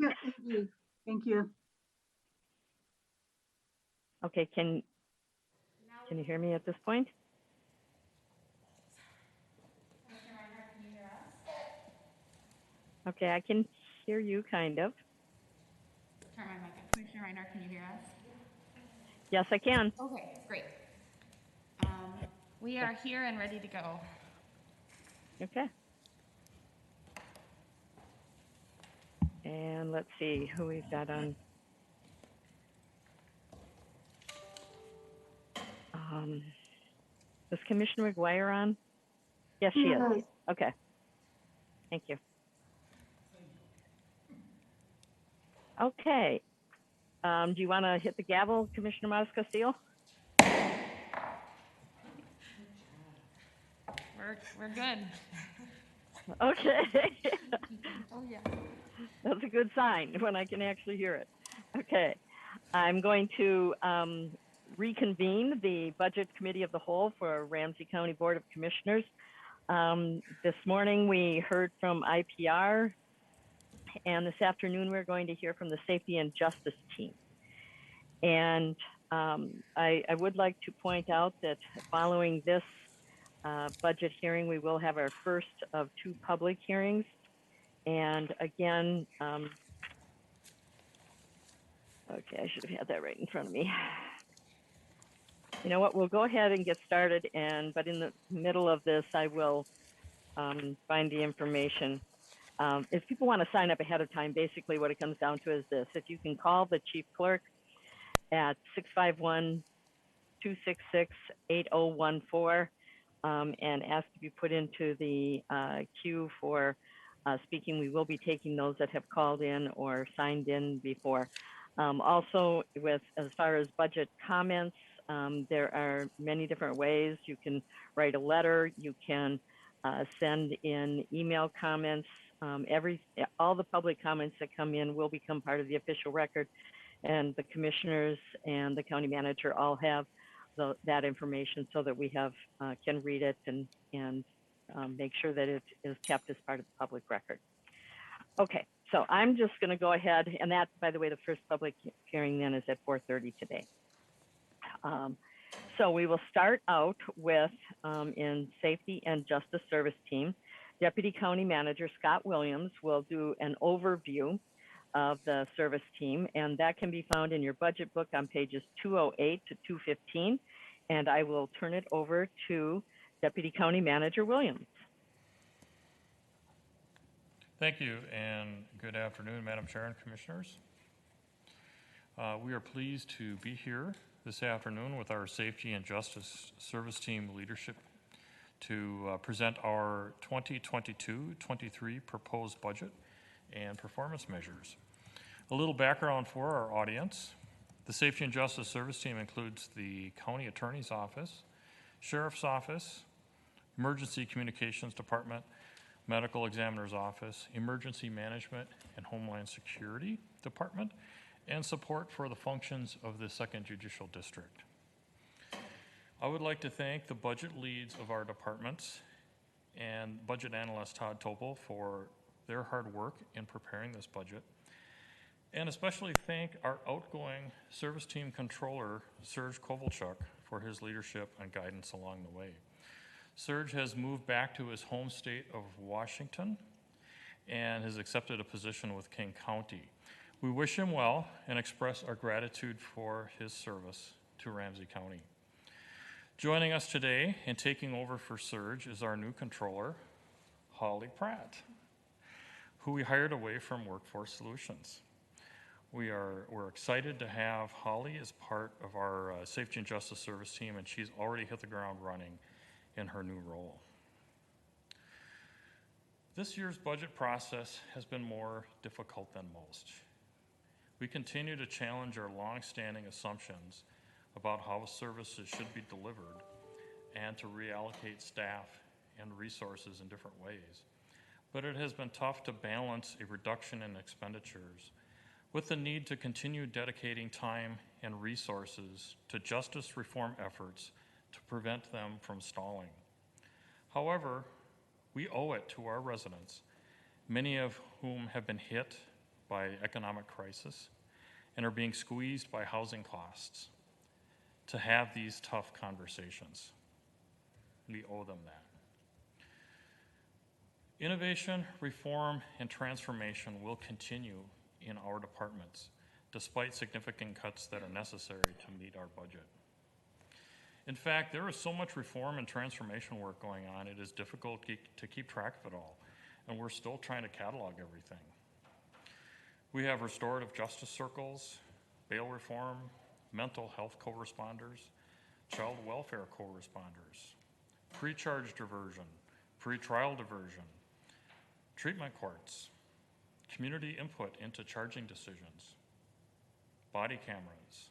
Yeah, thank you. Thank you. Okay, can you hear me at this point? Okay, I can hear you kind of. Turn my mic on. Commissioner Reinhardt, can you hear us? Yes, I can. Okay, great. We are here and ready to go. Okay. And let's see who we've got on. Is Commissioner McGuire on? Yes, she is. Yes. Okay. Thank you. Okay. Do you want to hit the gavel, Commissioner Matas-Castillo? We're good. Okay. Oh yeah. That's a good sign when I can actually hear it. Okay. I'm going to reconvene the Budget Committee of the Whole for Ramsey County Board of Commissioners. This morning we heard from IPR, and this afternoon we're going to hear from the Safety and Justice team. And I would like to point out that following this budget hearing, we will have our first of 2 public hearings. And again, okay, I should have had that right in front of me. You know what, we'll go ahead and get started, but in the middle of this, I will find the information. If people want to sign up ahead of time, basically what it comes down to is this. If you can call the chief clerk at 651-266-8014 and ask to be put into the queue for speaking, we will be taking those that have called in or signed in before. Also, as far as budget comments, there are many different ways. You can write a letter, you can send in email comments. All the public comments that come in will become part of the official record, and the commissioners and the county manager all have that information so that we can read it and make sure that it is kept as part of the public record. Okay, so I'm just going to go ahead, and that, by the way, the first public hearing then is at 4:30 today. So we will start out with, in Safety and Justice Service Team, Deputy County Manager Scott Williams will do an overview of the service team, and that can be found in your budget book on pages 208 to 215. And I will turn it over to Deputy County Manager Williams. Thank you, and good afternoon, Madam Chair and Commissioners. We are pleased to be here this afternoon with our Safety and Justice Service Team leadership to present our 2022-23 proposed budget and performance measures. A little background for our audience. The Safety and Justice Service Team includes the County Attorney's Office, Sheriff's Office, Emergency Communications Department, Medical Examiner's Office, Emergency Management and Homeland Security Department, and support for the functions of the 2nd Judicial District. I would like to thank the budget leads of our departments and budget analyst Todd Topol for their hard work in preparing this budget, and especially thank our outgoing service team controller, Serge Kovalchuk, for his leadership and guidance along the way. Serge has moved back to his home state of Washington and has accepted a position with King County. We wish him well and express our gratitude for his service to Ramsey County. Joining us today and taking over for Serge is our new controller, Holly Pratt, who we hired away from Workforce Solutions. We're excited to have Holly as part of our Safety and Justice Service Team, and she's already hit the ground running in her new role. This year's budget process has been more difficult than most. We continue to challenge our long-standing assumptions about how services should be delivered and to reallocate staff and resources in different ways. But it has been tough to balance a reduction in expenditures with the need to continue dedicating time and resources to justice reform efforts to prevent them from stalling. However, we owe it to our residents, many of whom have been hit by economic crisis and are being squeezed by housing costs to have these tough conversations. We owe them that. Innovation, reform, and transformation will continue in our departments, despite significant cuts that are necessary to meet our budget. In fact, there is so much reform and transformation work going on, it is difficult to keep track of it all, and we're still trying to catalog everything. We have restorative justice circles, bail reform, mental health co-responders, child welfare co-responders, pre-charge diversion, pre-trial diversion, treatment courts, community input into charging decisions, body cameras,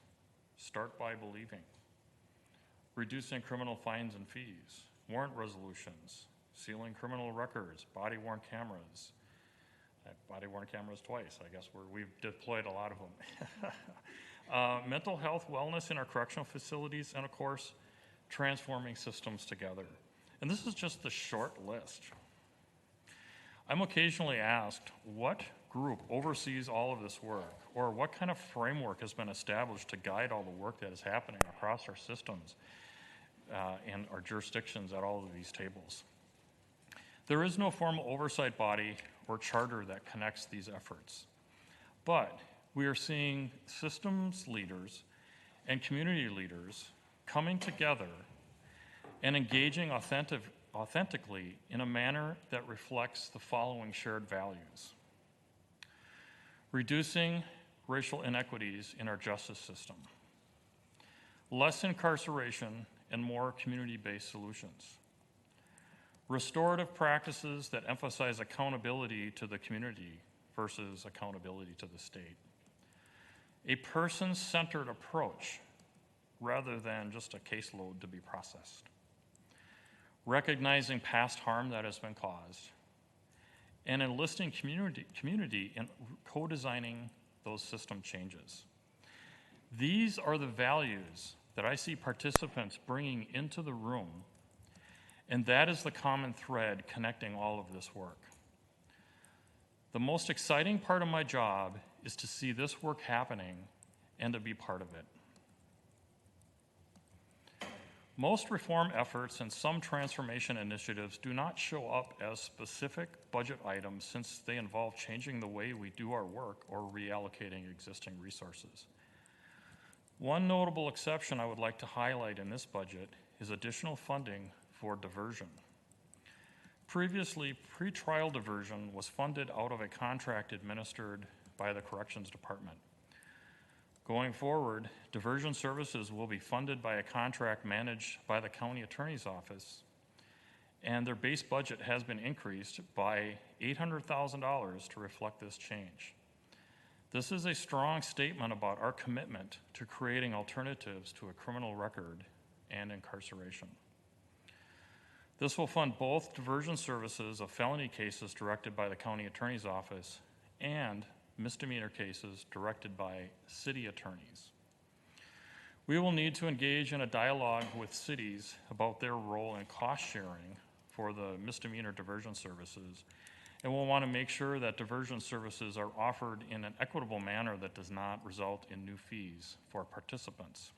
start by believing, reducing criminal fines and fees, warrant resolutions, sealing criminal records, body-worn cameras. Body-worn cameras twice, I guess we've deployed a lot of them. Mental health, wellness in our correctional facilities, and of course, transforming systems together. And this is just the short list. I'm occasionally asked what group oversees all of this work, or what kind of framework has been established to guide all the work that is happening across our systems and our jurisdictions at all of these tables. There is no formal oversight body or charter that connects these efforts, but we are seeing systems leaders and community leaders coming together and engaging authentically in a manner that reflects the following shared values: reducing racial inequities in our justice system, less incarceration and more community-based solutions, restorative practices that emphasize accountability to the community versus accountability to the state, a person-centered approach rather than just a caseload to be processed, recognizing past harm that has been caused, and enlisting community in co-designing those system changes. These are the values that I see participants bringing into the room, and that is the common thread connecting all of this work. The most exciting part of my job is to see this work happening and to be part of it. Most reform efforts and some transformation initiatives do not show up as specific budget items since they involve changing the way we do our work or reallocating existing resources. One notable exception I would like to highlight in this budget is additional funding for diversion. Previously, pretrial diversion was funded out of a contract administered by the Corrections Department. Going forward, diversion services will be funded by a contract managed by the County Attorney's Office, and their base budget has been increased by $800,000 to reflect this change. This is a strong statement about our commitment to creating alternatives to a criminal record and incarceration. This will fund both diversion services of felony cases directed by the County Attorney's Office and misdemeanor cases directed by city attorneys. We will need to engage in a dialogue with cities about their role in cost sharing for the misdemeanor diversion services, and we'll want to make sure that diversion services are offered in an equitable manner that does not result in new fees for participants.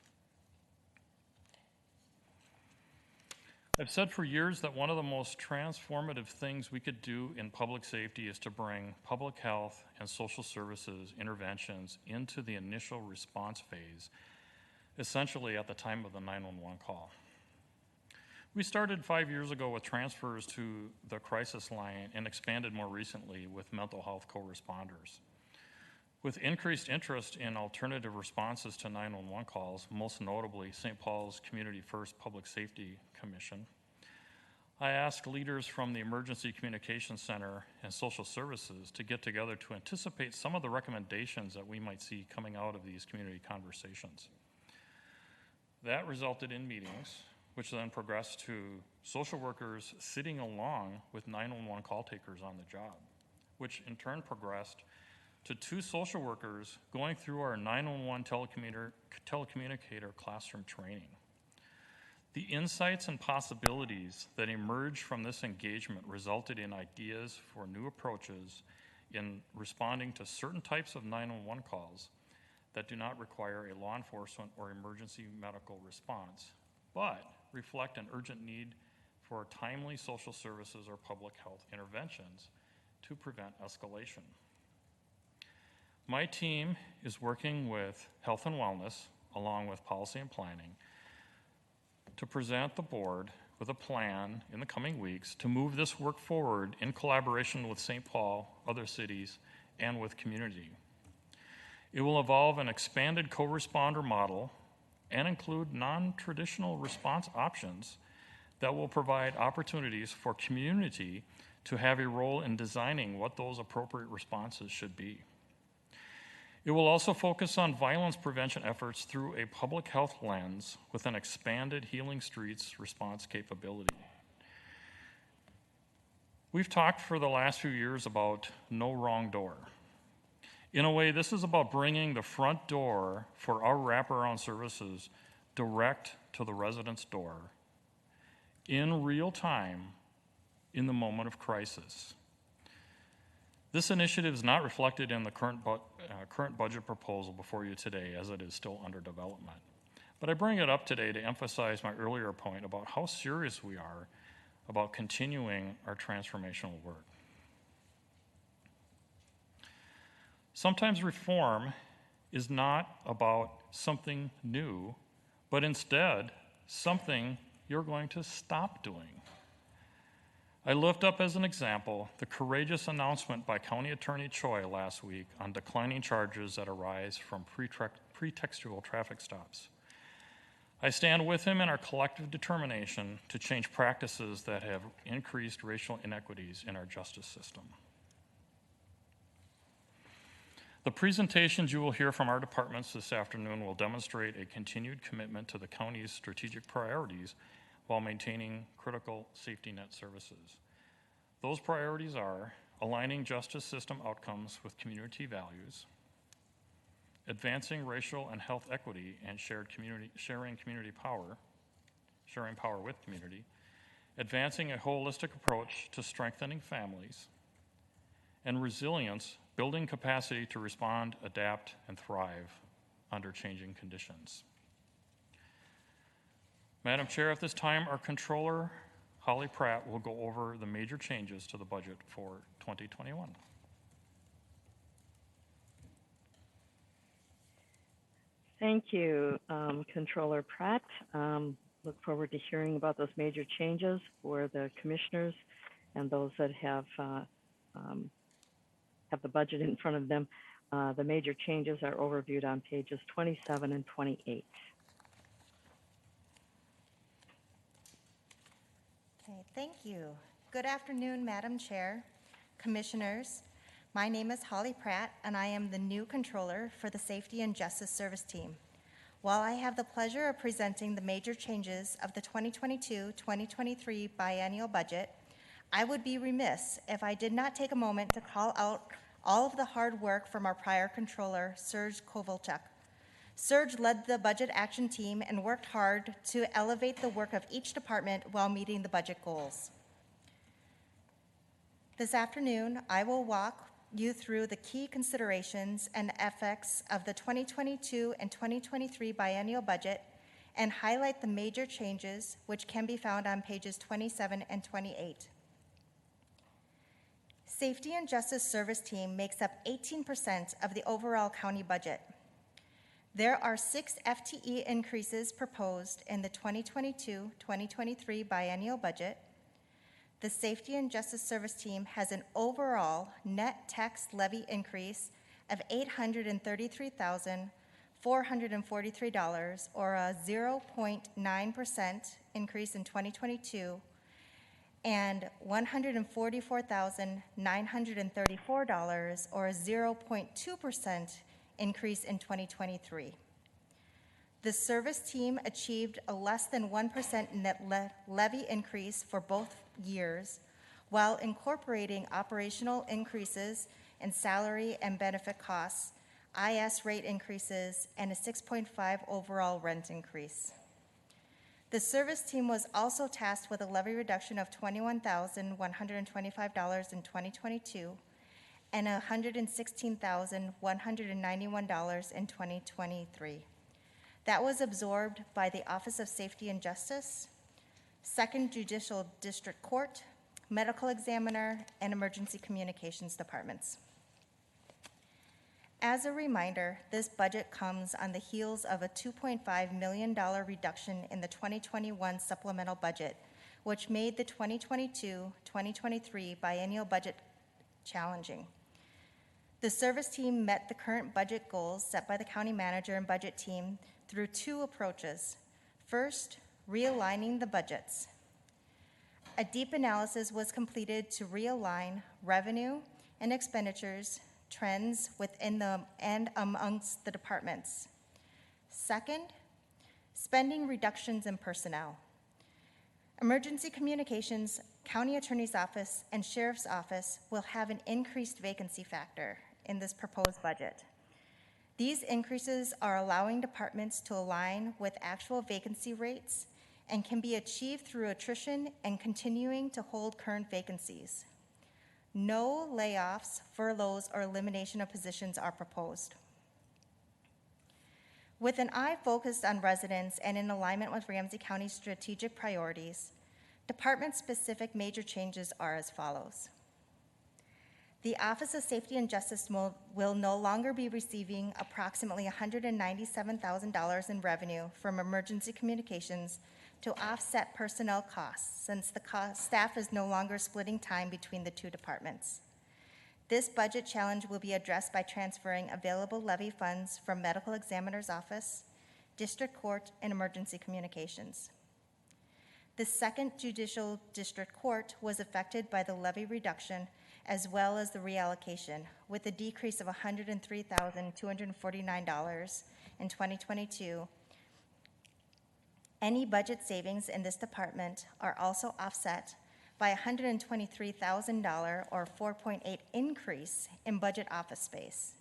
I've said for years that one of the most transformative things we could do in public safety is to bring public health and social services interventions into the initial response phase, essentially at the time of the 911 call. We started 5 years ago with transfers to the crisis line and expanded more recently with mental health co-responders. With increased interest in alternative responses to 911 calls, most notably St. Paul's Community First Public Safety Commission, I asked leaders from the Emergency Communications Center and Social Services to get together to anticipate some of the recommendations that we might see coming out of these community conversations. That resulted in meetings, which then progressed to social workers sitting along with 911 call takers on the job, which in turn progressed to 2 social workers going through our 911 telecommunicator classroom training. The insights and possibilities that emerged from this engagement resulted in ideas for new approaches in responding to certain types of 911 calls that do not require a law enforcement or emergency medical response, but reflect an urgent need for timely social services or public health interventions to prevent escalation. My team is working with Health and Wellness, along with Policy and Planning, to present the board with a plan in the coming weeks to move this work forward in collaboration with St. Paul, other cities, and with community. It will involve an expanded co-responder model and include non-traditional response options that will provide opportunities for community to have a role in designing what those appropriate responses should be. It will also focus on violence prevention efforts through a public health lens with an expanded Healing Streets response capability. We've talked for the last few years about no wrong door. In a way, this is about bringing the front door for our wraparound services direct to the resident's door in real time in the moment of crisis. This initiative is not reflected in the current budget proposal before you today, as it is still under development. But I bring it up today to emphasize my earlier point about how serious we are about continuing our transformational work. Sometimes reform is not about something new, but instead something you're going to stop doing. I lift up as an example the courageous announcement by County Attorney Choi last week on declining charges that arise from pretextual traffic stops. I stand with him in our collective determination to change practices that have increased racial inequities in our justice system. The presentations you will hear from our departments this afternoon will demonstrate a continued commitment to the county's strategic priorities while maintaining critical safety net services. Those priorities are aligning justice system outcomes with community values, advancing racial and health equity and sharing power with community, advancing a holistic approach to strengthening families, and resilience, building capacity to respond, adapt, and thrive under changing conditions. Madam Chair, at this time, our Controller, Holly Pratt, will go over the major changes to the budget for 2021. Thank you, Controller Pratt. Look forward to hearing about those major changes for the commissioners and those that have the budget in front of them. The major changes are overviewed on pages 27 and 28. Okay, thank you. Good afternoon, Madam Chair, Commissioners. My name is Holly Pratt, and I am the new Controller for the Safety and Justice Service Team. While I have the pleasure of presenting the major changes of the 2022-2023 biennial budget, I would be remiss if I did not take a moment to call out all of the hard work from our prior Controller, Serge Kovalchuk. Serge led the budget action team and worked hard to elevate the work of each department while meeting the budget goals. This afternoon, I will walk you through the key considerations and effects of the 2022 and 2023 biennial budget and highlight the major changes which can be found on pages 27 and 28. Safety and Justice Service Team makes up 18% of the overall county budget. There are 6 FTE increases proposed in the 2022-2023 biennial budget. The Safety and Justice Service Team has an overall net tax levy increase of $833,443, or a 0.9% increase in 2022, and $144,934, or a 0.2% increase in 2023. The service team achieved a less than 1% net levy increase for both years, while incorporating operational increases in salary and benefit costs, IS rate increases, and a 6.5 overall rent increase. The service team was also tasked with a levy reduction of $21,125 in 2022 and $116,191 in 2023. That was absorbed by the Office of Safety and Justice, Second Judicial District Court, Medical Examiner, and Emergency Communications Departments. As a reminder, this budget comes on the heels of a $2.5 million reduction in the 2021 supplemental budget, which made the 2022-2023 biennial budget challenging. The service team met the current budget goals set by the county manager and budget team through two approaches. First, realigning the budgets. A deep analysis was completed to realign revenue and expenditures trends within and amongst the departments. Second, spending reductions in personnel. Emergency Communications, County Attorney's Office, and Sheriff's Office will have an increased vacancy factor in this proposed budget. These increases are allowing departments to align with actual vacancy rates and can be achieved through attrition and continuing to hold current vacancies. No layoffs, furloughs, or elimination of positions are proposed. With an eye focused on residents and in alignment with Ramsey County's strategic priorities, department-specific major changes are as follows. The Office of Safety and Justice will no longer be receiving approximately $197,000 in revenue from emergency communications to offset personnel costs, since the staff is no longer splitting time between the two departments. This budget challenge will be addressed by transferring available levy funds from Medical Examiner's Office, District Court, and Emergency Communications. The Second Judicial District Court was affected by the levy reduction as well as the reallocation, with a decrease of $103,249 in 2022. Any budget savings in this department are also offset by a $123,000 or 4.8 increase in budget office space.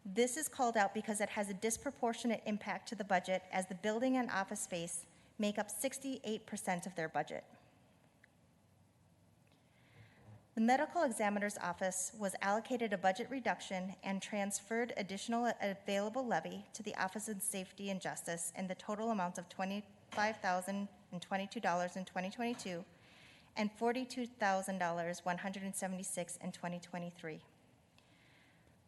This is called out because it has a disproportionate impact to the budget, as the building and office space make up 68% of their budget. The Medical Examiner's Office was allocated a budget reduction and transferred additional available levy to the Office of Safety and Justice in the total amount of $25,022 in 2022 and $42,176 in 2023.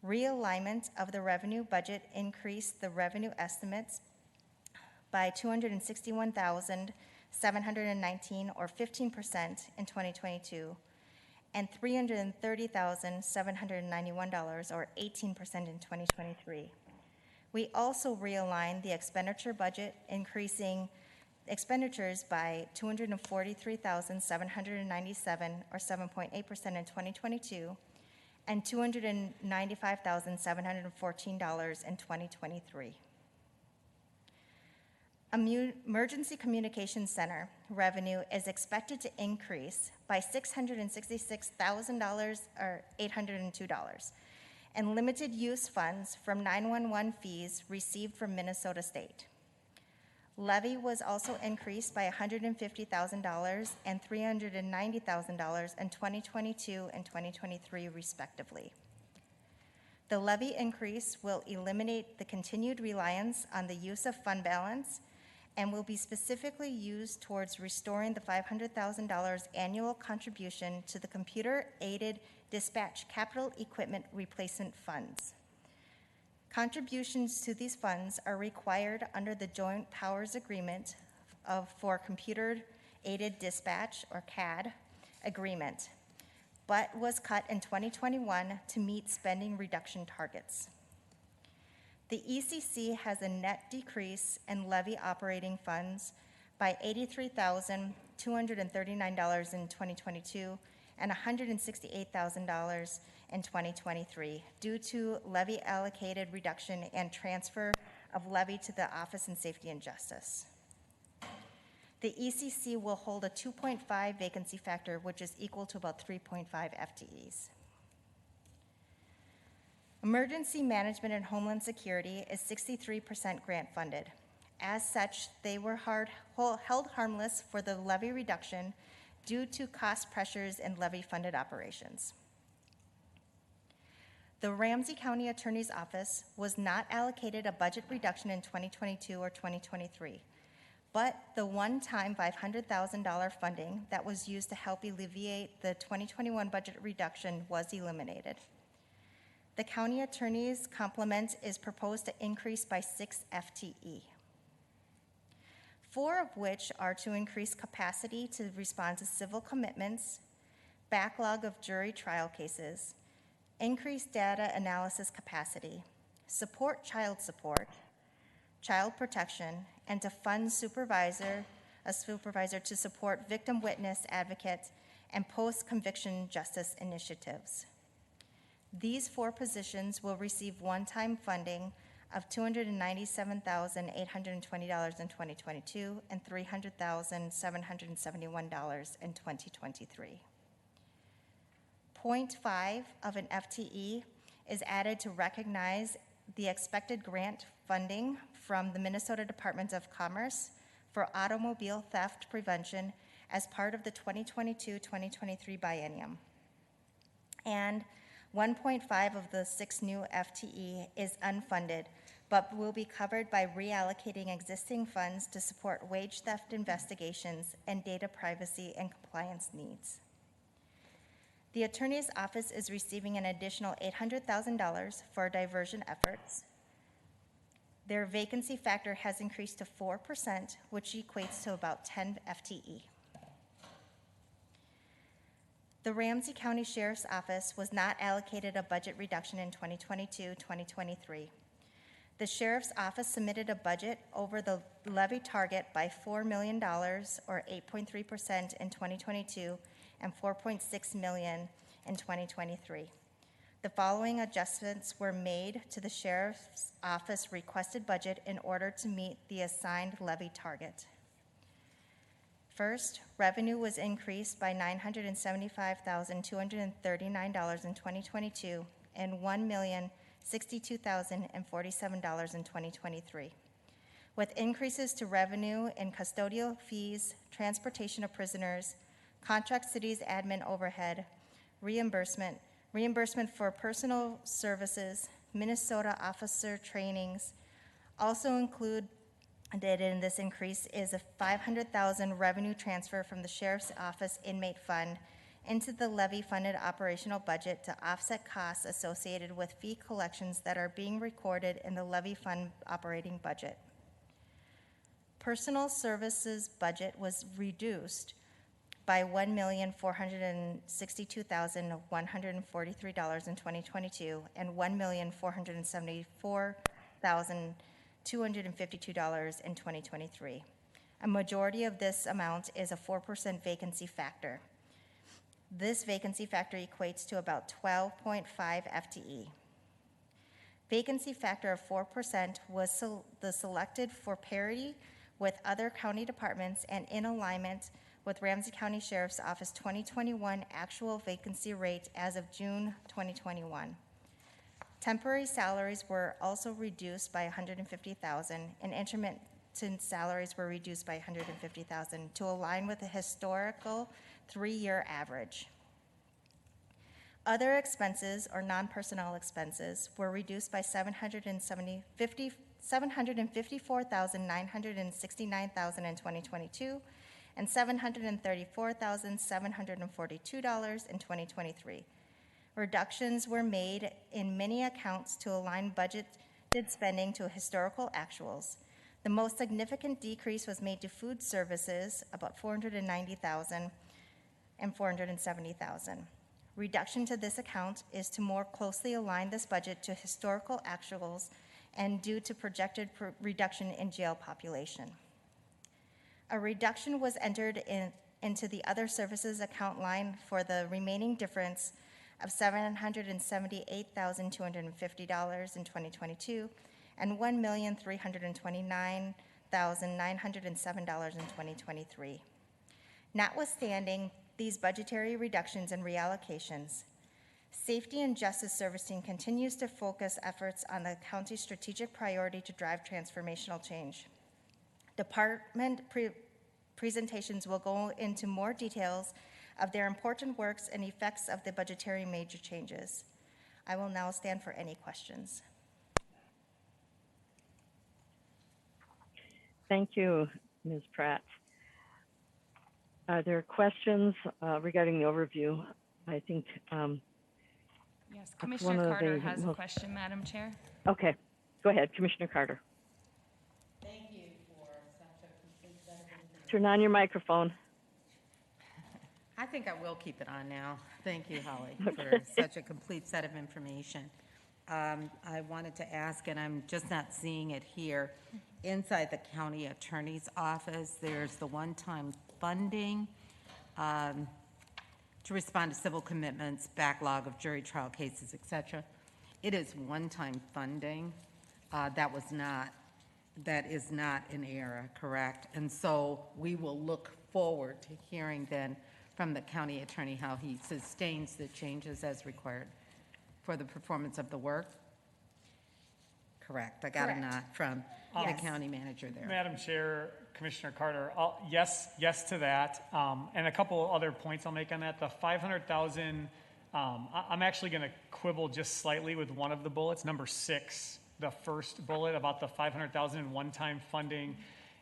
Realignment of the revenue budget increased the revenue estimates by $261,719 or 15% in 2022 and $330,791 or 18% in 2023. We also realigned the expenditure budget, increasing expenditures by $243,797 or 7.8% in 2022 and $295,714 in 2023. Emergency Communications Center revenue is expected to increase by $666,000 or $802, and limited use funds from 911 fees received from Minnesota State. Levy was also increased by $150,000 and $390,000 in 2022 and 2023, respectively. The levy increase will eliminate the continued reliance on the use of fund balance and will be specifically used towards restoring the $500,000 annual contribution to the computer-aided dispatch capital equipment replacement funds. Contributions to these funds are required under the Joint Powers Agreement for Computer-Aided Dispatch, or CAD, agreement, but was cut in 2021 to meet spending reduction targets. The ECC has a net decrease in levy operating funds by $83,239 in 2022 and $168,000 in 2023 due to levy allocated reduction and transfer of levy to the Office of Safety and Justice. The ECC will hold a 2.5 vacancy factor, which is equal to about 3.5 FTEs. Emergency Management and Homeland Security is 63% grant funded. As such, they were held harmless for the levy reduction due to cost pressures in levy funded operations. The Ramsey County Attorney's Office was not allocated a budget reduction in 2022 or 2023, but the one-time $500,000 funding that was used to help alleviate the 2021 budget reduction was eliminated. The county attorney's complement is proposed to increase by 6 FTE, 4 of which are to increase capacity to respond to civil commitments, backlog of jury trial cases, increase data analysis capacity, support, child protection, and to fund a supervisor to support victim witness advocates and post-conviction justice initiatives. These 4 positions will receive one-time funding of $297,820 in 2022 and $300,771 in 2023. 0.5 of an FTE is added to recognize the expected grant funding from the Minnesota Department of Commerce for automobile theft prevention as part of the 2022-2023 biennium. And 1.5 of the 6 new FTE is unfunded, but will be covered by reallocating existing funds to support wage theft investigations and data privacy and compliance needs. The Attorney's Office is receiving an additional $800,000 for diversion efforts. Their vacancy factor has increased to 4%, which equates to about 10 FTE. The Ramsey County Sheriff's Office was not allocated a budget reduction in 2022-2023. The Sheriff's Office submitted a budget over the levy target by $4 million, or 8.3% in 2022, and $4.6 million in 2023. The following adjustments were made to the Sheriff's Office requested budget in order to meet the assigned levy target. First, revenue was increased by $975,239 in 2022 and $1,062,047 in 2023, with increases to revenue in custodial fees, transportation of prisoners, contract cities admin overhead, reimbursement for personal services, Minnesota officer trainings. Also included in this increase is a $500,000 revenue transfer from the Sheriff's Office inmate fund into the levy-funded operational budget to offset costs associated with fee collections that are being recorded in the levy fund operating budget. Personal services budget was reduced by $1,462,143 in 2022 and $1,474,252 in 2023. A majority of this amount is a 4% vacancy factor. This vacancy factor equates to about 12.5 FTE. Vacancy factor of 4% was selected for parity with other county departments and in alignment with Ramsey County Sheriff's Office 2021 actual vacancy rate as of June 2021. Temporary salaries were also reduced by $150,000, and intermittent salaries were reduced by $150,000 to align with the historical 3-year average. Other expenses, or non-personnel expenses, were reduced by $754,969 in 2022 and $734,742 in 2023. Reductions were made in many accounts to align budgeted spending to historical actuals. The most significant decrease was made to food services, about $490,000 and $470,000. Reduction to this account is to more closely align this budget to historical actuals and due to projected reduction in jail population. A reduction was entered into the other services account line for the remaining difference of $778,250 in 2022 and $1,329,907 in 2023. Notwithstanding these budgetary reductions and reallocations, Safety and Justice Service Team continues to focus efforts on the county's strategic priority to drive transformational change. Department presentations will go into more details of their important works and effects of the budgetary major changes. I will now stand for any questions. Thank you, Ms. Pratt. Are there questions regarding the overview? I think, Yes, one Commissioner of Carter the has a most- question, Madam Chair. okay, go ahead, Commissioner Carter. Thank you for such a complete set of information. Turn on your microphone. I think I will keep it on now. Thank you, Holly, for such a complete set of information. I wanted to ask, and I'm just not seeing it here, inside the county attorney's office, there's the one-time funding to respond to civil commitments, backlog of jury trial cases, et cetera. It is one-time funding. That is not an error, correct? And so we will look forward to hearing then from the county attorney how he sustains the changes as required for the performance of the work. Correct. I got a Correct. nod from the Yes. county manager there. Madam Chair, Commissioner Carter, yes to that. And a couple other points I'll make on that. The 500,000, I'm actually going to quibble just slightly with one of the bullets, number 6, the first bullet about the 500,000 in one-time funding.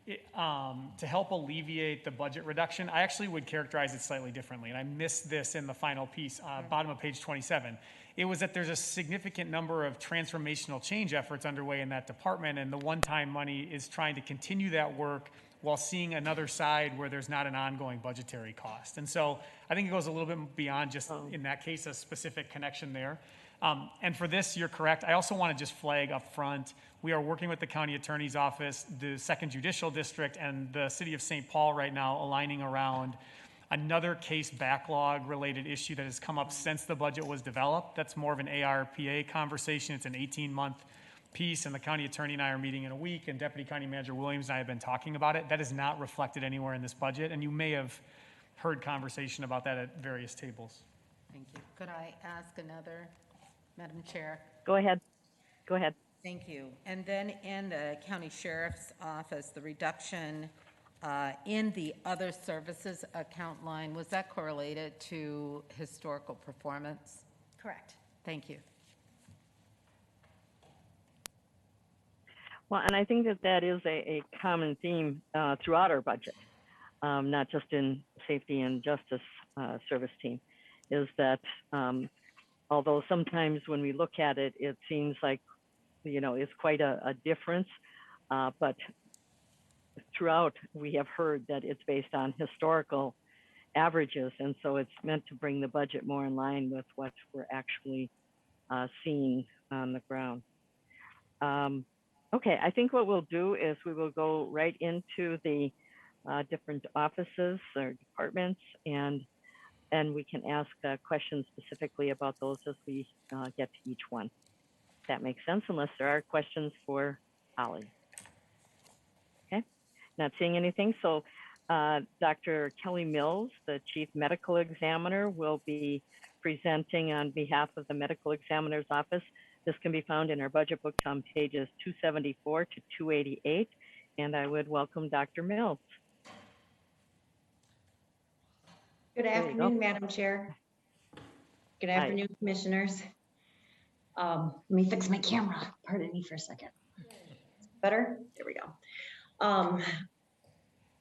To help alleviate the budget reduction, I actually would characterize it slightly differently, and I missed this in the final piece, bottom of page 27. It was that there's a significant number of transformational change efforts underway in that department, and the one-time money is trying to continue that work while seeing another side where there's not an ongoing budgetary cost. And so I think it goes a little bit beyond just, in that case, a specific connection there. And for this, you're correct. I also want to just flag up front, we are working with the county attorney's office, the 2nd Judicial District, and the city of St. Paul right now aligning around another case backlog related issue that has come up since the budget was developed. That's more of an ARPA conversation. It's an 18-month piece, and the county attorney and I are meeting in a week, and Deputy County Manager Williams and I have been talking about it. That is not reflected anywhere in this budget, and you may have heard conversation about that at various tables. Thank you. Could I ask another, Madam Chair? Go ahead. Go ahead. Thank you. And then in the county sheriff's office, the reduction in the other services account line, was that correlated to historical performance? Correct. Thank you. Well, and I think that that is a common theme throughout our budget, not just in safety and justice service team, is that although sometimes when we look at it, it seems like, it's quite a difference, but throughout we have heard that it's based on historical averages, and so it's meant to bring the budget more in line with what we're actually seeing on the ground. Okay, I think what we'll do is we will go right into the different offices or departments, and we can ask questions specifically about those as we get to each one. If that makes sense, unless there are questions for Holly. Okay, not seeing anything. So Dr. Kelly Mills, the Chief Medical Examiner, will be presenting on behalf of the Medical Examiner's Office. This can be found in our budget books on pages 274 to 288, and I would welcome Dr. Mills. Good There you go. afternoon, Madam Chair. Good Hi. afternoon, Commissioners. Let me fix my camera. Pardon me for a second. Better? There we go.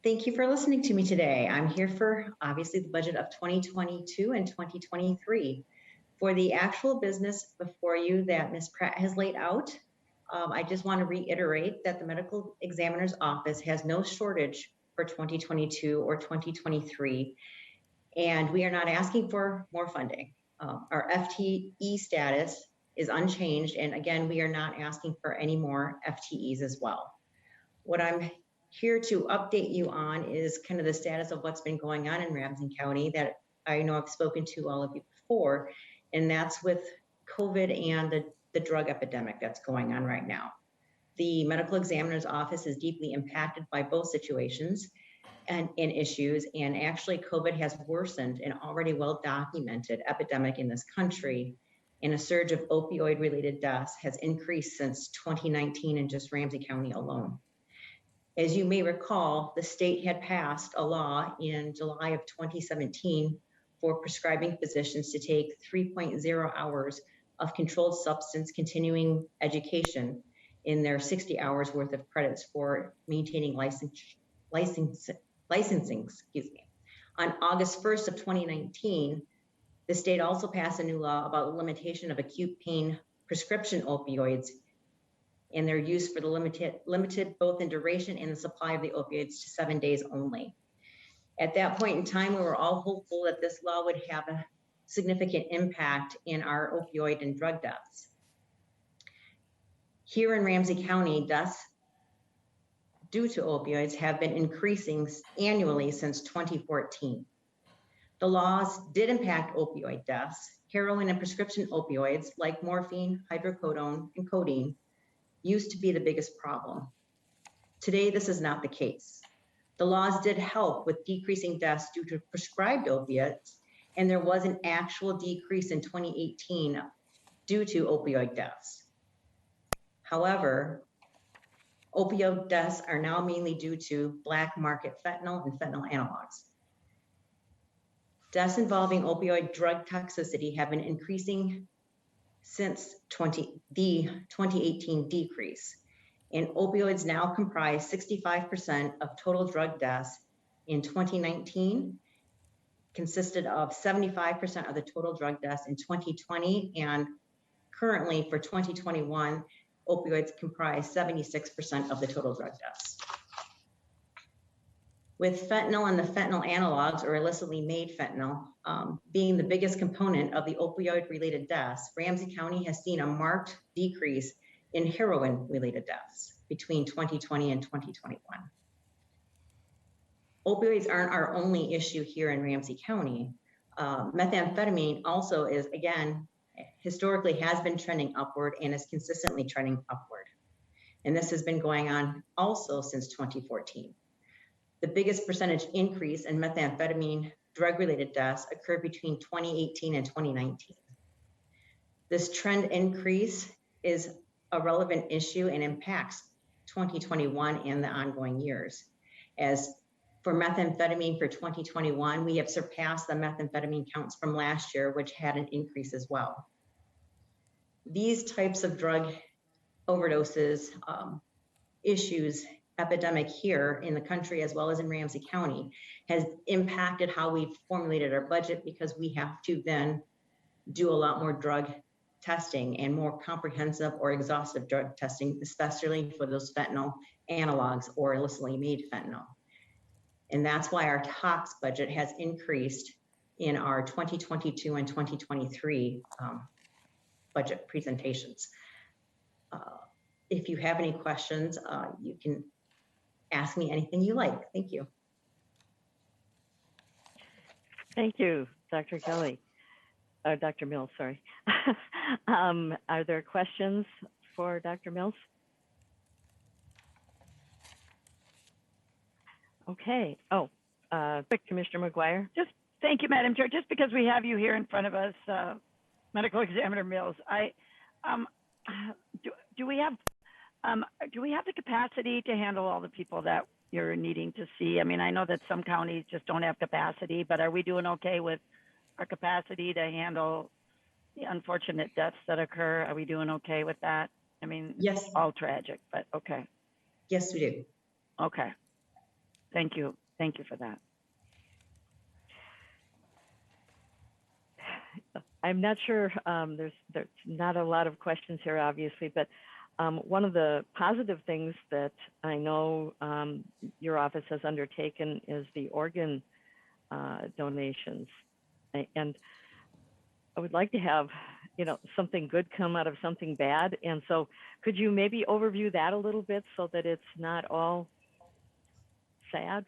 Thank you for listening to me today. I'm here for, obviously, the budget of 2022 and 2023. For the actual business before you that Ms. Pratt has laid out, I just want to reiterate that the Medical Examiner's Office has no shortage for 2022 or 2023, and we are not asking for more funding. Our FTE status is unchanged, and again, we are not asking for any more FTEs as well. What I'm here to update you on is kind of the status of what's been going on in Ramsey County that I know I've spoken to all of you before, and that's with COVID and the drug epidemic that's going on right now. The Medical Examiner's Office is deeply impacted by both situations and issues, and actually COVID has worsened an already well-documented epidemic in this country, and a surge of opioid-related deaths has increased since 2019 in just Ramsey County alone. As you may recall, the state had passed a law in July of 2017 for prescribing physicians to take 3.0 hours of controlled substance continuing education in their 60 hours worth of credits for maintaining licensing, On August 1st of 2019, the state also passed a new law about the limitation of acute pain prescription opioids and their use for the limited both in duration and the supply of the opioids to 7 days only. At that point in time, we were all hopeful that this law would have a significant impact in our opioid and drug deaths. Here in Ramsey County, deaths due to opioids have been increasing annually since 2014. The laws did impact opioid deaths. Heroin and prescription opioids like morphine, hydrocodone, and codeine used to be the biggest problem. Today, this is not the case. The laws did help with decreasing deaths due to prescribed opiates, and there was an actual decrease in 2018 due to opioid deaths. However, opioid deaths are now mainly due to black market fentanyl and fentanyl analogs. Deaths involving opioid drug toxicity have been increasing since the 2018 decrease. And opioids now comprise 65% of total drug deaths. In 2019, consisted of 75% of the total drug deaths in 2020, and currently for 2021, opioids comprise 76% of the total drug deaths. With fentanyl and the fentanyl analogs, or illicitly made fentanyl, being the biggest component of the opioid-related deaths, Ramsey County has seen a marked decrease in heroin-related deaths between 2020 and 2021. Opioids aren't our only issue here in Ramsey County. Methamphetamine also is, again, historically has been trending upward and is consistently trending upward. And this has been going on also since 2014. The biggest percentage increase in methamphetamine drug-related deaths occurred between 2018 and 2019. This trend increase is a relevant issue and impacts 2021 and the ongoing years. As for methamphetamine for 2021, we have surpassed the methamphetamine counts from last year, which had an increase as well. These types of drug overdoses, issues, epidemic here in the country as well as in Ramsey County has impacted how we've formulated our budget, because we have to then do a lot more drug testing and more comprehensive or exhaustive drug testing, especially for those fentanyl analogs or illicitly made fentanyl. And that's why our tox budget has increased in our 2022 and 2023 budget presentations. If you have any questions, you can ask me anything you like. Thank you. Thank you, Dr. Kelly. Dr. Mills, sorry. Are there questions for Dr. Mills? Okay. Oh, quick, Commissioner McGuire. Thank you, Madam Chair. Just because we have you here in front of us, Medical Examiner Mills, do we have the capacity to handle all the people that you're needing to see? I mean, I know that some counties just don't have capacity, but are we doing okay with our capacity to handle the unfortunate deaths that occur? Are we doing okay with that? I mean, yes, all tragic, but okay. Yes, we do. Okay. Thank you. Thank you for that. I'm not sure, there's not a lot of questions here, obviously, but one of the positive things that I know your office has undertaken is the organ donations. And I would like to have, something good come out of something bad. And so could you maybe overview that a little bit so that it's not all sad?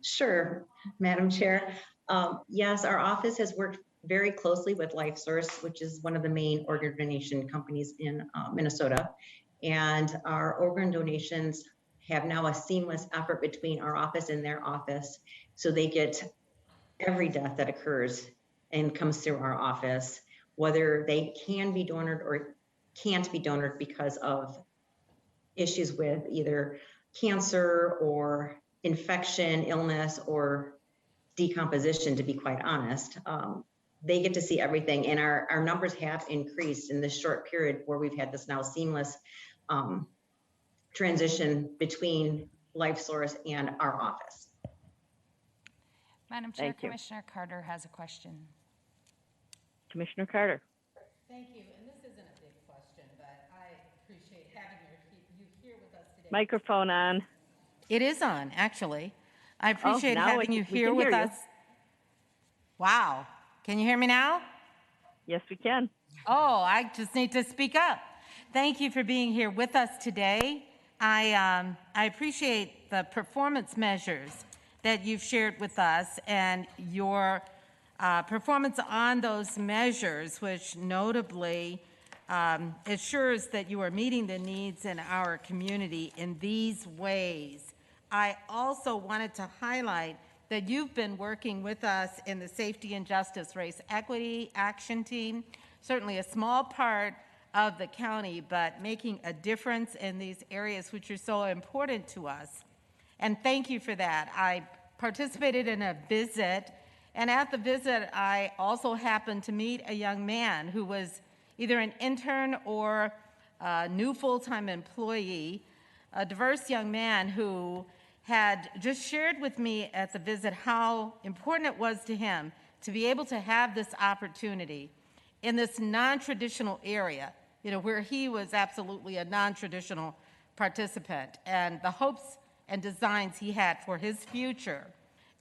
Sure, Madam Chair. Yes, our office has worked very closely with LifeSource, which is one of the main organ donation companies in Minnesota. And our organ donations have now a seamless effort between our office and their office. So they get every death that occurs and comes through our office, whether they can be donored or can't be donored because of issues with either cancer or infection, illness, or decomposition, to be quite honest. they get to see everything, and our numbers have increased in this short period where we've had this now seamless transition between LifeSource and our office. Madam Chair, Thank you. Commissioner Carter has a question. Commissioner Carter. Thank you, and this isn't a big question, but I appreciate having you here with us today. Microphone on. It is on, actually. I appreciate now having we you can here with hear you. us. Wow, can you hear me now? Yes, we can. Oh, I just need to speak up. Thank you for being here with us today. I appreciate the performance measures that you've shared with us and your performance on those measures, which notably assures that you are meeting the needs in our community in these ways. I also wanted to highlight that you've been working with us in the Safety and Justice Race Equity Action Team, certainly a small part of the county, but making a difference in these areas which are so important to us. And thank you for that. I participated in a visit, and at the visit, I also happened to meet a young man who was either an intern or a new full-time employee, a diverse young man who had just shared with me at the visit how important it was to him to be able to have this opportunity in this non-traditional area, you know, where he was absolutely a non-traditional participant, and the hopes and designs he had for his future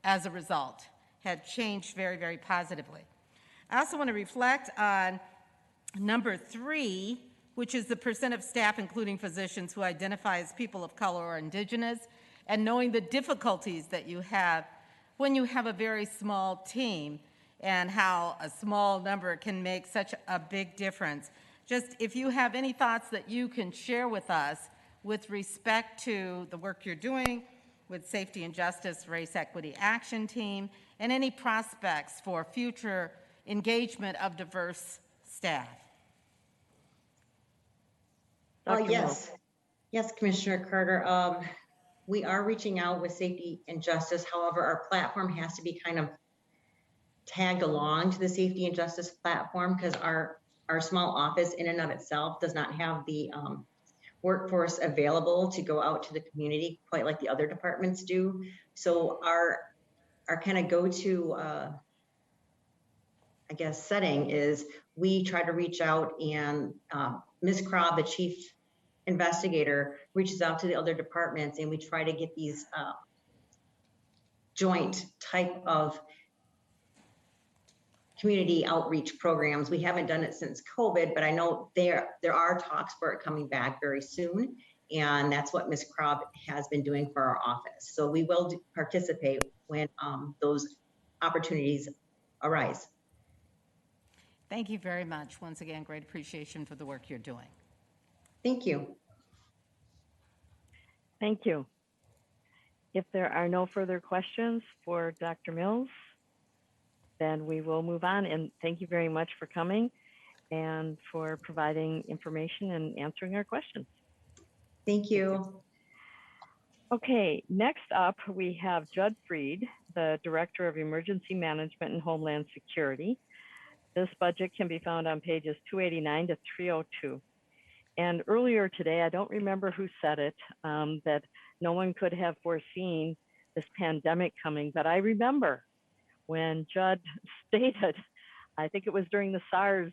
as a result had changed very, very positively. I also want to reflect on number 3, which is the percent of staff, including physicians, who identify as people of color or indigenous, and knowing the difficulties that you have when you have a very small team and how a small number can make such a big difference. Just if you have any thoughts that you can share with us with respect to the work you're doing with Safety and Justice Race Equity Action Team and any prospects for future engagement of diverse staff. Yes, Commissioner Carter. We are reaching out with Safety and Justice. However, our platform has to be kind of tagged along to the Safety and Justice platform because our small office in and of itself does not have the workforce available to go out to the community quite like the other departments do. So our kind of go-to, I guess, setting is we try to reach out, and Ms. Krob, the chief investigator, reaches out to the other departments, and we try to get these joint type of community outreach programs. We haven't done it since COVID, but I know there are talks for it coming back very soon, and that's what Ms. Krob has been doing for our office. So we will participate when those opportunities arise. Thank you very much. Once again, great appreciation for the work you're doing. Thank you. Thank you. If there are no further questions for Dr. Mills, then we will move on. And thank you very much for coming and for providing information and answering our questions. Thank you. Okay, next up, we have Judd Freed, the Director of Emergency Management and Homeland Security. This budget can be found on pages 289 to 302. And earlier today, I don't remember who said it, that no one could have foreseen this pandemic coming, but I remember when Judd stated, I think it was during the SARS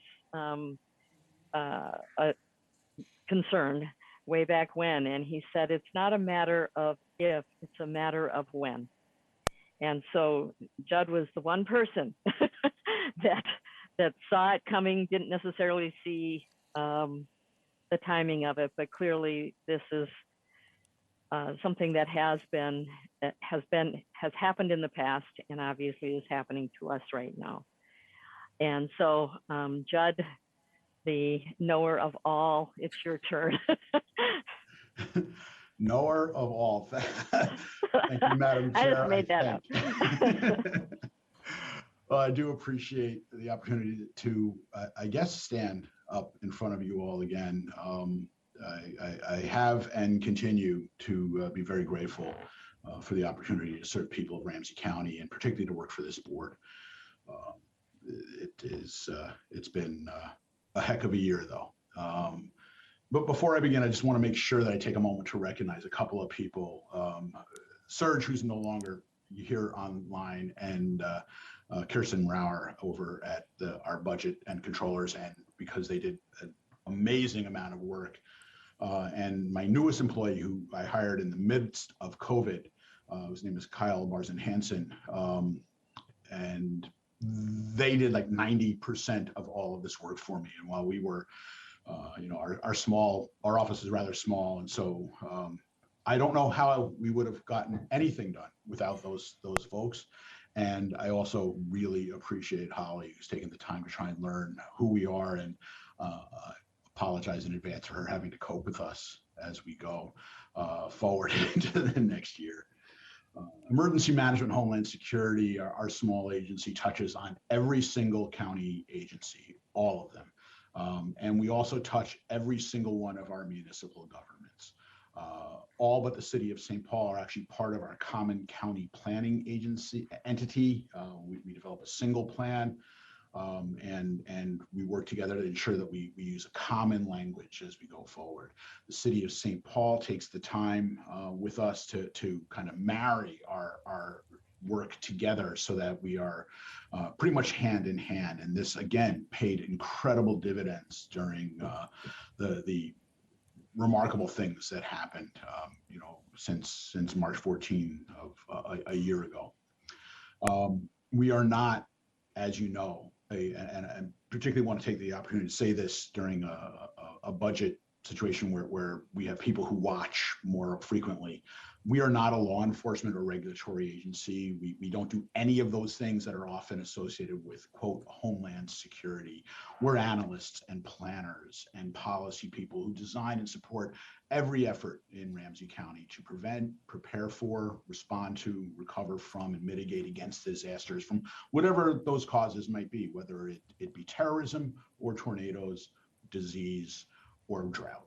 concern way back when, and he said, it's not a matter of if, it's a matter of when. And so Judd was the one person that saw it coming, didn't necessarily see the timing of it, but clearly this is something that has happened in the past, and obviously is happening to us right now. And so, Judd, the knower of all, it's your turn. Knower of all. Thank you, Madam Chair. I just made that up. Well, I do appreciate the opportunity to, I guess, stand up in front of you all again. I have and continue to be very grateful for the opportunity to serve people of Ramsey County, and particularly to work for this board. it's been a heck of a year though. But before I begin, I just want to make sure that I take a moment to recognize a couple of people. Serge, who's no longer here online, and Kirsten Rauer over at our budget and controllers, and because they did an amazing amount of work. And my newest employee, who I hired in the midst of COVID, his name is Kyle Barzan Hansen, and they did like 90% of all of this work for me. And while we were, our office is rather small, and so I don't know how we would have gotten anything done without those folks. And I also really appreciate Holly, who's taken the time to try and learn who we are, and apologize in advance for her having to cope with us as we go forward into the next year. Emergency Management, Homeland Security, our small agency, touches on every single county agency, all of them. And we also touch every single one of our municipal governments. All but the city of St. Paul are actually part of our common county planning agency entity. We develop a single plan, and we work together to ensure that we use a common language as we go forward. The city of St. Paul takes the time with us to kind of marry our work together so that we are pretty much hand in hand. And this, again, paid incredible dividends during the remarkable things that happened, since March 14 of a year ago. We are not, as you know, and I particularly want to take the opportunity to say this during a budget situation where we have people who watch more frequently. We are not a law enforcement or regulatory agency. We don't do any of those things that are often associated with, quote, Homeland Security. We're analysts and planners and policy people who design and support every effort in Ramsey County to prevent, prepare for, respond to, recover from, and mitigate against disasters from whatever those causes might be, whether it be terrorism or tornadoes, disease, or drought.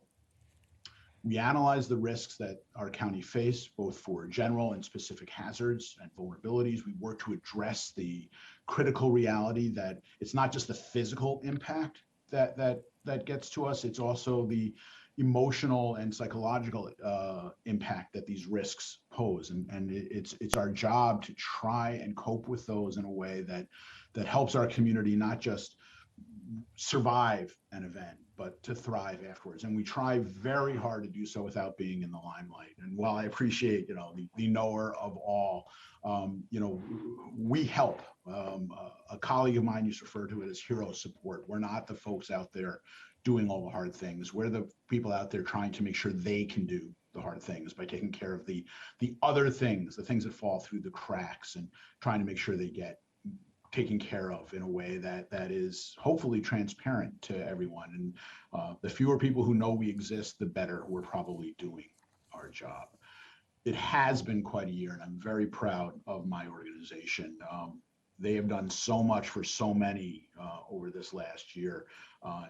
We analyze the risks that our county face, both for general and specific hazards and vulnerabilities. We work to address the critical reality that it's not just the physical impact that gets to us, it's also the emotional and psychological impact that these risks pose. And it's our job to try and cope with those in a way that helps our community not just survive an event, but to thrive afterwards. And we try very hard to do so without being in the limelight. And while I appreciate, the knower of all, we help. A colleague of mine used to refer to it as hero support. We're not the folks out there doing all the hard things. We're the people out there trying to make sure they can do the hard things by taking care of the other things, the things that fall through the cracks, and trying to make sure they get taken care of in a way that is hopefully transparent to everyone. And the fewer people who know we exist, the better we're probably doing our job. It has been quite a year, and I'm very proud of my organization. They have done so much for so many over this last year,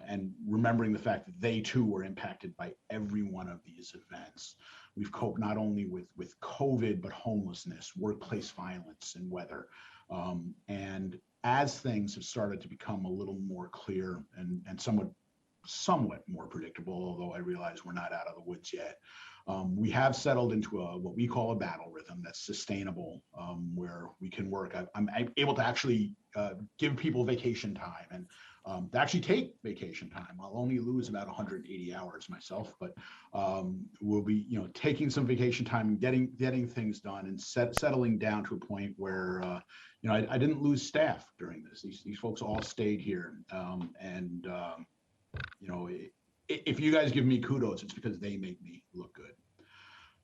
and remembering the fact that they too were impacted by every one of these events. We've coped not only with COVID, but homelessness, workplace violence, and weather. And as things have started to become a little more clear and somewhat more predictable, although I realize we're not out of the woods yet, we have settled into what we call a battle rhythm that's sustainable, where we can work. I'm able to actually give people vacation time and to actually take vacation time. I'll only lose about 180 hours myself, but we'll be taking some vacation time and getting things done and settling down to a point where I didn't lose staff during this. These folks all stayed here, and if you guys give me kudos, it's because they make me look good.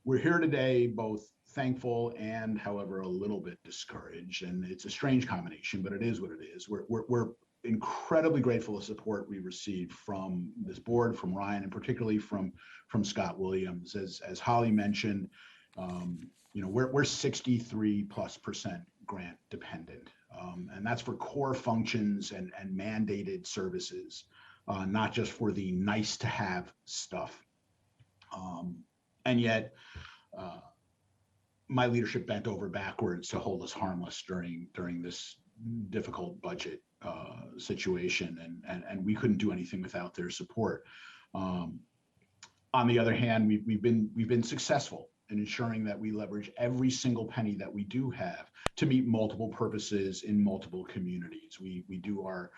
We're here today both thankful and, however, a little bit discouraged, and it's a strange combination, but it is what it is. We're incredibly grateful for the support we received from this board, from Ryan, and particularly from Scott Williams. As Holly mentioned, we're 63+% grant dependent, and that's for core functions and mandated services, not just for the nice to have stuff. And yet, my leadership bent over backwards to hold us harmless during this difficult budget situation, and we couldn't do anything without their support. On the other hand, we've been successful in ensuring that we leverage every single penny that we do have to meet multiple purposes in multiple communities. We do our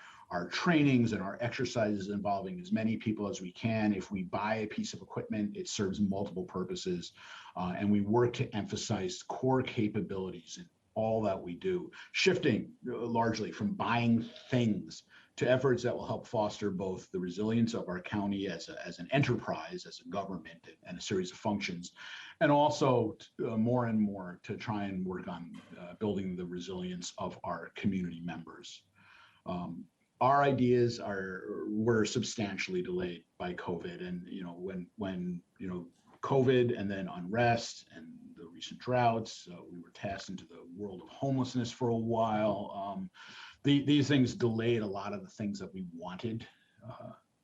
trainings and our exercises involving as many people as we can. If we buy a piece of equipment, it serves multiple purposes, and we work to emphasize core capabilities in all that we do, shifting largely from buying things to efforts that will help foster both the resilience of our county as an enterprise, as a government, and a series of functions, and also more and more to try and work on building the resilience of our community members. Our ideas were substantially delayed by COVID, and when COVID and then unrest and the recent droughts, we were tasked into the world of homelessness for a while. These things delayed a lot of the things that we wanted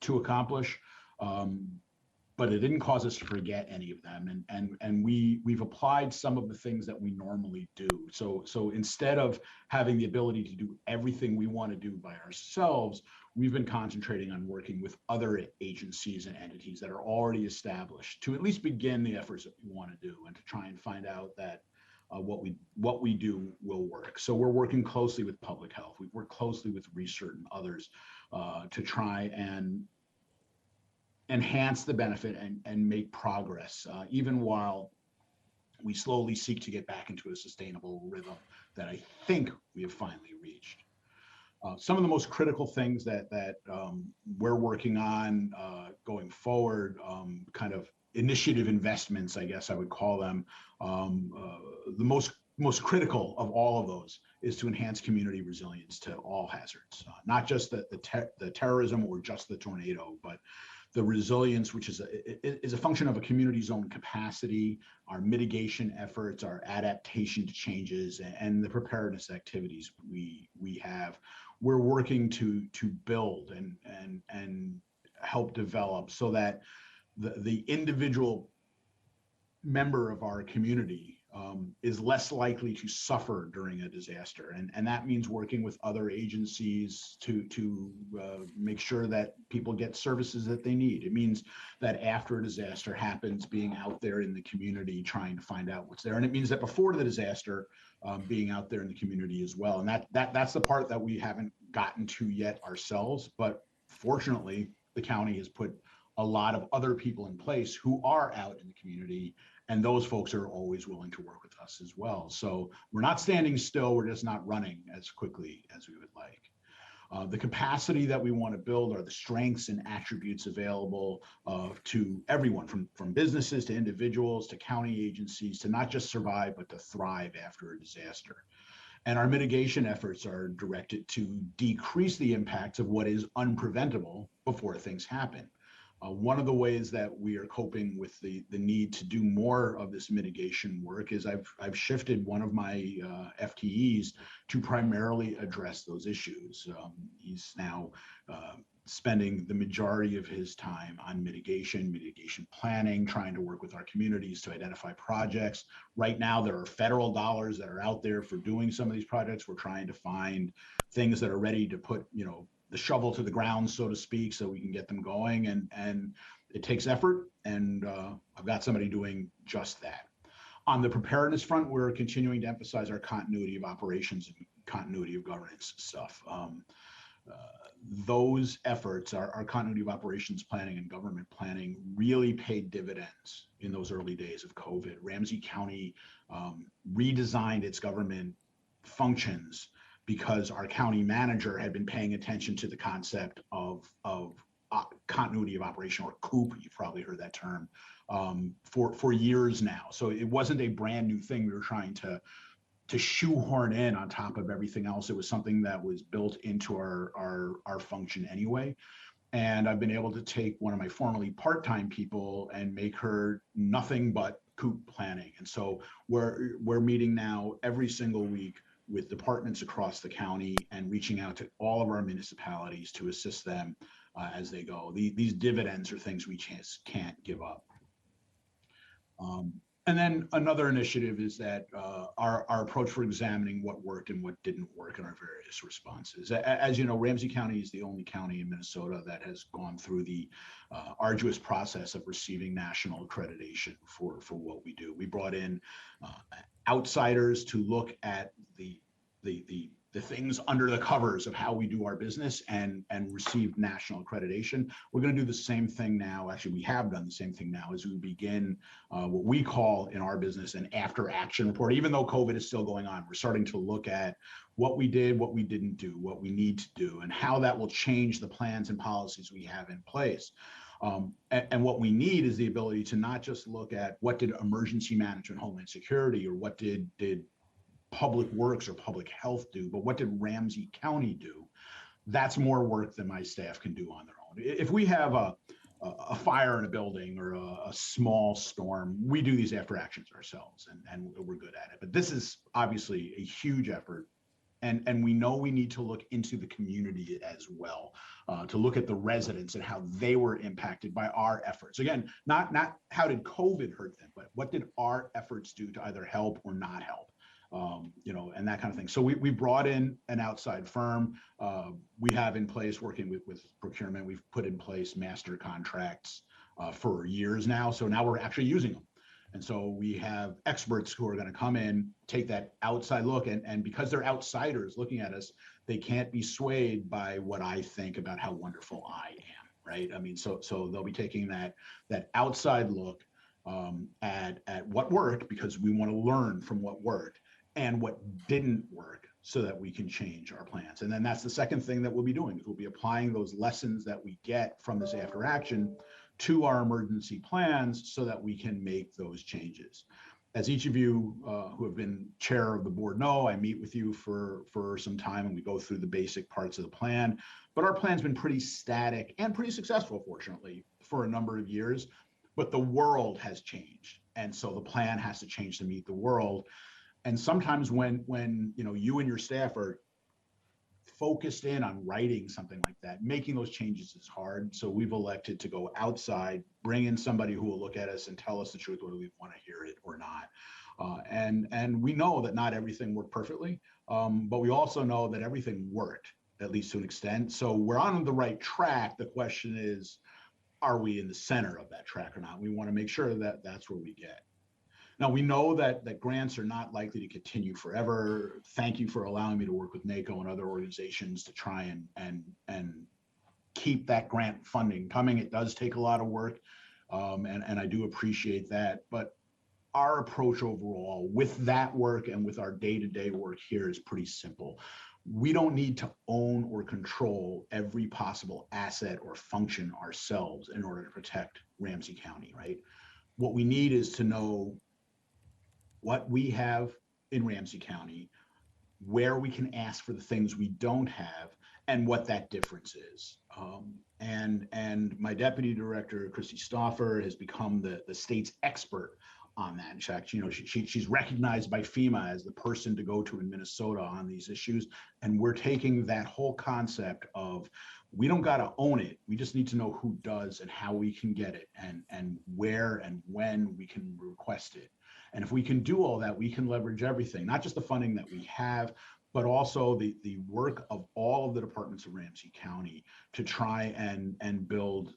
to accomplish, but it didn't cause us to forget any of them. And we've applied some of the things that we normally do. So instead of having the ability to do everything we want to do by ourselves, we've been concentrating on working with other agencies and entities that are already established to at least begin the efforts that we want to do, and to try and find out that what we do will work. So we're working closely with public health. We've worked closely with research and others to try and enhance the benefit and make progress, even while we slowly seek to get back into a sustainable rhythm that I think we have finally reached. Some of the most critical things that we're working on going forward, kind of initiative investments, I guess I would call them. The most critical of all of those is to enhance community resilience to all hazards, not just the terrorism or just the tornado, but the resilience, which is a function of a community's own capacity, our mitigation efforts, our adaptation to changes, and the preparedness activities we have. We're working to build and help develop so that the individual member of our community is less likely to suffer during a disaster. And that means working with other agencies to make sure that people get services that they need. It means that after a disaster happens, being out there in the community, trying to find out what's there. And it means that before the disaster, being out there in the community as well. And that's the part that we haven't gotten to yet ourselves. But fortunately, the county has put a lot of other people in place who are out in the community, and those folks are always willing to work with us as well. So we're not standing still, we're just not running as quickly as we would like. The capacity that we want to build are the strengths and attributes available to everyone, from businesses to individuals to county agencies, to not just survive, but to thrive after a disaster. And our mitigation efforts are directed to decrease the impacts of what is unpreventable before things happen. One of the ways that we are coping with the need to do more of this mitigation work is I've shifted one of my FTEs to primarily address those issues. He's now spending the majority of his time on mitigation planning, trying to work with our communities to identify projects. Right now, there are federal dollars that are out there for doing some of these projects. We're trying to find things that are ready to put, the shovel to the ground, so to speak, so we can get them going. And it takes effort, and I've got somebody doing just that. On the preparedness front, we're continuing to emphasize our continuity of operations and continuity of governance stuff. Those efforts, our continuity of operations planning and government planning, really paid dividends in those early days of COVID. Ramsey County redesigned its government functions because our county manager had been paying attention to the concept of continuity of operation, or COOP, you've probably heard that term, for years now. So it wasn't a brand new thing we were trying to shoehorn in on top of everything else. It was something that was built into our function anyway. And I've been able to take one of my formerly part-time people and make her nothing but COOP planning. And so we're meeting now every single week with departments across the county and reaching out to all of our municipalities to assist them as they go. These dividends are things we just can't give up. And then another initiative is that our approach for examining what worked and what didn't work in our various responses. As you know, Ramsey County is the only county in Minnesota that has gone through the arduous process of receiving national accreditation for what we do. We brought in outsiders to look at the things under the covers of how we do our business and received national accreditation. We're going to do the same thing now. Actually, we have done the same thing now as we begin what we call in our business an after action report. Even though COVID is still going on, we're starting to look at what we did, what we didn't do, what we need to do, and how that will change the plans and policies we have in place. And what we need is the ability to not just look at what did emergency management, Homeland Security, or what did Public Works or Public Health do, but what did Ramsey County do? That's more work than my staff can do on their own. If we have a fire in a building or a small storm, we do these after actions ourselves, and we're good at it. But this is obviously a huge effort. And we know we need to look into the community as well, to look at the residents and how they were impacted by our efforts. Again, not how did COVID hurt them, but what did our efforts do to either help or not help? And that kind of thing. So we brought in an outside firm. We have in place, working with procurement, we've put in place master contracts for years now. So now we're actually using them. And so we have experts who are going to come in, take that outside look, and because they're outsiders looking at us, they can't be swayed by what I think about how wonderful I am, right? I mean, so they'll be taking that outside look at what worked, because we want to learn from what worked, and what didn't work, so that we can change our plans. And then that's the second thing that we'll be doing, is we'll be applying those lessons that we get from this after action to our emergency plans so that we can make those changes. As each of you who have been chair of the board know, I meet with you for some time and we go through the basic parts of the plan. But our plan's been pretty static and pretty successful, fortunately, for a number of years. But the world has changed. And so the plan has to change to meet the world. And sometimes when you and your staff are focused in on writing something like that, making those changes is hard. So we've elected to go outside, bring in somebody who will look at us and tell us the truth, whether we want to hear it or not. And we know that not everything worked perfectly, but we also know that everything worked, at least to an extent. So we're on the right track. The question is, are we in the center of that track or not? We want to make sure that that's where we get. Now, we know that grants are not likely to continue forever. Thank you for allowing me to work with NACO and other organizations to try and keep that grant funding coming. It does take a lot of work, and I do appreciate that. But our approach overall with that work and with our day-to-day work here is pretty simple. We don't need to own or control every possible asset or function ourselves in order to protect Ramsey County, right? What we need is to know what we have in Ramsey County, where we can ask for the things we don't have, and what that difference is. And my deputy director, Christy Stauffer, has become the state's expert on that. In fact, she's recognized by FEMA as the person to go to in Minnesota on these issues. And we're taking that whole concept of, we don't got to own it. We just need to know who does and how we can get it, and where and when we can request it. And if we can do all that, we can leverage everything, not just the funding that we have, but also the work of all of the departments of Ramsey County to try and build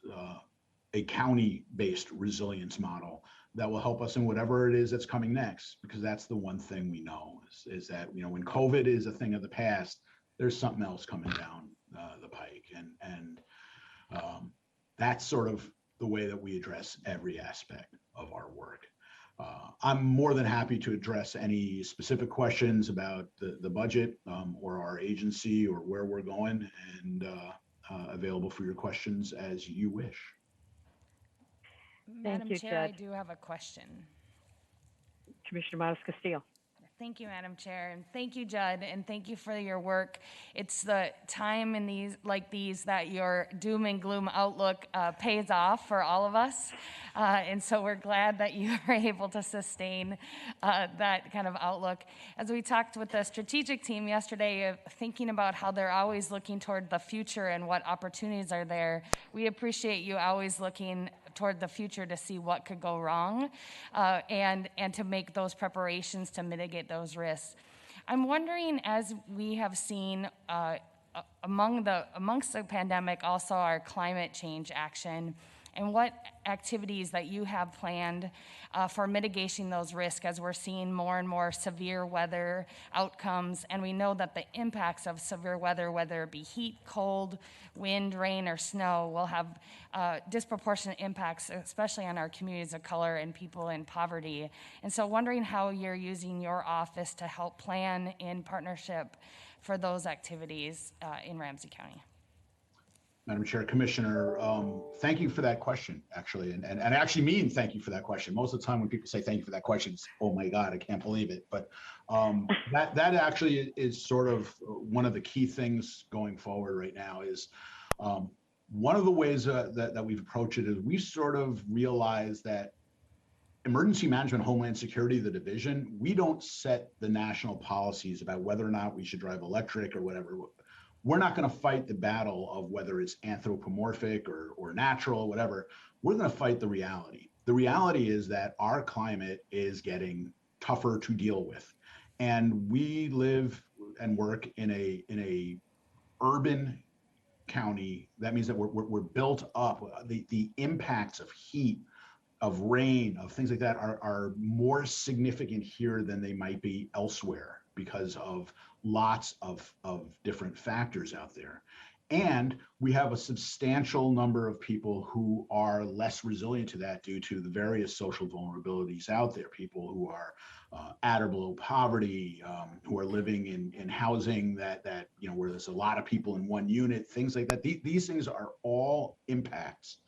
a county-based resilience model that will help us in whatever it is that's coming next. Because that's the one thing we know is that, when COVID is a thing of the past, there's something else coming down the pike. And that's sort of the way that we address every aspect of our work. I'm more than happy to address any specific questions about the budget or our agency or where we're going, and available for your questions as you wish. Madam you, Chair, I Judge. do have a question. Commissioner Modis Castillo. Thank you, Madam Chair, and thank you, Judd, and thank you for your work. It's the time in these that your doom and gloom outlook pays off for all of us, and so we're glad that you are able to sustain that kind of outlook. As we talked with the strategic team yesterday, thinking about how they're always looking toward the future and what opportunities are there, we appreciate you always looking toward the future to see what could go wrong, and to make those preparations to mitigate those risks. I'm wondering, as we have seen amongst the pandemic, also our climate change action, and what activities that you have planned for mitigating those risks as we're seeing more and more severe weather outcomes. And we know that the impacts of severe weather, whether it be heat, cold, wind, rain, or snow, will have disproportionate impacts, especially on our communities of color and people in poverty. And so wondering how you're using your office to help plan in partnership for those activities in Ramsey County. Madam Chair, Commissioner, thank you for that question, actually. And I actually mean thank you for that question. Most of the time when people say thank you for that question, it's, oh my God, I can't believe it. But that actually is sort of one of the key things going forward right now is one of the ways that we've approached it is we sort of realize that Emergency Management, Homeland Security, the division, we don't set the national policies about whether or not we should drive electric or whatever. We're not going to fight the battle of whether it's anthropomorphic or natural, whatever. We're going to fight the reality. The reality is that our climate is getting tougher to deal with. And we live and work in a urban county. That means that we're built up. The impacts of heat, of rain, of things like that are more significant here than they might be elsewhere because of lots of different factors out there. And we have a substantial number of people who are less resilient to that due to the various social vulnerabilities out there. People who are at or below poverty, who are living in housing that where there's a lot of people in one unit, things like that. These things are all impacts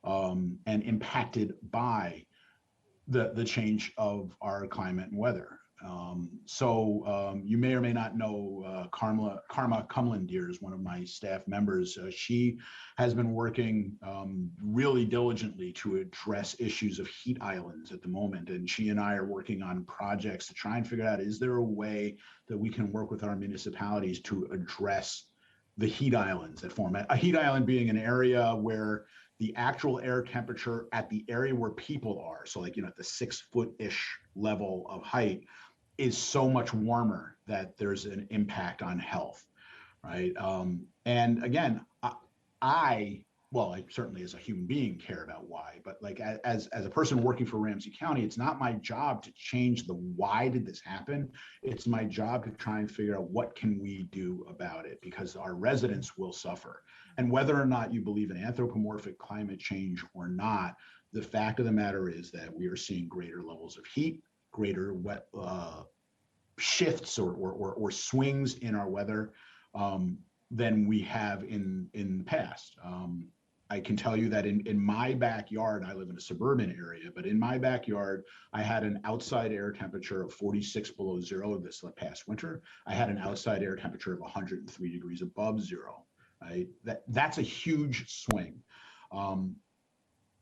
and impacted by the change of our climate and weather. So you may or may not know Karma Cumlandier is one of my staff members. She has been working really diligently to address issues of heat islands at the moment. And she and I are working on projects to try and figure out, is there a way that we can work with our municipalities to address the heat islands that form? A heat island being an area where the actual air temperature at the area where people are, so like, at the 6-foot-ish level of height, is so much warmer that there's an impact on health, right? And again, I certainly as a human being care about why, but like as a person working for Ramsey County, it's not my job to change the why did this happen. It's my job to try and figure out what can we do about it, because our residents will suffer. And whether or not you believe in anthropomorphic climate change or not, the fact of the matter is that we are seeing greater levels of heat, greater wet shifts or swings in our weather than we have in the past. I can tell you that in my backyard, I live in a suburban area, but in my backyard, I had an outside air temperature of 46 below zero this past winter. I had an outside air temperature of 103 degrees above zero. Right? That's a huge swing.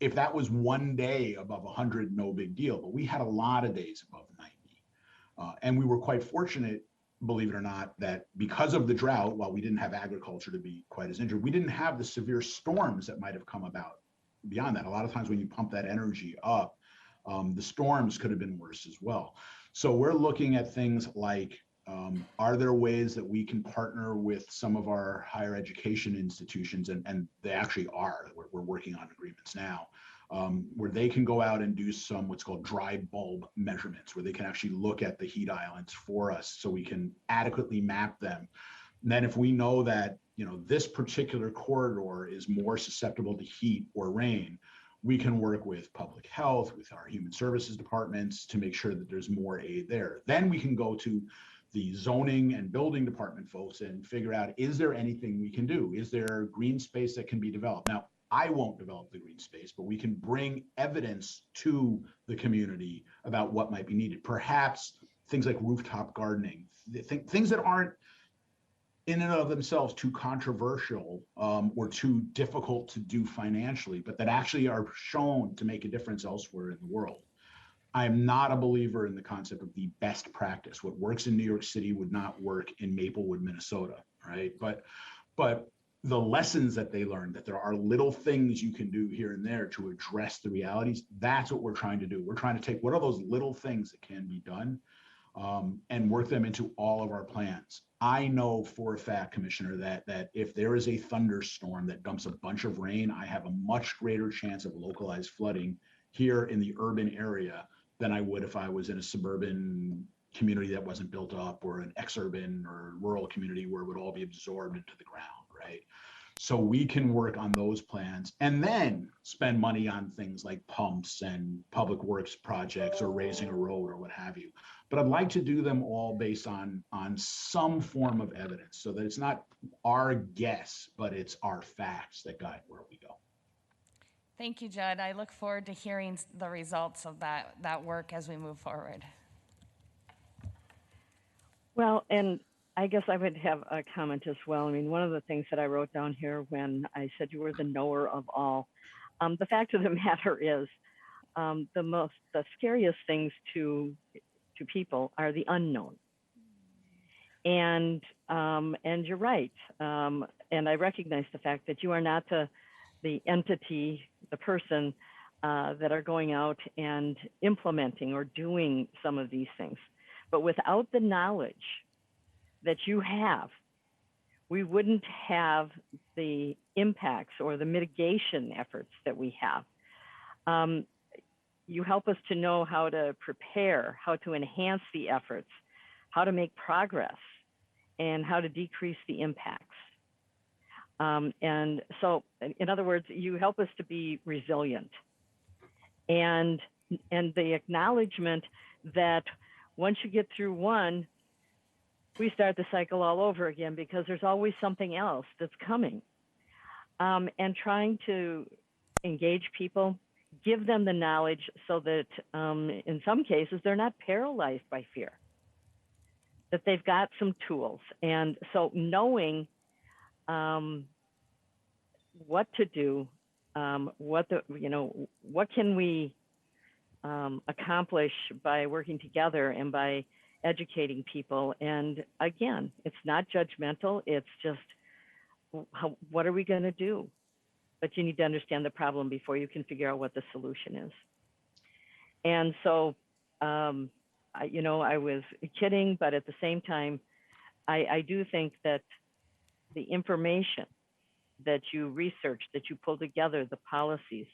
If that was one day above 100, no big deal, but we had a lot of days above 90. And we were quite fortunate, believe it or not, that because of the drought, while we didn't have agriculture to be quite as injured, we didn't have the severe storms that might have come about beyond that. A lot of times when you pump that energy up, the storms could have been worse as well. So we're looking at things like, are there ways that we can partner with some of our higher education institutions, and they actually are, we're working on agreements now, where they can go out and do some what's called dry bulb measurements, where they can actually look at the heat islands for us so we can adequately map them. And then if we know that, this particular corridor is more susceptible to heat or rain, we can work with public health, with our human services departments to make sure that there's more aid there. Then we can go to the zoning and building department folks and figure out, is there anything we can do? Is there green space that can be developed? Now, I won't develop the green space, but we can bring evidence to the community about what might be needed. Perhaps things like rooftop gardening, things that aren't in and of themselves too controversial or too difficult to do financially, but that actually are shown to make a difference elsewhere in the world. I am not a believer in the concept of the best practice. What works in New York City would not work in Maplewood, Minnesota, right? But the lessons that they learned, that there are little things you can do here and there to address the realities. That's what we're trying to do. We're trying to take what are those little things that can be done, and work them into all of our plans. I know for a fact, Commissioner, that if there is a thunderstorm that dumps a bunch of rain, I have a much greater chance of localized flooding here in the urban area than I would if I was in a suburban community that wasn't built up, or an exurban or rural community where it would all be absorbed into the ground, right? So we can work on those plans and then spend money on things like pumps and public works projects or raising a road or what have you. But I'd like to do them all based on some form of evidence, so that it's not our guess, but it's our facts that guide where we go. Thank you, Judd. I look forward to hearing the results of that work as we move forward. Well, and I guess I would have a comment as well. I mean, one of the things that I wrote down here when I said you were the knower of all, the fact of the matter is, the scariest things to people are the unknown. And you're right. And I recognize the fact that you are not the entity, the person that are going out and implementing or doing some of these things. But without the knowledge that you have, we wouldn't have the impacts or the mitigation efforts that we have. You help us to know how to prepare, how to enhance the efforts, how to make progress, and how to decrease the impacts. And so, in other words, you help us to be resilient. And the acknowledgement that once you get through one, we start the cycle all over again, because there's always something else that's coming. And trying to engage people, give them the knowledge so that in some cases they're not paralyzed by fear, that they've got some tools. And so knowing what to do, what can we accomplish by working together and by educating people. And again, it's not judgmental. It's just, what are we going to do? But you need to understand the problem before you can figure out what the solution is. And so, I was kidding, but at the same time, I do think that the information that you research, that you pull together, the policies,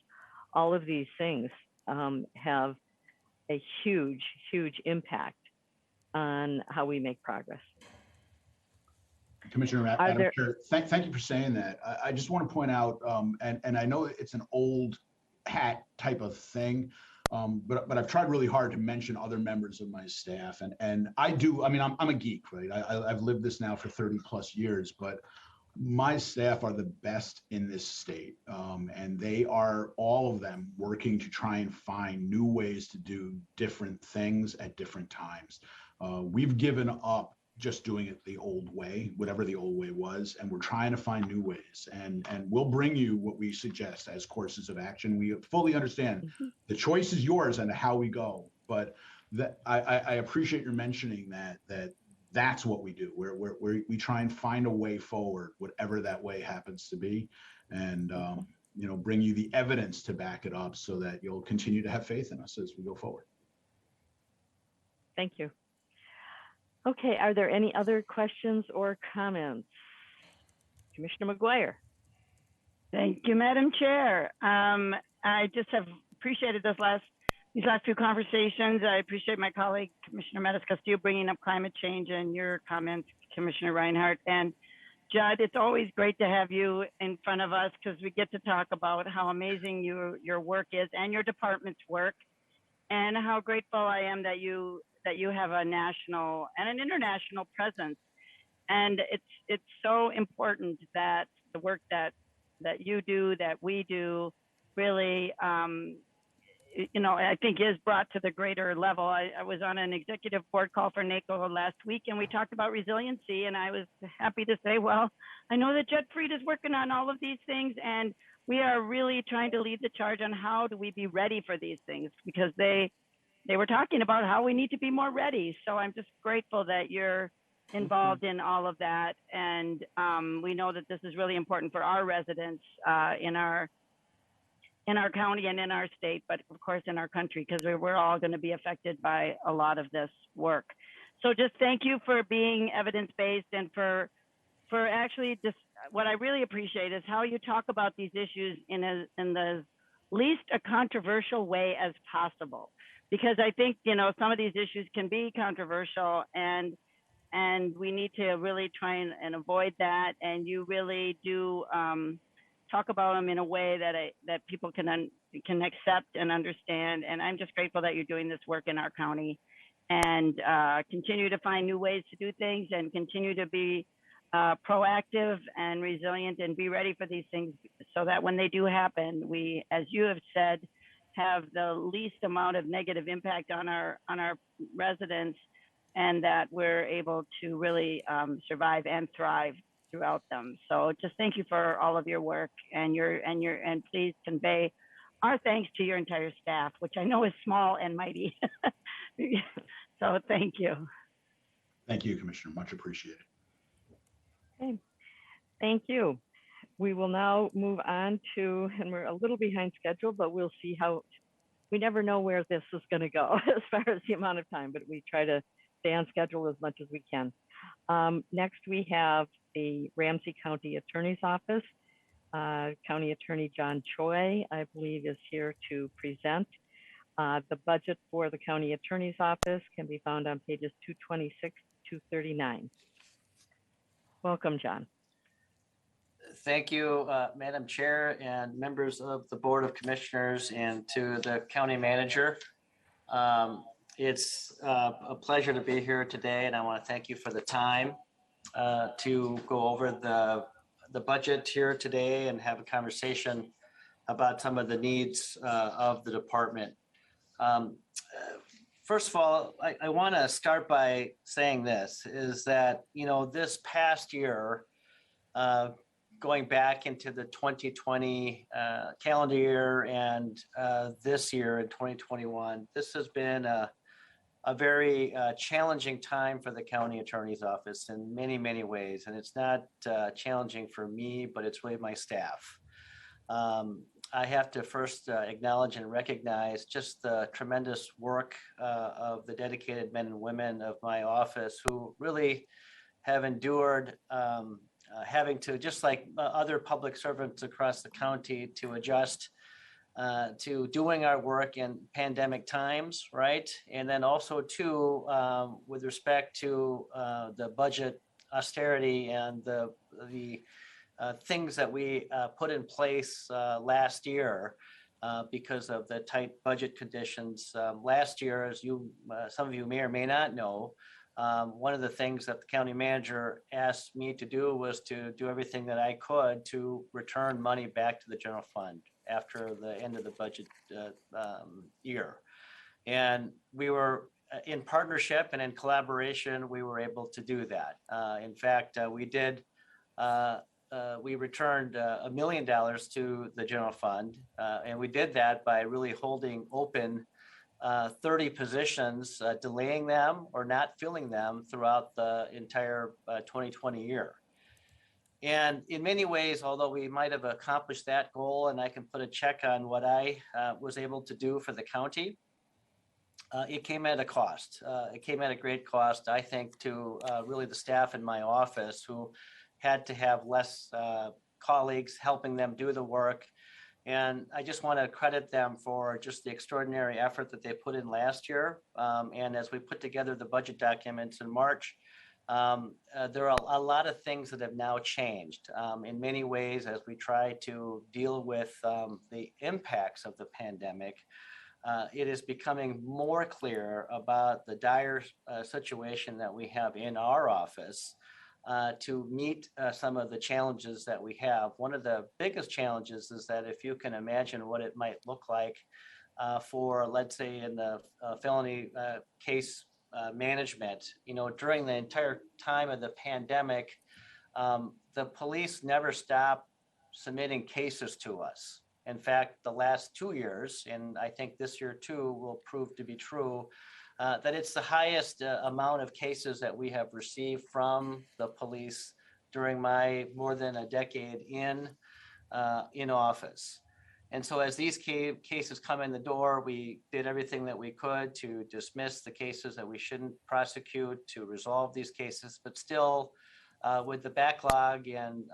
all of these things have a huge, huge impact on how we make progress. Commissioner Madam Chair, thank you for saying that. I just want to point out, and I know it's an old hat type of thing, but I've tried really hard to mention other members of my staff, and I'm a geek, right? I've lived this now for 30 plus years, but my staff are the best in this state, and they are, all of them, working to try and find new ways to do different things at different times. We've given up just doing it the old way, whatever the old way was, and we're trying to find new ways. And we'll bring you what we suggest as courses of action. We fully understand the choice is yours and how we go, but I appreciate your mentioning that's what we do. We try and find a way forward, whatever that way happens to be, and bring you the evidence to back it up so that you'll continue to have faith in us as we go forward. Thank you. Okay, are there any other questions or comments? Commissioner McGuire. Thank you, Madam Chair. I just have appreciated these last few conversations. I appreciate my colleague, Commissioner Metis-Castillo, bringing up climate change and your comments, Commissioner Reinhardt. And Judd, it's always great to have you in front of us, because we get to talk about how amazing your work is and your department's work, and how grateful I am that you have a national and an international presence. And it's so important that the work that you do, that we do, really, I think is brought to the greater level. I was on an executive board call for NACO last week, and we talked about resiliency, and I was happy to say, well, I know that Judd Fried is working on all of these things, and we are really trying to lead the charge on how do we be ready for these things, because they were talking about how we need to be more ready. So I'm just grateful that you're involved in all of that. And we know that this is really important for our residents in our county and in our state, but of course in our country, because we're all going to be affected by a lot of this work. So just thank you for being evidence-based and for actually just what I really appreciate is how you talk about these issues in the least a controversial way as possible. Because I think, you know, some of these issues can be controversial and we need to really try and avoid that. And you really do talk about them in a way that people can accept and understand. And I'm just grateful that you're doing this work in our county and continue to find new ways to do things and continue to be proactive and resilient and be ready for these things so that when they do happen, we, as you have said, have the least amount of negative impact on our residents, and that we're able to really survive and thrive throughout them. So just thank you for all of your work and please convey our thanks to your entire staff, which I know is small and mighty. So thank you. Thank you, Commissioner. Much appreciated. Okay. Thank you. We will now move on to, and we're a little behind schedule, but we'll see how, we never know where this is going to go as far as the amount of time, but we try to stay on schedule as much as we can. Next, we have the Ramsey County Attorney's Office. County Attorney John Choi, I believe, is here to present. The budget for the County Attorney's Office can be found on pages 226 to 239. Welcome, John. Thank you, Madam Chair and members of the Board of Commissioners and to the County Manager. It's a pleasure to be here today, and I want to thank you for the time to go over the budget here today and have a conversation about some of the needs of the department. First of all, I want to start by saying this, is that, you know, this past year, going back into the 2020 calendar year and this year in 2021, this has been a very challenging time for the County Attorney's Office in many, many ways. And it's not challenging for me, but it's really my staff. I have to first acknowledge and recognize just the tremendous work of the dedicated men and women of my office who really have endured having to, just like other public servants across the county, to adjust to doing our work in pandemic times, right? And then also too, with respect to the budget austerity and the things that we put in place last year because of the tight budget conditions. Last year, as you, some of you may or may not know, one of the things that the county manager asked me to do was to do everything that I could to return money back to the general fund after the end of the budget year. And we were in partnership and in collaboration, we were able to do that. In fact, we did, we returned $1 million to the general fund. And we did that by really holding open 30 positions, delaying them or not filling them throughout the entire 2020 year. And in many ways, although we might have accomplished that goal, and I can put a check on what I was able to do for the county, it came at a cost. It came at a great cost, I think, to really the staff in my office who had to have less colleagues helping them do the work. And I just want to credit them for just the extraordinary effort that they put in last year. And as we put together the budget documents in March, there are a lot of things that have now changed in many ways as we try to deal with the impacts of the pandemic. It is becoming more clear about the dire situation that we have in our office to meet some of the challenges that we have. One of the biggest challenges is that if you can imagine what it might look like for, let's say, in the felony case management, you know, during the entire time of the pandemic, the police never stopped submitting cases to us. In fact, the last 2 years, and I think this year too will prove to be true, that it's the highest amount of cases that we have received from the police during my more than a decade in office. And so as these cases come in the door, we did everything that we could to dismiss the cases that we shouldn't prosecute, to resolve these cases, but still with the backlog and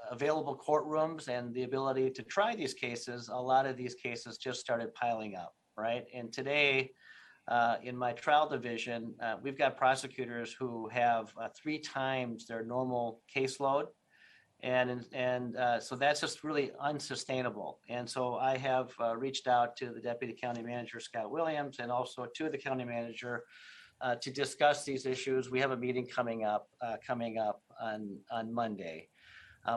available courtrooms and the ability to try these cases, a lot of these cases just started piling up, right? And today, in my trial division, we've got prosecutors who have 3 times their normal caseload. And so that's just really unsustainable. And so I have reached out to the Deputy County Manager, Scott Williams, and also to the County Manager to discuss these issues. We have a meeting coming up on Monday.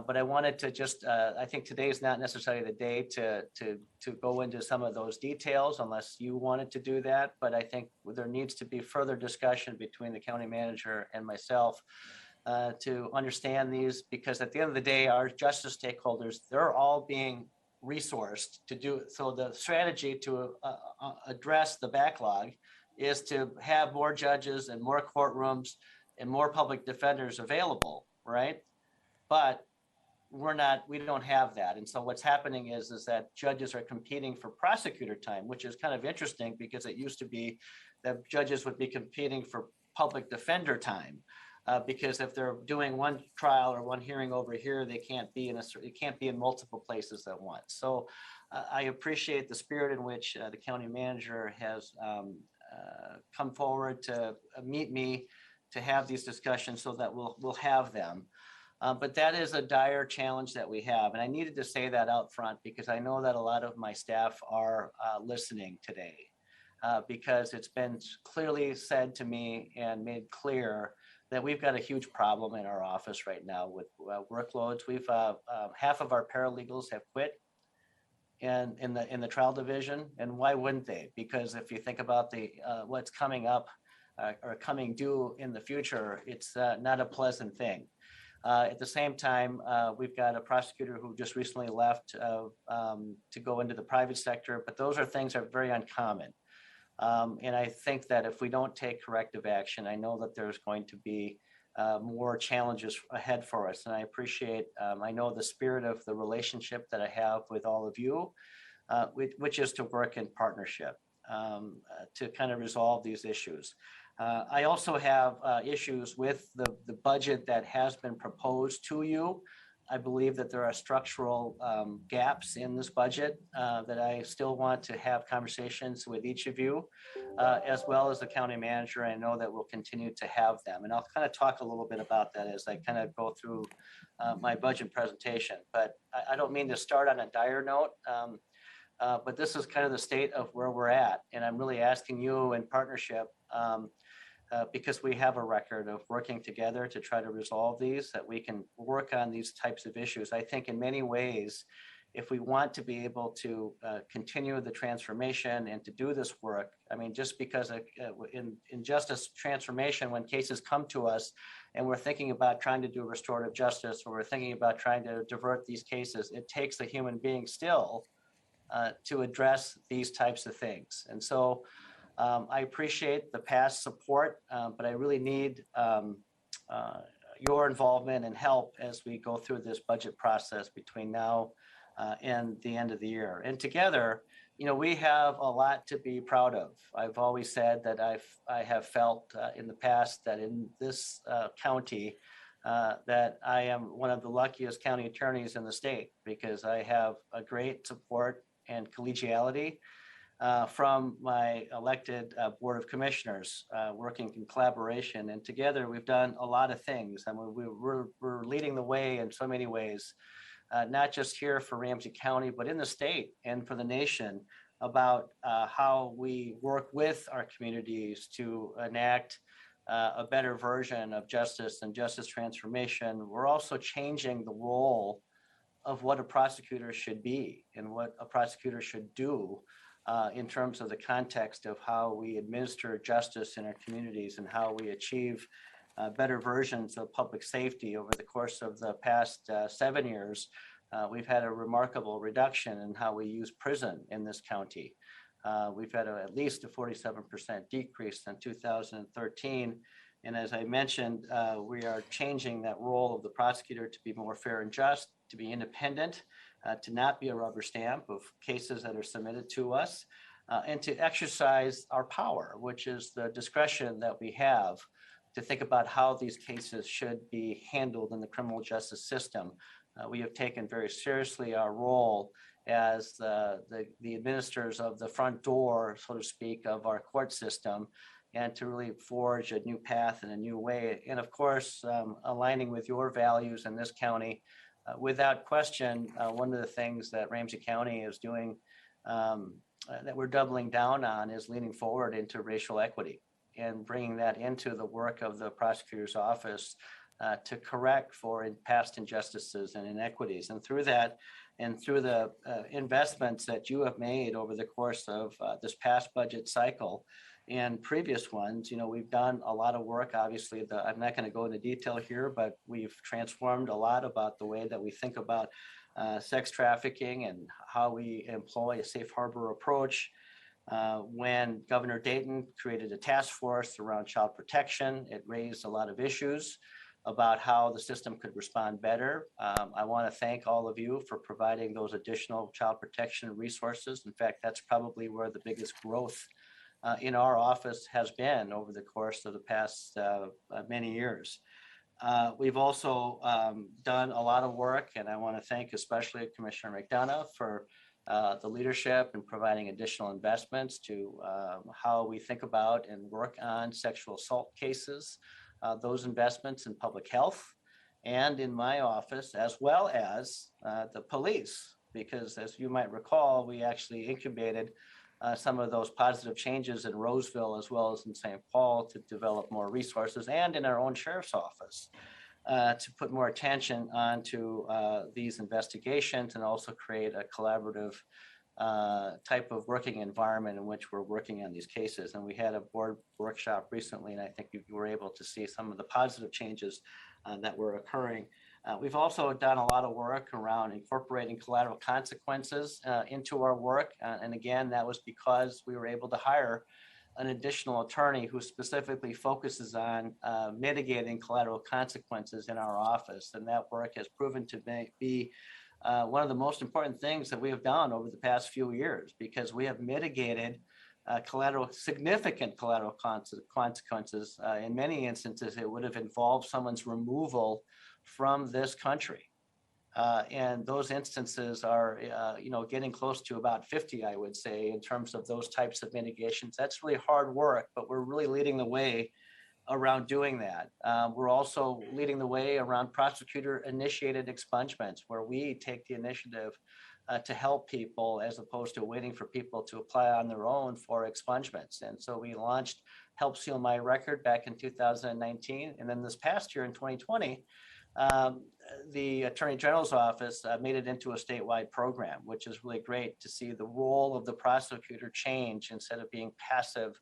But I wanted to just, I think today is not necessarily the day to go into some of those details unless you wanted to do that. But I think there needs to be further discussion between the county manager and myself to understand these, because at the end of the day, our justice stakeholders, they're all being resourced to do it. So the strategy to address the backlog is to have more judges and more courtrooms and more public defenders available, right? But we don't have that. And so what's happening is that judges are competing for prosecutor time, which is kind of interesting because it used to be that judges would be competing for public defender time. Because if they're doing one trial or one hearing over here, they can't be in multiple places at once. So I appreciate the spirit in which the county manager has come forward to meet me to have these discussions so that we'll have them. But that is a dire challenge that we have. And I needed to say that out front because I know that a lot of my staff are listening today because it's been clearly said to me and made clear that we've got a huge problem in our office right now with workloads. We've half of our paralegals have quit in the trial division, and why wouldn't they? Because if you think about what's coming up or coming due in the future, it's not a pleasant thing. At the same time, we've got a prosecutor who just recently left to go into the private sector, but those are things that are very uncommon. And I think that if we don't take corrective action, I know that there's going to be more challenges ahead for us. And I appreciate, I know the spirit of the relationship that I have with all of you, which is to work in partnership to kind of resolve these issues. I also have issues with the budget that has been proposed to you. I believe that there are structural gaps in this budget that I still want to have conversations with each of you, as well as the county manager. I know that we'll continue to have them. And I'll kind of talk a little bit about that as I kind of go through my budget presentation. But I don't mean to start on a dire note, but this is kind of the state of where we're at. And I'm really asking you in partnership, because we have a record of working together to try to resolve these, that we can work on these types of issues. I think in many ways, if we want to be able to continue the transformation and to do this work, I mean, just because in justice transformation, when cases come to us and we're thinking about trying to do restorative justice, or we're thinking about trying to divert these cases, it takes a human being still to address these types of things. And so I appreciate the past support, but I really need your involvement and help as we go through this budget process between now and the end of the year. And together, we have a lot to be proud of. I've always said that I have felt in the past that in this county that I am one of the luckiest county attorneys in the state, because I have a great support and collegiality from my elected Board of Commissioners, working in collaboration. And together we've done a lot of things. I mean, we're leading the way in so many ways, not just here for Ramsey County, but in the state and for the nation, about how we work with our communities to enact a better version of justice and justice transformation. We're also changing the role of what a prosecutor should be and what a prosecutor should do in terms of the context of how we administer justice in our communities and how we achieve better versions of public safety. Over the course of the past 7 years, we've had a remarkable reduction in how we use prison in this county. We've had at least a 47% decrease in 2013. And as I mentioned, we are changing that role of the prosecutor to be more fair and just, to be independent, to not be a rubber stamp of cases that are submitted to us, and to exercise our power, which is the discretion that we have to think about how these cases should be handled in the criminal justice system. We have taken very seriously our role as the administrators of the front door, so to speak, of our court system, and to really forge a new path and a new way. And of course, aligning with your values in this county, without question, one of the things that Ramsey County is doing that we're doubling down on is leaning forward into racial equity and bringing that into the work of the prosecutor's office to correct for past injustices and inequities. And through that, and through the investments that you have made over the course of this past budget cycle and previous ones, we've done a lot of work. Obviously, I'm not going to go into detail here, but we've transformed a lot about the way that we think about sex trafficking and how we employ a safe harbor approach. When Governor Dayton created a task force around child protection, it raised a lot of issues about how the system could respond better. I want to thank all of you for providing those additional child protection resources. In fact, that's probably where the biggest growth in our office has been over the course of the past many years. We've also done a lot of work, and I want to thank especially Commissioner McDonough for the leadership and providing additional investments to how we think about and work on sexual assault cases, those investments in public health and in my office, as well as the police, because as you might recall, we actually incubated some of those positive changes in Roseville as well as in St. Paul to develop more resources, and in our own sheriff's office to put more attention onto these investigations and also create a collaborative type of working environment in which we're working on these cases. And we had a board workshop recently, and I think you were able to see some of the positive changes that were occurring. We've also done a lot of work around incorporating collateral consequences into our work. And again, that was because we were able to hire an additional attorney who specifically focuses on mitigating collateral consequences in our office. And that work has proven to be one of the most important things that we have done over the past few years, because we have mitigated significant collateral consequences. In many instances, it would have involved someone's removal from this country. And those instances are, getting close to about 50, I would say, in terms of those types of mitigations. That's really hard work, but we're really leading the way around doing that. We're also leading the way around prosecutor-initiated expungements, where we take the initiative to help people as opposed to waiting for people to apply on their own for expungements. And so we launched Help Seal My Record back in 2019. And then this past year in 2020, the Attorney General's office made it into a statewide program, which is really great to see the role of the prosecutor change instead of being passive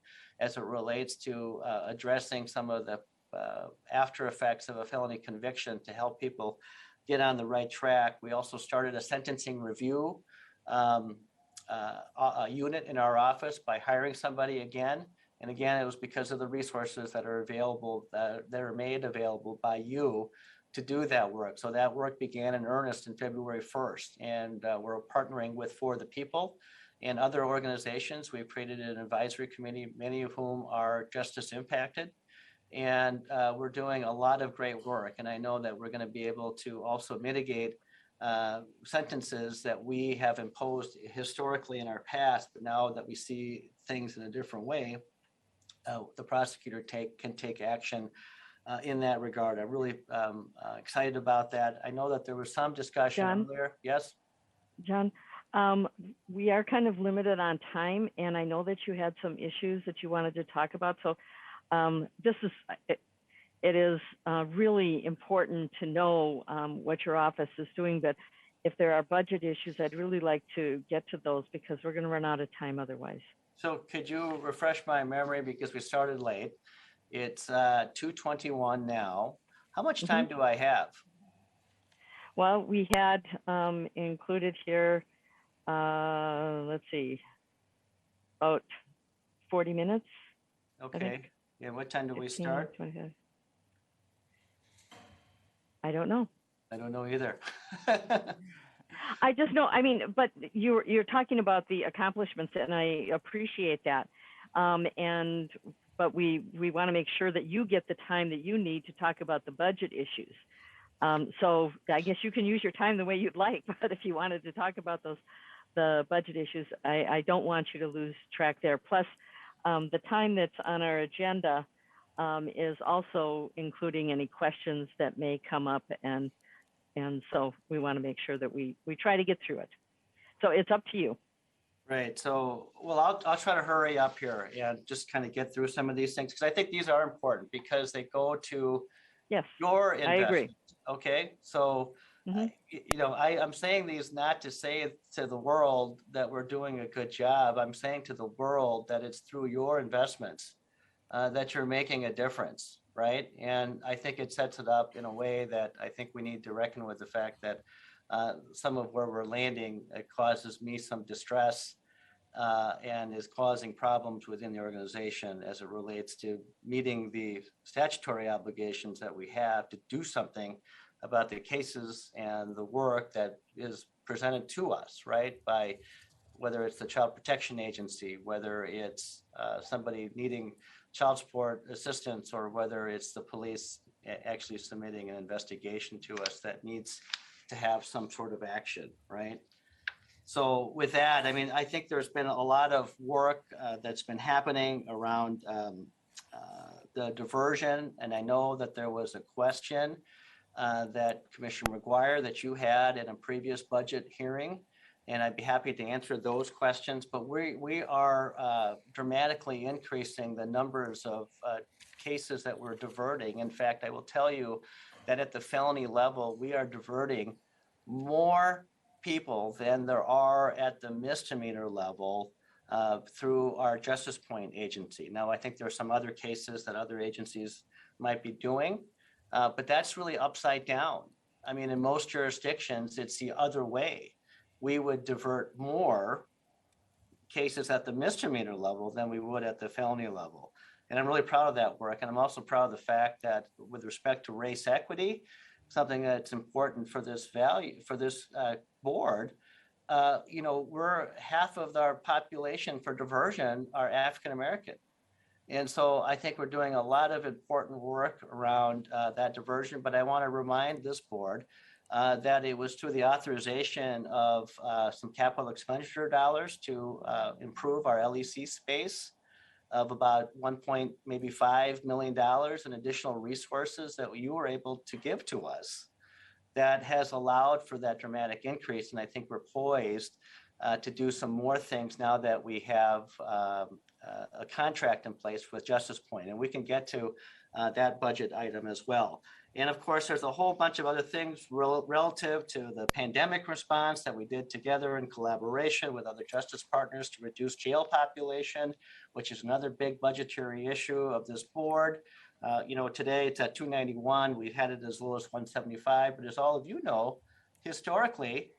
as it relates to addressing some of the after effects of a felony conviction to help people get on the right track. We also started a sentencing review a unit in our office by hiring somebody again. And again, it was because of the resources that are available, that are made available by you to do that work. So that work began in earnest in February 1st. And we're partnering with For the People and other organizations. We've created an advisory committee, many of whom are justice impacted. And we're doing a lot of great work. And I know that we're going to be able to also mitigate sentences that we have imposed historically in our past, but now that we see things in a different way, the prosecutor can take action in that regard. I'm really excited about that. I know that there was some discussion earlier. Yes? John, we are kind of limited on time, and I know that you had some issues that you wanted to talk about. So it is really important to know what your office is doing, but if there are budget issues, I'd really like to get to those because we're going to run out of time otherwise. So could you refresh my memory, because we started late? It's 2:21 now. How much time do I have? Well, we had included here, let's see, about 40 minutes. Okay. Yeah, what time do we 15, start? 25. I don't know. I don't know either. I just know, I mean, but you're talking about the accomplishments, and I appreciate that. But we want to make sure that you get the time that you need to talk about the budget issues. So I guess you can use your time the way you'd like, but if you wanted to talk about the budget issues, I don't want you to lose track there. Plus, the time that's on our agenda is also including any questions that may come up, and so we want to make sure that we try to get through it. So it's up to you. Right. So, well, I'll try to hurry up here and just kind of get through some of these things because I think these are important because they go to Yes, your I agree. investment. Okay. So, Mhm. I'm saying these not to say to the world that we're doing a good job. I'm saying to the world that it's through your investments that you're making a difference. Right. And I think it sets it up in a way that I think we need to reckon with the fact that some of where we're landing, it causes me some distress and is causing problems within the organization as it relates to meeting the statutory obligations that we have to do something about the cases and the work that is presented to us, right? By whether it's the Child Protection Agency, whether it's somebody needing child support assistance, or whether it's the police actually submitting an investigation to us that needs to have some sort of action, right? So with that, I mean, I think there's been a lot of work that's been happening around the diversion. And I know that there was a question that Commissioner McGuire that you had in a previous budget hearing. And I'd be happy to answer those questions, but we are dramatically increasing the numbers of cases that we're diverting. In fact, I will tell you that at the felony level, we are diverting more people than there are at the misdemeanor level through our Justice Point agency. Now, I think there are some other cases that other agencies might be doing, but that's really upside down. I mean, in most jurisdictions, it's the other way. We would divert more cases at the misdemeanor level than we would at the felony level. And I'm really proud of that work. And I'm also proud of the fact that with respect to race equity, something that's important for this board, we're half of our population for diversion are African American. And so I think we're doing a lot of important work around that diversion, but I want to remind this board that it was through the authorization of some capital expenditure dollars to improve our LEC space of about $1.5 million in additional resources that you were able to give to us that has allowed for that dramatic increase. And I think we're poised to do some more things now that we have a contract in place with Justice Point, and we can get to that budget item as well. And of course, there's a whole bunch of other things relative to the pandemic response that we did together in collaboration with other justice partners to reduce jail population, which is another big budgetary issue of this board. Today it's at 291. We've had it as low as 175, but as all of you know, historically,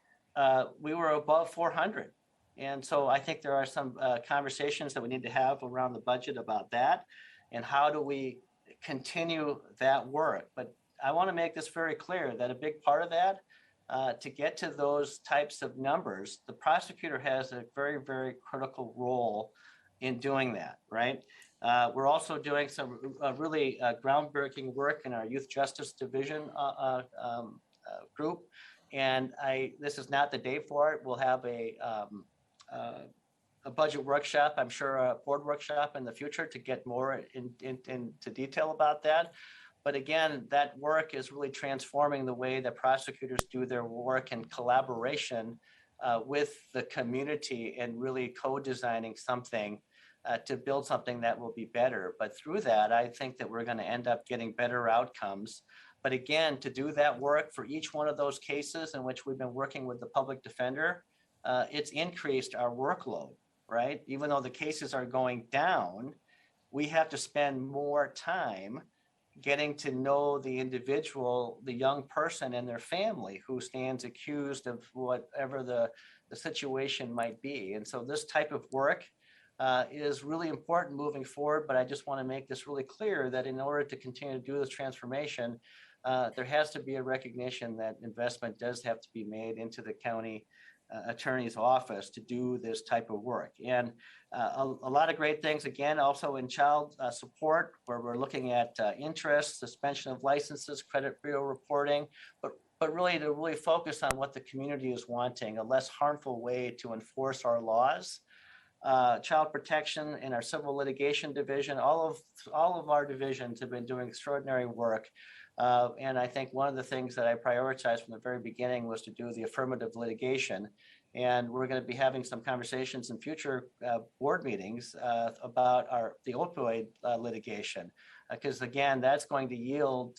we were above 400. And so I think there are some conversations that we need to have around the budget about that and how do we continue that work. But I want to make this very clear that a big part of that, to get to those types of numbers, the prosecutor has a very, very critical role in doing that, right? We're also doing some really groundbreaking work in our Youth Justice Division group. And this is not the day for it. We'll have a budget workshop, I'm sure a board workshop in the future to get more into detail about that. But again, that work is really transforming the way that prosecutors do their work in collaboration with the community and really co-designing something to build something that will be better. But through that, I think that we're going to end up getting better outcomes. But again, to do that work for each one of those cases in which we've been working with the public defender, it's increased our workload, right? Even though the cases are going down, we have to spend more time getting to know the individual, the young person and their family who stands accused of whatever the situation might be. And so this type of work is really important moving forward, but I just want to make this really clear that in order to continue to do this transformation, there has to be a recognition that investment does have to be made into the county attorney's office to do this type of work. And a lot of great things, again, also in child support, where we're looking at interest, suspension of licenses, credit bureau reporting, but really to really focus on what the community is wanting, a less harmful way to enforce our laws. Child protection in our civil litigation division, all of our divisions have been doing extraordinary work. And I think one of the things that I prioritized from the very beginning was to do the affirmative litigation. And we're going to be having some conversations in future board meetings about the opioid litigation. Because again, that's going to yield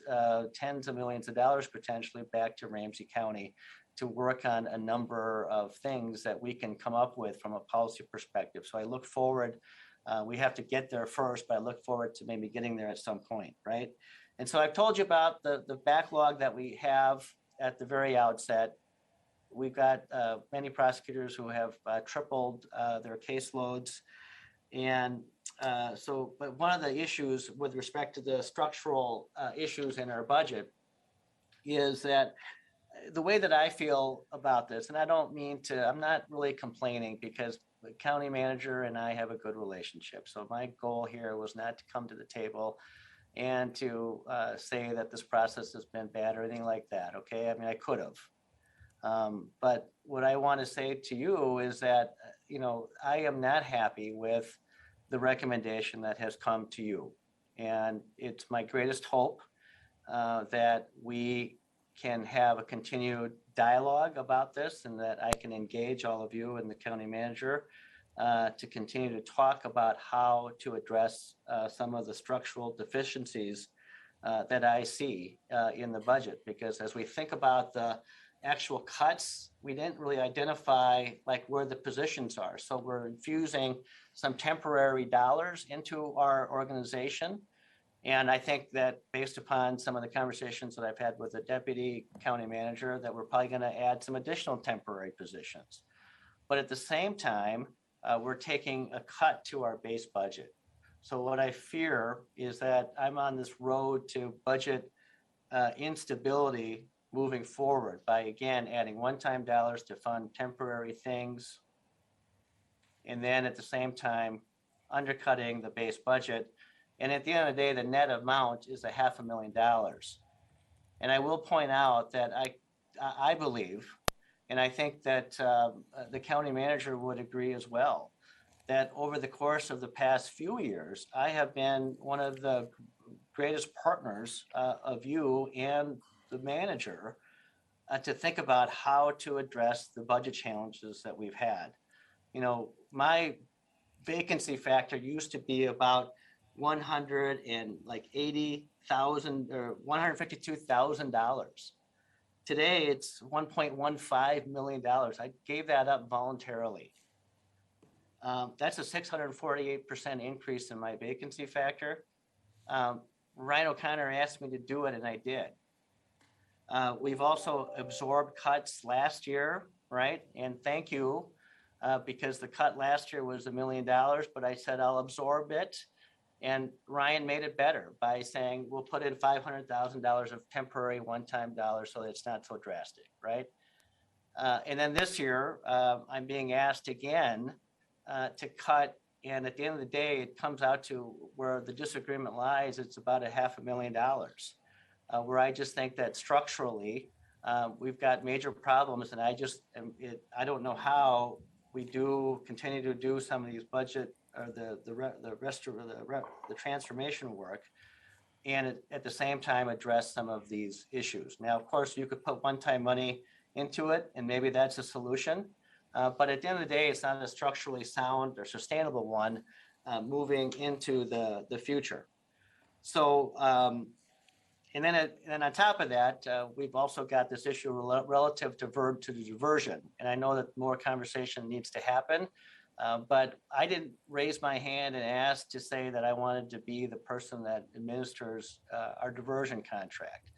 tens of millions of dollars potentially back to Ramsey County to work on a number of things that we can come up with from a policy perspective. So I look forward, we have to get there first, but I look forward to maybe getting there at some point, right? And so I've told you about the backlog that we have at the very outset. We've got many prosecutors who have tripled their caseloads. And but one of the issues with respect to the structural issues in our budget is that the way that I feel about this, and I don't mean to, I'm not really complaining because the county manager and I have a good relationship. So my goal here was not to come to the table and to say that this process has been bad or anything like that. Okay. I mean, I could have. But what I want to say to you is that, I am not happy with the recommendation that has come to you. And it's my greatest hope that we can have a continued dialogue about this and that I can engage all of you and the county manager to continue to talk about how to address some of the structural deficiencies that I see in the budget. Because as we think about the actual cuts, we didn't really identify like where the positions are. So we're infusing some temporary dollars into our organization. And I think that based upon some of the conversations that I've had with the deputy county manager, that we're probably going to add some additional temporary positions. But at the same time, we're taking a cut to our base budget. So what I fear is that I'm on this road to budget instability moving forward by, again, adding one-time dollars to fund temporary things. And then at the same time, undercutting the base budget. And at the end of the day, the net amount is $500,000. And I will point out that I believe, and I think that the county manager would agree as well, that over the course of the past few years, I have been one of the greatest partners of you and the manager to think about how to address the budget challenges that we've had. My vacancy factor used to be about $180,000 or $152,000. Today, it's $1.15 million. I gave that up voluntarily. That's a 648% increase in my vacancy factor. Ryan O'Connor asked me to do it, and I did. We've also absorbed cuts last year, right? And thank you, because the cut last year was $1 million, but I said I'll absorb it. And Ryan made it better by saying, we'll put in $500,000 of temporary one-time dollars so that it's not so drastic, right? And then this year, I'm being asked again to cut. And at the end of the day, it comes out to where the disagreement lies. It's about $500,000, where I just think that structurally, we've got major problems. And I don't know how we continue to do some of these budget or the rest of the transformation work, and at the same time address some of these issues. Now, of course, you could put one-time money into it, and maybe that's a solution. But at the end of the day, it's not a structurally sound or sustainable one moving into the future. So, and then on top of that, we've also got this issue relative to the diversion. And I know that more conversation needs to happen. But I didn't raise my hand and ask to say that I wanted to be the person that administers our diversion contract.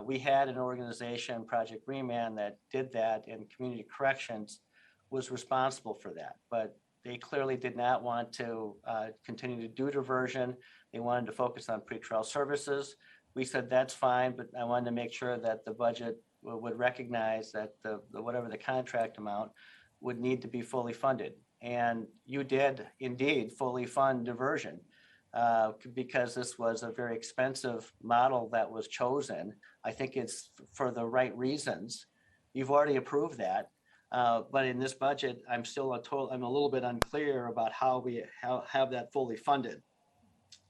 We had an organization, Project Green Man, that did that, and Community Corrections was responsible for that. But They clearly did not want to continue to do diversion. They wanted to focus on pretrial services. We said that's fine, but I wanted to make sure that the budget would recognize that the whatever the contract amount would need to be fully funded. And you did indeed fully fund diversion because this was a very expensive model that was chosen. I think it's for the right reasons. You've already approved that. But in this budget, I'm a little bit unclear about how we have that fully funded.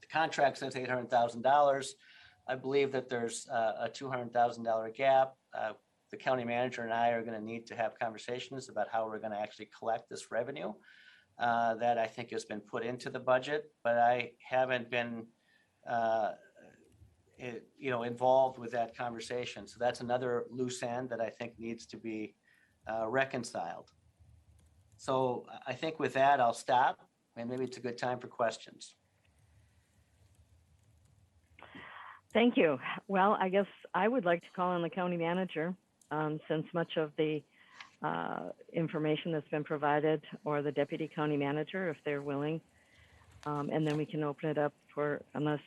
The contract says $800,000. I believe that there's a $200,000 gap. The county manager and I are going to need to have conversations about how we're going to actually collect this revenue that I think has been put into the budget, but I haven't been involved with that conversation. So that's another loose end that I think needs to be reconciled. So I think with that, I'll stop, and maybe it's a good time for questions. Thank you. Well, I guess I would like to call on the county manager since much of the information that's been provided, or the deputy county manager, if they're willing. And then we can open it up for, unless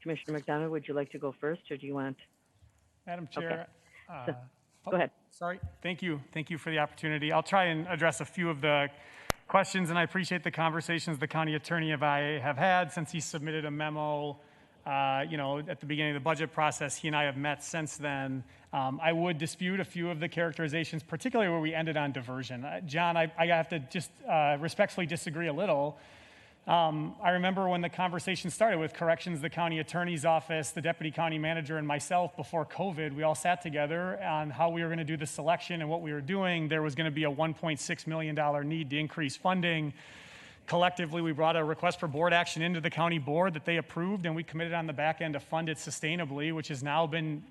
Commissioner McDonough, would you like to go first, or do you want? Madam Chair. Okay. Go ahead. Sorry. Thank you. Thank you for the opportunity. I'll try and address a few of the questions, and I appreciate the conversations the county attorney and I have had since he submitted a memo. At the beginning of the budget process, he and I have met since then. I would dispute a few of the characterizations, particularly where we ended on diversion. John, I have to just respectfully disagree a little. I remember when the conversation started with corrections, the county attorney's office, the deputy county manager, and myself before COVID, we all sat together on how we were going to do the selection and what we were doing. There was going to be a $1.6 million need to increase funding. Collectively, we brought a request for board action into the county board that they approved, and we committed on the back end to fund it sustainably, which has now been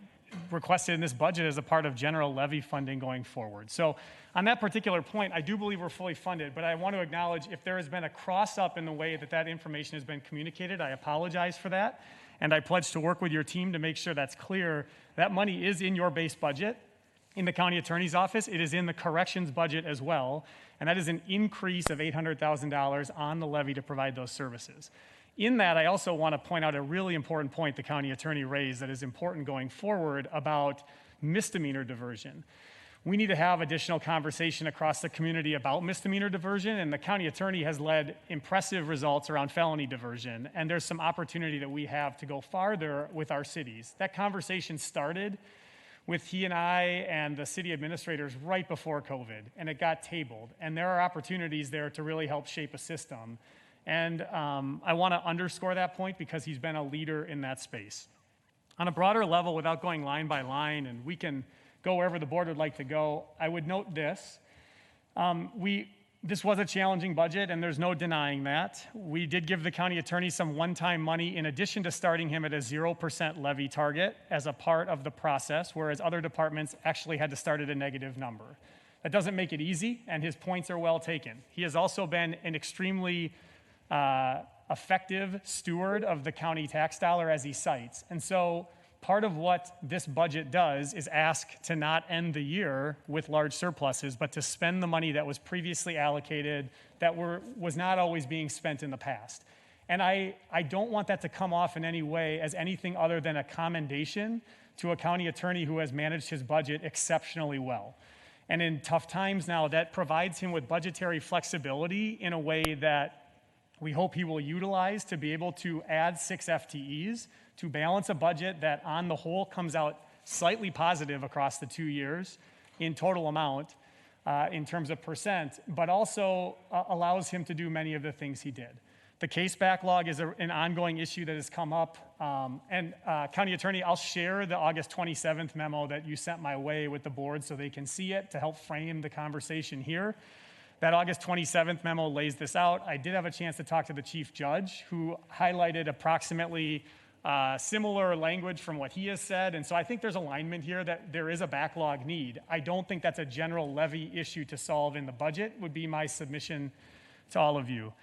requested in this budget as a part of general levy funding going forward. So on that particular point, I do believe we're fully funded, but I want to acknowledge if there has been a cross up in the way that that information has been communicated, I apologize for that. And I pledge to work with your team to make sure that's clear. That money is in your base budget in the county attorney's office. It is in the corrections budget as well. And that is an increase of $800,000 on the levy to provide those services. In that, I also want to point out a really important point the county attorney raised that is important going forward about misdemeanor diversion. We need to have additional conversation across the community about misdemeanor diversion, and the county attorney has led impressive results around felony diversion, and there's some opportunity that we have to go farther with our cities. That conversation started with he and I and the city administrators right before COVID, and it got tabled. And there are opportunities there to really help shape a system. And I want to underscore that point because he's been a leader in that space. On a broader level, without going line by line, and we can go wherever the board would like to go, I would note this. This was a challenging budget, and there's no denying that. We did give the county attorney some one-time money in addition to starting him at a 0% levy target as a part of the process, whereas other departments actually had to start at a negative number. That doesn't make it easy, and his points are well taken. He has also been an extremely effective steward of the county tax dollar, as he cites. And so part of what this budget does is ask to not end the year with large surpluses, but to spend the money that was previously allocated that was not always being spent in the past. And I don't want that to come off in any way as anything other than a commendation to a county attorney who has managed his budget exceptionally well. And in tough times now, that provides him with budgetary flexibility in a way that we hope he will utilize to be able to add 6 FTEs to balance a budget that on the whole comes out slightly positive across the 2 years in total amount in terms of percent, but also allows him to do many of the things he did. The case backlog is an ongoing issue that has come up. County Attorney, I'll share the August 27th memo that you sent my way with the board so they can see it to help frame the conversation here. That August 27th memo lays this out. I did have a chance to talk to the chief judge, who highlighted approximately similar language from what he has said. And so I think there's alignment here that there is a backlog need. I don't think that's a general levy issue to solve in the budget, would be my submission to all of you.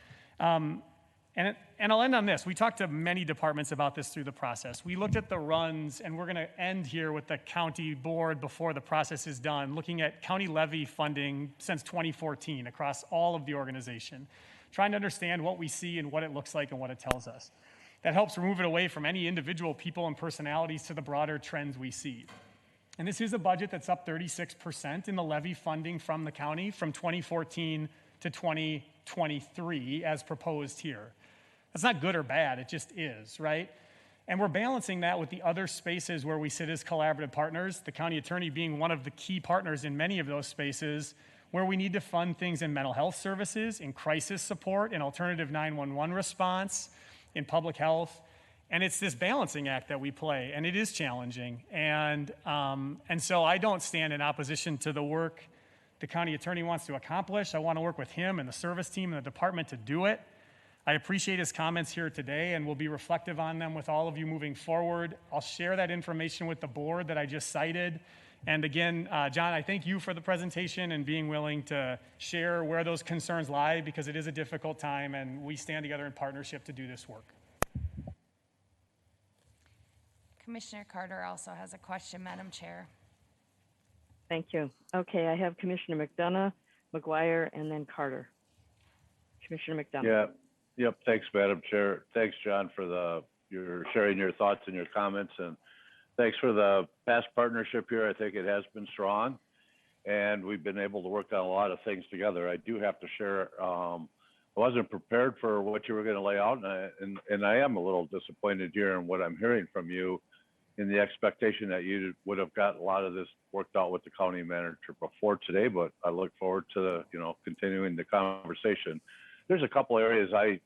And I'll end on this. We talked to many departments about this through the process. We looked at the runs, and we're going to end here with the county board before the process is done, looking at county levy funding since 2014 across all of the organization, trying to understand what we see and what it looks like and what it tells us. That helps remove it away from any individual people and personalities to the broader trends we see. And this is a budget that's up 36% in the levy funding from the county from 2014 to 2023 as proposed here. That's not good or bad, it just is, right? And we're balancing that with the other spaces where we sit as collaborative partners, the county attorney being one of the key partners in many of those spaces, where we need to fund things in mental health services, in crisis support, in alternative 911 response, in public health. And it's this balancing act that we play, and it is challenging. And so I don't stand in opposition to the work the county attorney wants to accomplish. I want to work with him and the service team and the department to do it. I appreciate his comments here today, and we'll be reflective on them with all of you moving forward. I'll share that information with the board that I just cited. And again, John, I thank you for the presentation and being willing to share where those concerns lie, because it is a difficult time, and we stand together in partnership to do this work. Commissioner Carter also has a question, Madam Chair. Thank you. Okay, I have Commissioner McDonough, McGuire, and then Carter. Commissioner McDonough. Yeah. Yep. Thanks, Madam Chair. Thanks, John, for your sharing your thoughts and your comments, and thanks for the past partnership here. I think it has been strong, and we've been able to work on a lot of things together. I do have to share. I wasn't prepared for what you were going to lay out, and I am a little disappointed here in what I'm hearing from you, in the expectation that you would have got a lot of this worked out with the county manager before today. But I look forward to continuing the conversation. There's a couple areas I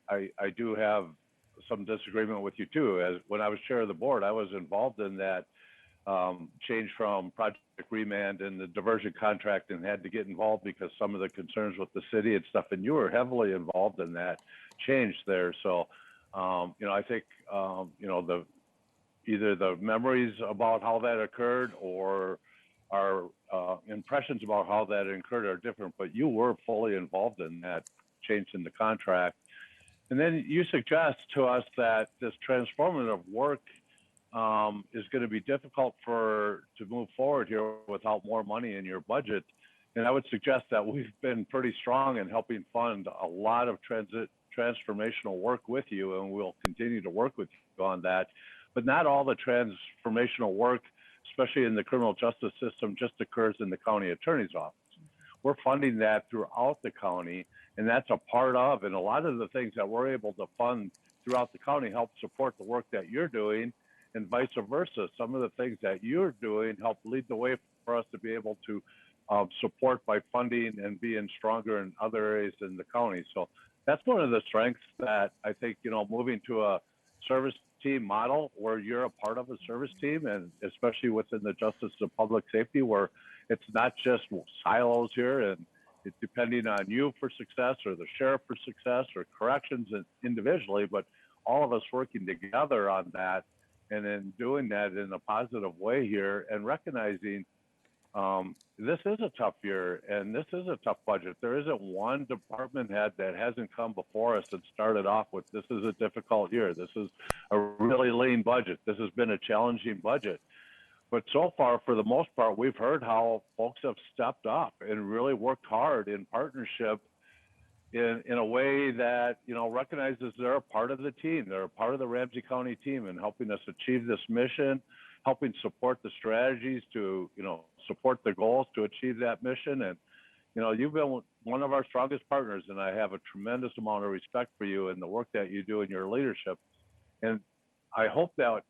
do have some disagreement with you too. As when I was chair of the board, I was involved in that change from project remand and the diversion contract, and had to get involved because some of the concerns with the city and stuff, and you were heavily involved in that change there. So, I think, either the memories about how that occurred or our impressions about how that occurred are different, but you were fully involved in that change in the contract. And then you suggest to us that this transformative work is going to be difficult to move forward here without more money in your budget. And I would suggest that we've been pretty strong in helping fund a lot of transformational work with you, and we'll continue to work with you on that. But not all the transformational work, especially in the criminal justice system, just occurs in the county attorney's office. We're funding that throughout the county, and that's a part of, and a lot of the things that we're able to fund throughout the county help support the work that you're doing, and vice versa. Some of the things that you're doing help lead the way for us to be able to support by funding and being stronger in other areas in the county. So that's one of the strengths that I think, moving to a service team model where you're a part of a service team, and especially within the justice and public safety, where it's not just silos here and it's depending on you for success or the sheriff for success or corrections individually, but all of us working together on that, and then doing that in a positive way here, and recognizing this is a tough year and this is a tough budget. There isn't one department head that hasn't come before us and started off with, this is a difficult year. This is a really lean budget. This has been a challenging budget. But so far, for the most part, we've heard how folks have stepped up and really worked hard in partnership in a way that, recognizes they're a part of the team. They're a part of the Ramsey County team and helping us achieve this mission, helping support the strategies to, support the goals to achieve that mission. And, you've been one of our strongest partners, and I have a tremendous amount of respect for you and the work that you do in your leadership. And I hope that,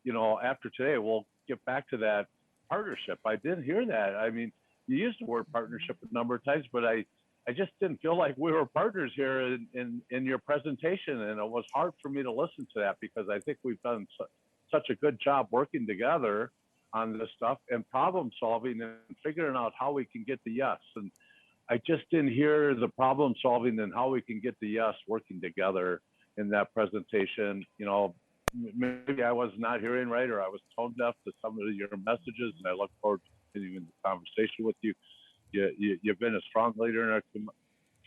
after today, we'll get back to that partnership. I did hear that. I mean, you used the word partnership a number of times, but I just didn't feel like we were partners here in your presentation. And it was hard for me to listen to that, because I think we've done such a good job working together on this stuff and problem solving and figuring out how we can get the yes. And I just didn't hear the problem solving and how we can get the yes working together in that presentation. Maybe I was not hearing right, or I was tone deaf to some of your messages, and I look forward to continuing the conversation with you. You've been a strong leader in our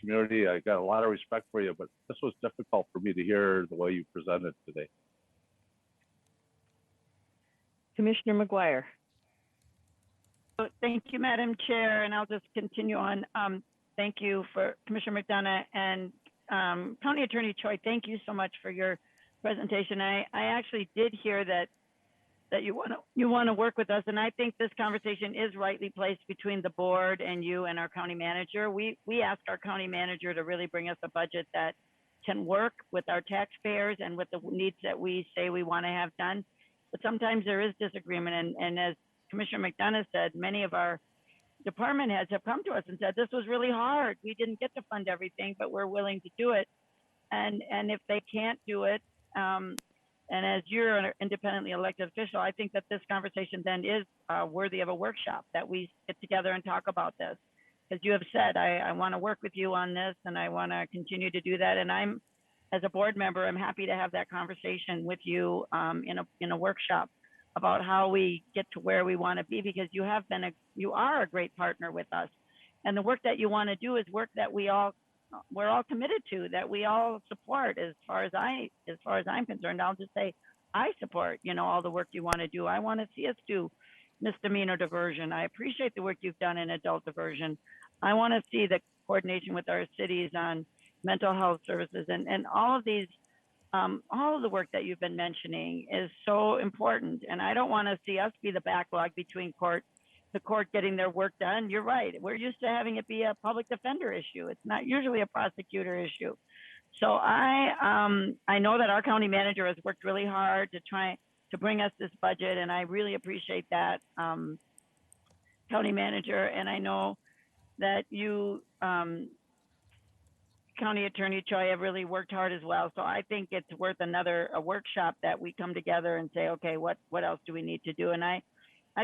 community. I got a lot of respect for you, but this was difficult for me to hear the way you presented today. Commissioner McGuire. Thank you, Madam Chair, and I'll just continue on. Thank you for Commissioner McDonough and County Attorney Choi. Thank you so much for your presentation. I actually did hear that you want to work with us, and I think this conversation is rightly placed between the board and you and our county manager. We ask our county manager to really bring us a budget that can work with our taxpayers and with the needs that we say we want to have done. But sometimes there is disagreement, and as Commissioner McDonough said, many of our department heads have come to us and said, this was really hard. We didn't get to fund everything, but we're willing to do it. And if they can't do it, and as you're an independently elected official, I think that this conversation then is worthy of a workshop, that we get together and talk about this. As you have said, I want to work with you on this, and I want to continue to do that. And I'm, as a board member, I'm happy to have that conversation with you in a workshop about how we get to where we want to be, because you are a great partner with us, and the work that you want to do is work that we're all committed to, that we all support. As far as I'm concerned, I'll just say I support all the work you want to do. I want to see us do misdemeanor diversion. I appreciate the work you've done in adult diversion. I want to see the coordination with our cities on mental health services, and all of these. All of the work that you've been mentioning is so important, and I don't want to see us be the backlog between the court getting their work done. You're right. We're used to having it be a public defender issue. It's not usually a prosecutor issue. So I know that our county manager has worked really hard to try to bring us this budget, and I really appreciate that, county manager. And I know that you, County Attorney Choi, have really worked hard as well. So I think it's worth a workshop that we come together and say, okay, what else do we need to do? And I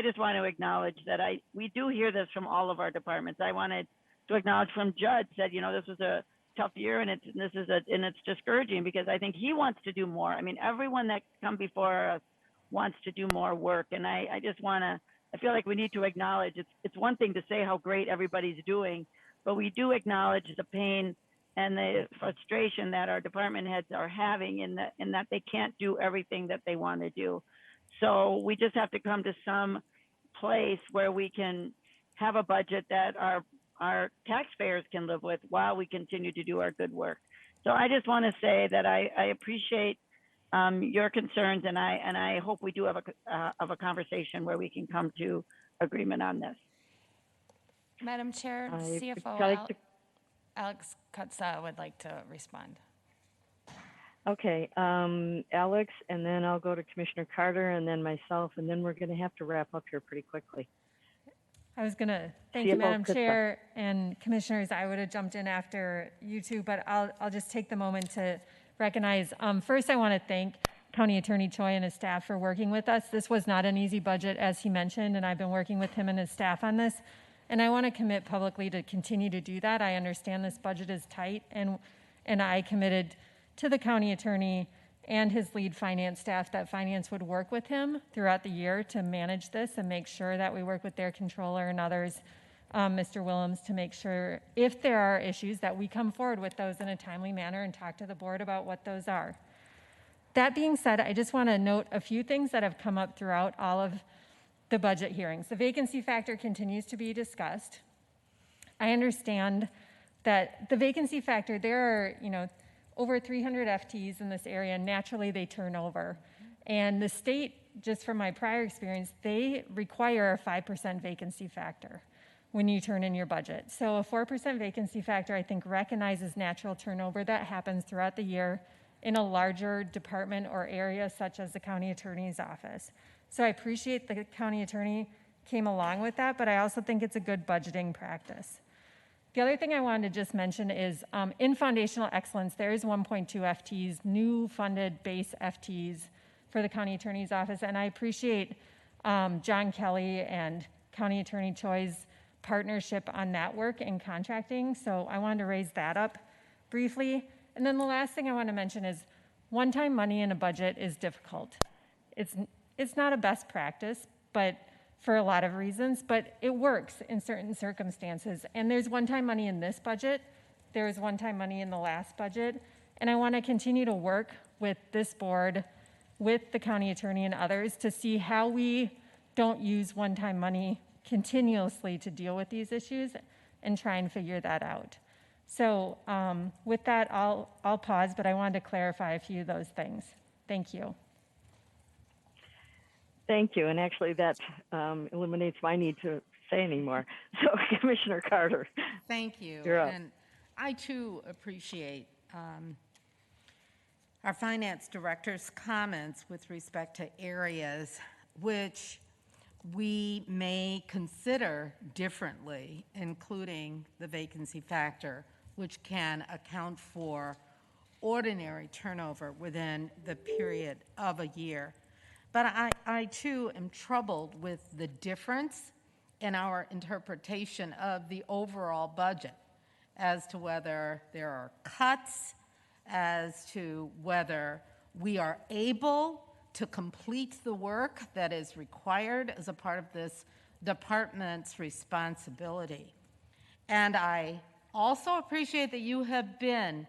just want to acknowledge that we do hear this from all of our departments. I wanted to acknowledge from Judd said, this was a tough year, and it's discouraging, because I think he wants to do more. I mean, everyone that come before us wants to do more work, and I feel like we need to acknowledge it's one thing to say how great everybody's doing, but we do acknowledge the pain and the frustration that our department heads are having in that they can't do everything that they want to do. So we just have to come to some place where we can have a budget that our taxpayers can live with while we continue to do our good work. So I just want to say that I appreciate your concerns, and I hope we do have a conversation where we can come to agreement on this. Madam Chair, CFO Alex Kutza would like to respond. Okay, Alex, and then I'll go to Commissioner Carter, and then myself, and then we're going to have to wrap up here pretty quickly. I was going to thank you, Madam Chair and Commissioners. I would have jumped in after you two, but I'll just take the moment to recognize. First, I want to thank County Attorney Choi and his staff for working with us. This was not an easy budget, as he mentioned, and I've been working with him and his staff on this. And I want to commit publicly to continue to do that. I understand this budget is tight, and I committed to the county attorney and his lead finance staff that finance would work with him throughout the year to manage this and make sure that we work with their controller and others, Mr. Willems, to make sure if there are issues that we come forward with those in a timely manner and talk to the board about what those are. That being said, I just want to note a few things that have come up throughout all of the budget hearings. The vacancy factor continues to be discussed. I understand that the vacancy factor, there are, over 300 FTEs in this area. Naturally, they turn over. And the state, just from my prior experience, they require a 5% vacancy factor when you turn in your budget. So a 4% vacancy factor, I think, recognizes natural turnover that happens throughout the year in a larger department or area such as the county attorney's office. So I appreciate the county attorney came along with that, but I also think it's a good budgeting practice. The other thing I wanted to just mention is in foundational excellence, there is 1.2 FTEs, new funded base FTEs for the county attorney's office. And I appreciate John Kelly and County Attorney Choi's partnership on that work and contracting. So I wanted to raise that up briefly. And then the last thing I want to mention is one-time money in a budget is difficult. It's not a best practice, but for a lot of reasons, but it works in certain circumstances. And there's one-time money in this budget there was one-time money in the last budget, and I want to continue to work with this board, with the county attorney and others to see how we don't use one-time money continuously to deal with these issues and try and figure that out. So with that, I'll pause, but I wanted to clarify a few of those things. Thank you. Thank you. And actually that eliminates my need to say anymore. So Commissioner Carter. Thank you. You're up. And I too appreciate our finance director's comments with respect to areas which we may consider differently, including the vacancy factor, which can account for ordinary turnover within the period of a year. But I too am troubled with the difference in our interpretation of the overall budget as to whether there are cuts, as to whether we are able to complete the work that is required as a part of this department's responsibility. And I also appreciate that you have been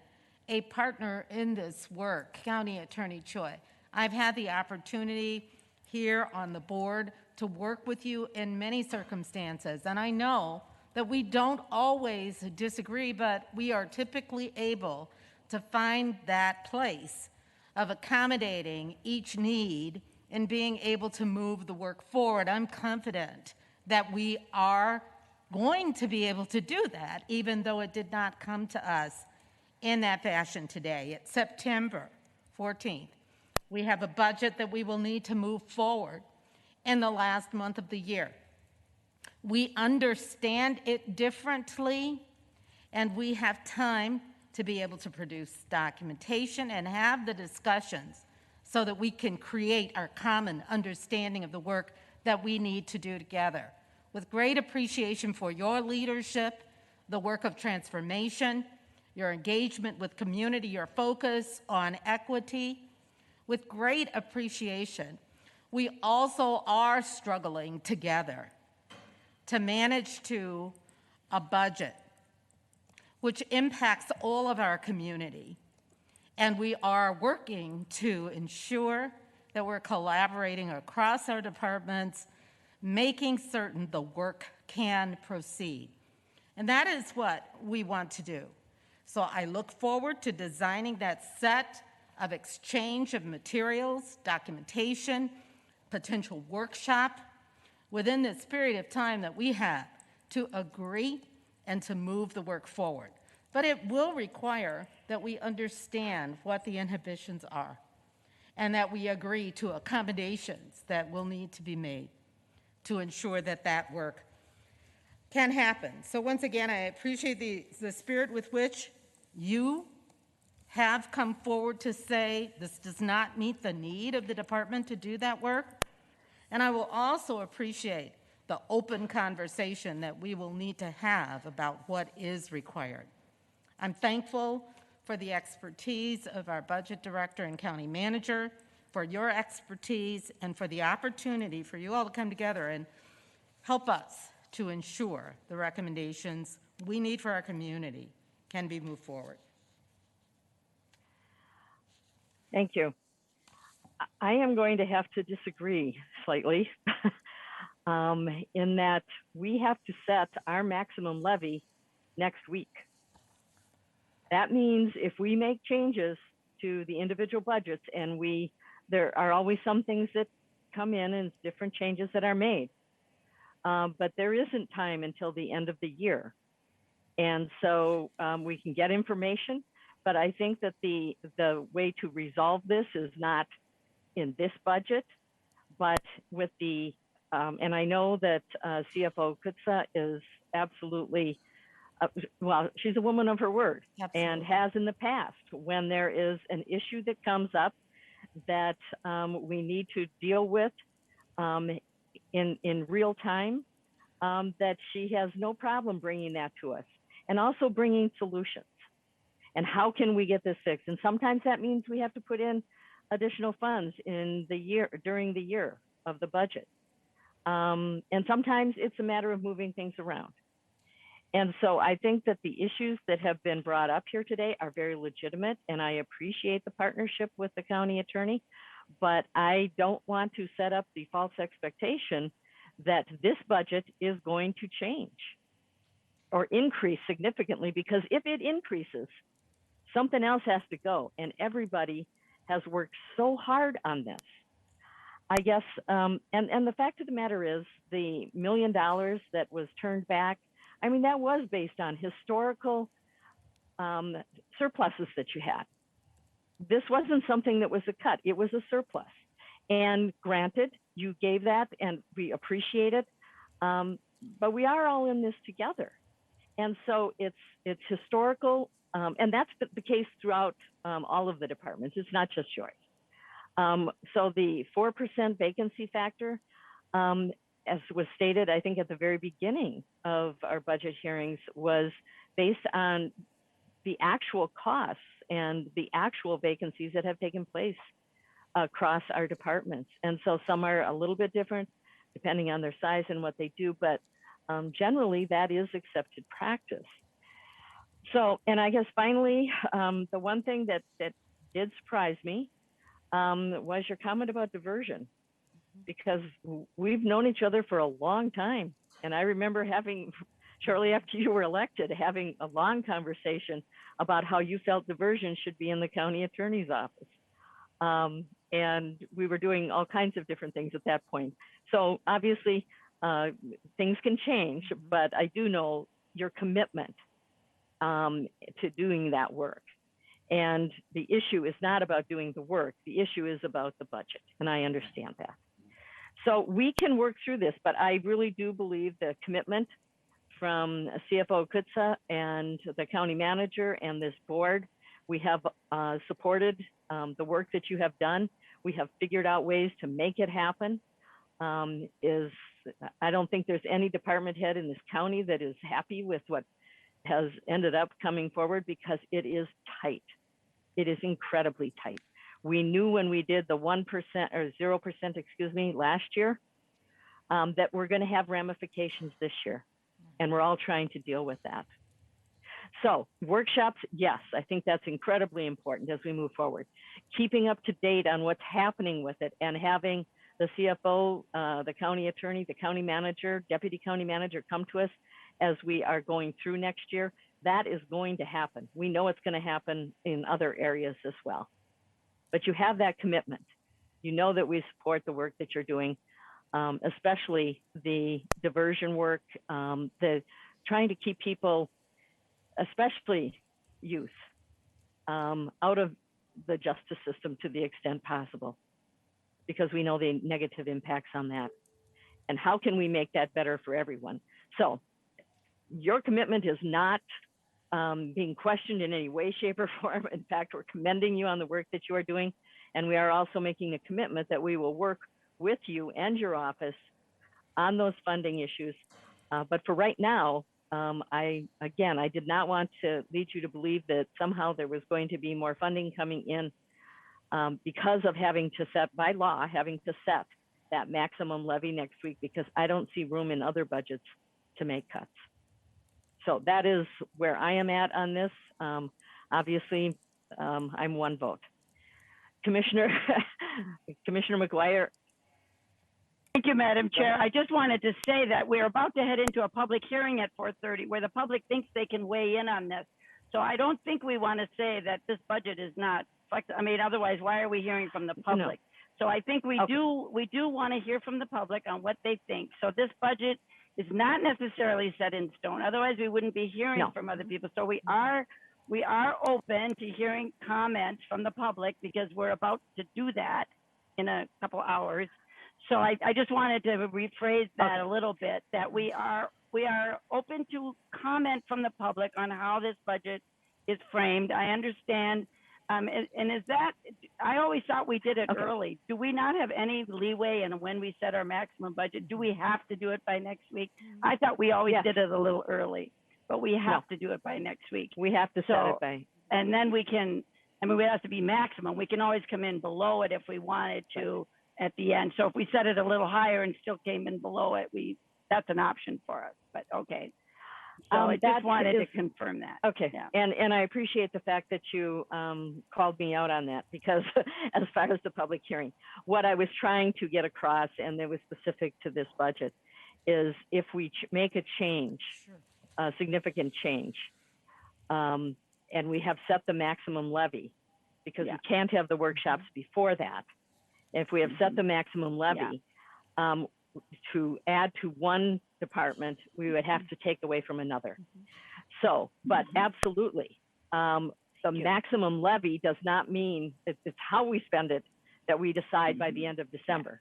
a partner in this work, County Attorney Choi. I've had the opportunity here on the board to work with you in many circumstances, and I know that we don't always disagree, but we are typically able to find that place of accommodating each need and being able to move the work forward. I'm confident that we are going to be able to do that, even though it did not come to us in that fashion today. It's September 14th. We have a budget that we will need to move forward in the last month of the year. We understand it differently, and we have time to be able to produce documentation and have the discussions so that we can create our common understanding of the work that we need to do together. With great appreciation for your leadership, the work of transformation, your engagement with community, your focus on equity, with great appreciation, we also are struggling together to manage to a budget which impacts all of our community. And we are working to ensure that we're collaborating across our departments, making certain the work can proceed. And that is what we want to do. So I look forward to designing that set of exchange of materials, documentation, potential workshop within this period of time that we have to agree and to move the work forward. But it will require that we understand what the inhibitions are and that we agree to accommodations that will need to be made to ensure that that work can happen. So once again, I appreciate the spirit with which you have come forward to say this does not meet the need of the department to do that work. And I will also appreciate the open conversation that we will need to have about what is required. I'm thankful for the expertise of our budget director and county manager, for your expertise, and for the opportunity for you all to come together and help us to ensure the recommendations we need for our community can be moved forward. Thank you. I am going to have to disagree slightly in that we have to set our maximum levy next week. That means if we make changes to the individual budgets, and there are always some things that come in and different changes that are made, but there isn't time until the end of the year. And so we can get information, but I think that the way to resolve this is not in this budget, but with the, and I know that CFO Kutza is absolutely, well, she's a woman of her word. Absolutely. And has in the past when there is an issue that comes up that we need to deal with in real time, that she has no problem bringing that to us and also bringing solutions. And how can we get this fixed? And sometimes that means we have to put in additional funds in the year, during the year of the budget. And sometimes it's a matter of moving things around. And so I think that the issues that have been brought up here today are very legitimate, and I appreciate the partnership with the county attorney, but I don't want to set up the false expectation that this budget is going to change or increase significantly, because if it increases, something else has to go, and everybody has worked so hard on this. I guess, and the fact of the matter is, the $1 million that was turned back, I mean, that was based on historical surpluses that you had. This wasn't something that was a cut, it was a surplus. And granted, you gave that and we appreciate it, but we are all in this together. And so it's historical, and that's the case throughout all of the departments. It's not just yours. So the 4% vacancy factor, as was stated, I think at the very beginning of our budget hearings, was based on the actual costs and the actual vacancies that have taken place across our departments. And so some are a little bit different depending on their size and what they do, but generally that is accepted practice. So, and I guess finally, the one thing that did surprise me was your comment about diversion, because we've known each other for a long time. And I remember having, shortly after you were elected, having a long conversation about how you felt diversion should be in the county attorney's office. And we were doing all kinds of different things at that point. So obviously things can change, but I do know your commitment to doing that work. And the issue is not about doing the work. The issue is about the budget. And I understand that. So we can work through this, but I really do believe the commitment from CFO Kutza and the county manager and this board, we have supported the work that you have done. We have figured out ways to make it happen. I don't think there's any department head in this county that is happy with what has ended up coming forward, because it is tight. It is incredibly tight. We knew when we did the 1% or 0%, last year, that we're going to have ramifications this year, and we're all trying to deal with that. So workshops, yes, I think that's incredibly important as we move forward. Keeping up to date on what's happening with it, and having the CFO, the county attorney, the county manager, deputy county manager come to us as we are going through next year, that is going to happen. We know it's going to happen in other areas as well. But you have that commitment. You know that we support the work that you're doing, especially the diversion work, the trying to keep people, especially youth, out of the justice system to the extent possible, because we know the negative impacts on that. And how can we make that better for everyone? So your commitment is not being questioned in any way, shape, or form. In fact, we're commending you on the work that you are doing. And we are also making a commitment that we will work with you and your office on those funding issues. But for right now, I did not want to lead you to believe that somehow there was going to be more funding coming in because of having to set, by law, having to set that maximum levy next week, because I don't see room in other budgets to make cuts. So that is where I am at on this. Obviously, I'm one vote. Commissioner McGuire. Thank you, Madam Chair. I just wanted to say that we're about to head into a public hearing at 4:30 where the public thinks they can weigh in on this. So I don't think we want to say that this budget is not, I mean, otherwise, why are we hearing from the public? No. So I think we do want to hear from the public on what they think. So this budget is not necessarily set in stone. Otherwise, we wouldn't be hearing from other people. So we are open to hearing comments from the public, because we're about to do that in a couple hours. So I just wanted to rephrase that a little bit, that we are open to comment from the public on how this budget is framed. I understand. And is that, I always thought we did it early. Do we not have any leeway in when we set our maximum budget? Do we have to do it by next week? I thought we always did it a little early, but we have to do it by next week. We have to set it by. And then we can, I mean, we have to be maximum. We can always come in below it if we wanted to at the end. So if we set it a little higher and still came in below it, that's an option for us, but okay. So I that just wanted to is- confirm that. Okay, Yeah. and I appreciate the fact that you called me out on that, because as far as the public hearing, what I was trying to get across, and it was specific to this budget, is if we make a change, a significant change, and we have set the maximum levy, because we can't have the workshops before that. If we have set the maximum levy, to add to one department, we would have to take away from another. So, but absolutely, the maximum levy does not mean it's how we spend it that we decide by the end of December.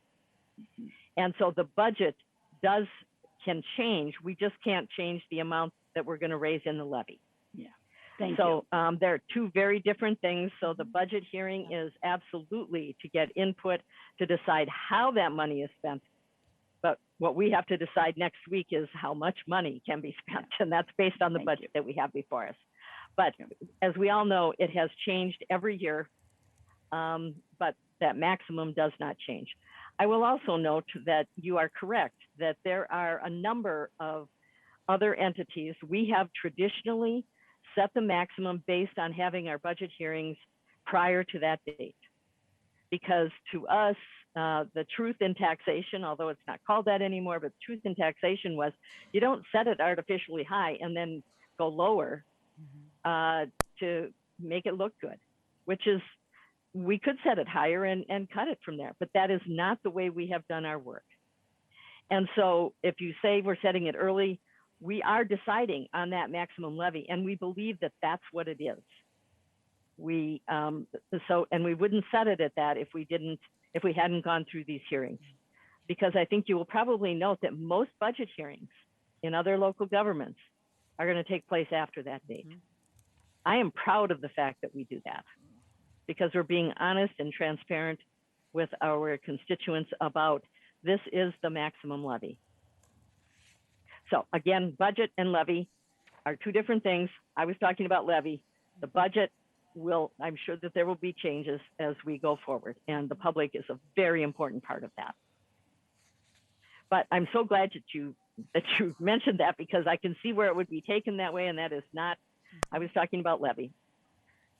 And so the budget can change. We just can't change the amount that we're going to raise in the levy. Yeah. Thank So there are two very different things. So the budget hearing is absolutely to get input to decide how that money is spent. But what we have to decide next week is how much money can be spent, and that's based on the budget that we have before us. But as we all know, it has changed every year, but that maximum does not change. I will also note that you are correct, that there are a number of other entities. We have traditionally set the maximum based on having our budget hearings prior to that date. Because to us, the truth in taxation, although it's not called that anymore, but truth in taxation was you don't set it artificially high and then go lower to make it look good, which is, we could set it higher and cut it from there, but that is not the way we have done our work. And so if you say we're setting it early, we are deciding on that maximum levy, and we believe that that's what it is. We and we wouldn't set it at that if we hadn't gone through these hearings, because I think you will probably note that most budget hearings in other local governments are going to take place after that date. I am proud of the fact that we do that, because we're being honest and transparent with our constituents about this is the maximum levy. So again, budget and levy are two different things. I was talking about levy. The budget I'm sure that there will be changes as we go forward, and the public is a very important part of that. But I'm so glad that you mentioned that, because I can see where it would be taken that way, and that is not, I was talking about levy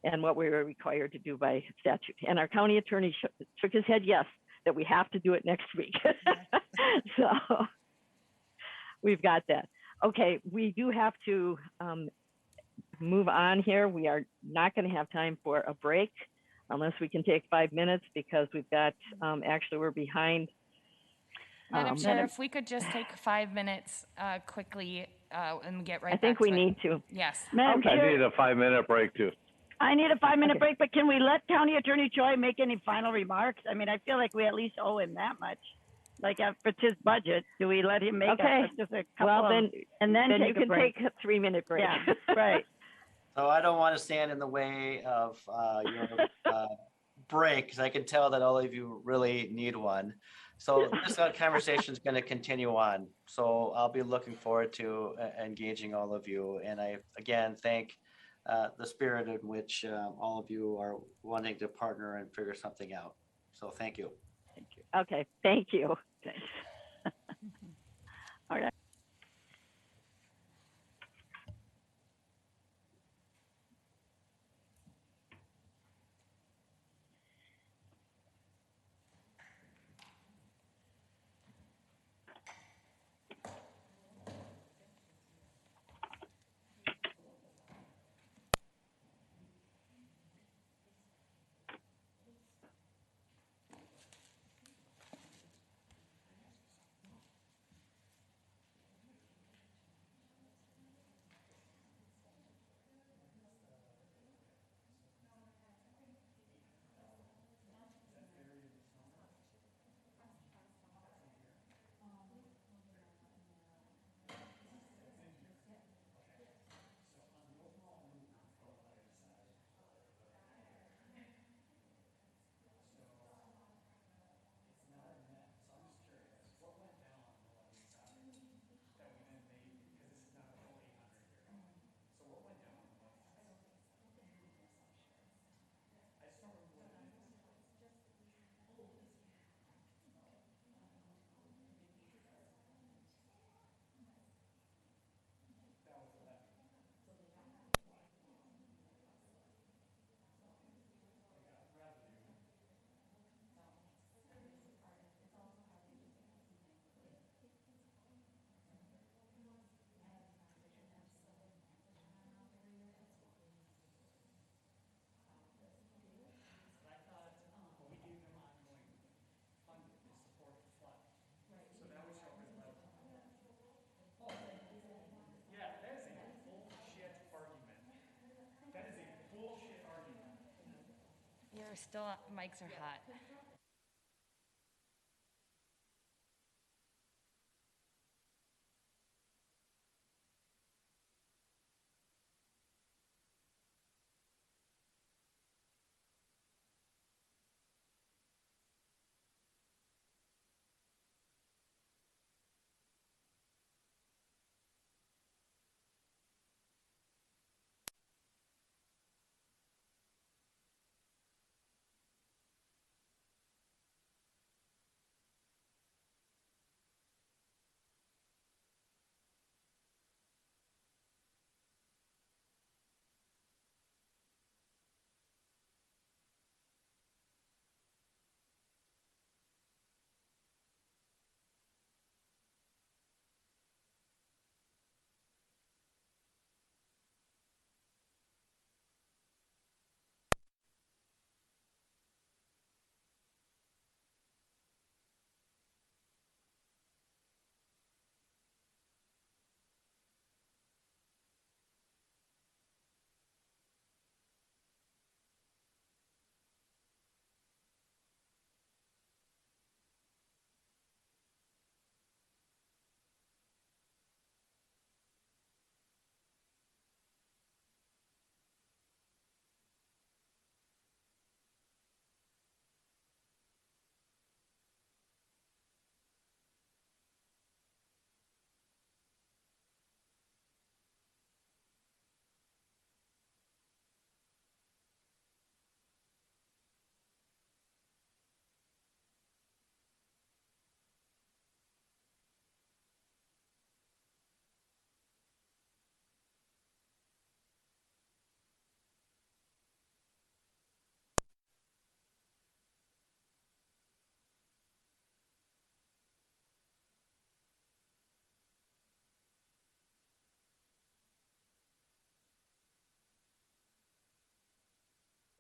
and what we were required to do by statute. And our county attorney shook his head yes, that we have to do it next week. So we've got that. Okay, we do have to move on here. We are not going to have time for a break unless we can take 5 minutes, because we've got, actually we're behind. Madam Chair, if we could just take 5 minutes quickly and get right back to it. I think we need to. Yes. I need a 5-minute break too. I need a 5-minute break, but can we let County Attorney Choi make any final remarks? I mean, I feel like we at least owe him that much. Like, if it's his budget, do we let him make just a couple and then you can take a 3-minute break. Yeah, right. So I don't want to stand in the way of your break, because I can tell that all of you really need one. So this conversation is going to continue on. So I'll be looking forward to engaging all of you. And I, again, thank the spirit in which all of you are wanting to partner and figure something out. So thank you. Thank you. Okay, thank you. Thanks. All right. we're still, mics are hot.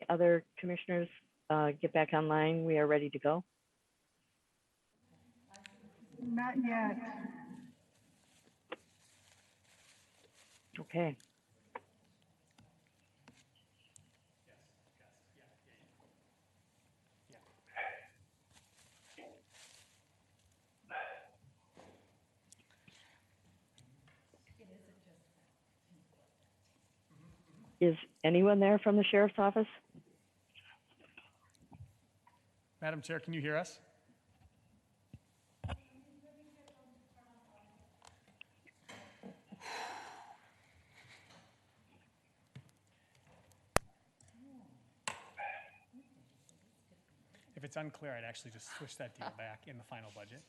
Other commissioners get back online. We are ready to go. Not yet. Okay. Is anyone there from the sheriff's office? Madam Chair, can you hear us? If it's unclear, I'd actually just switch that deal back in the final budget.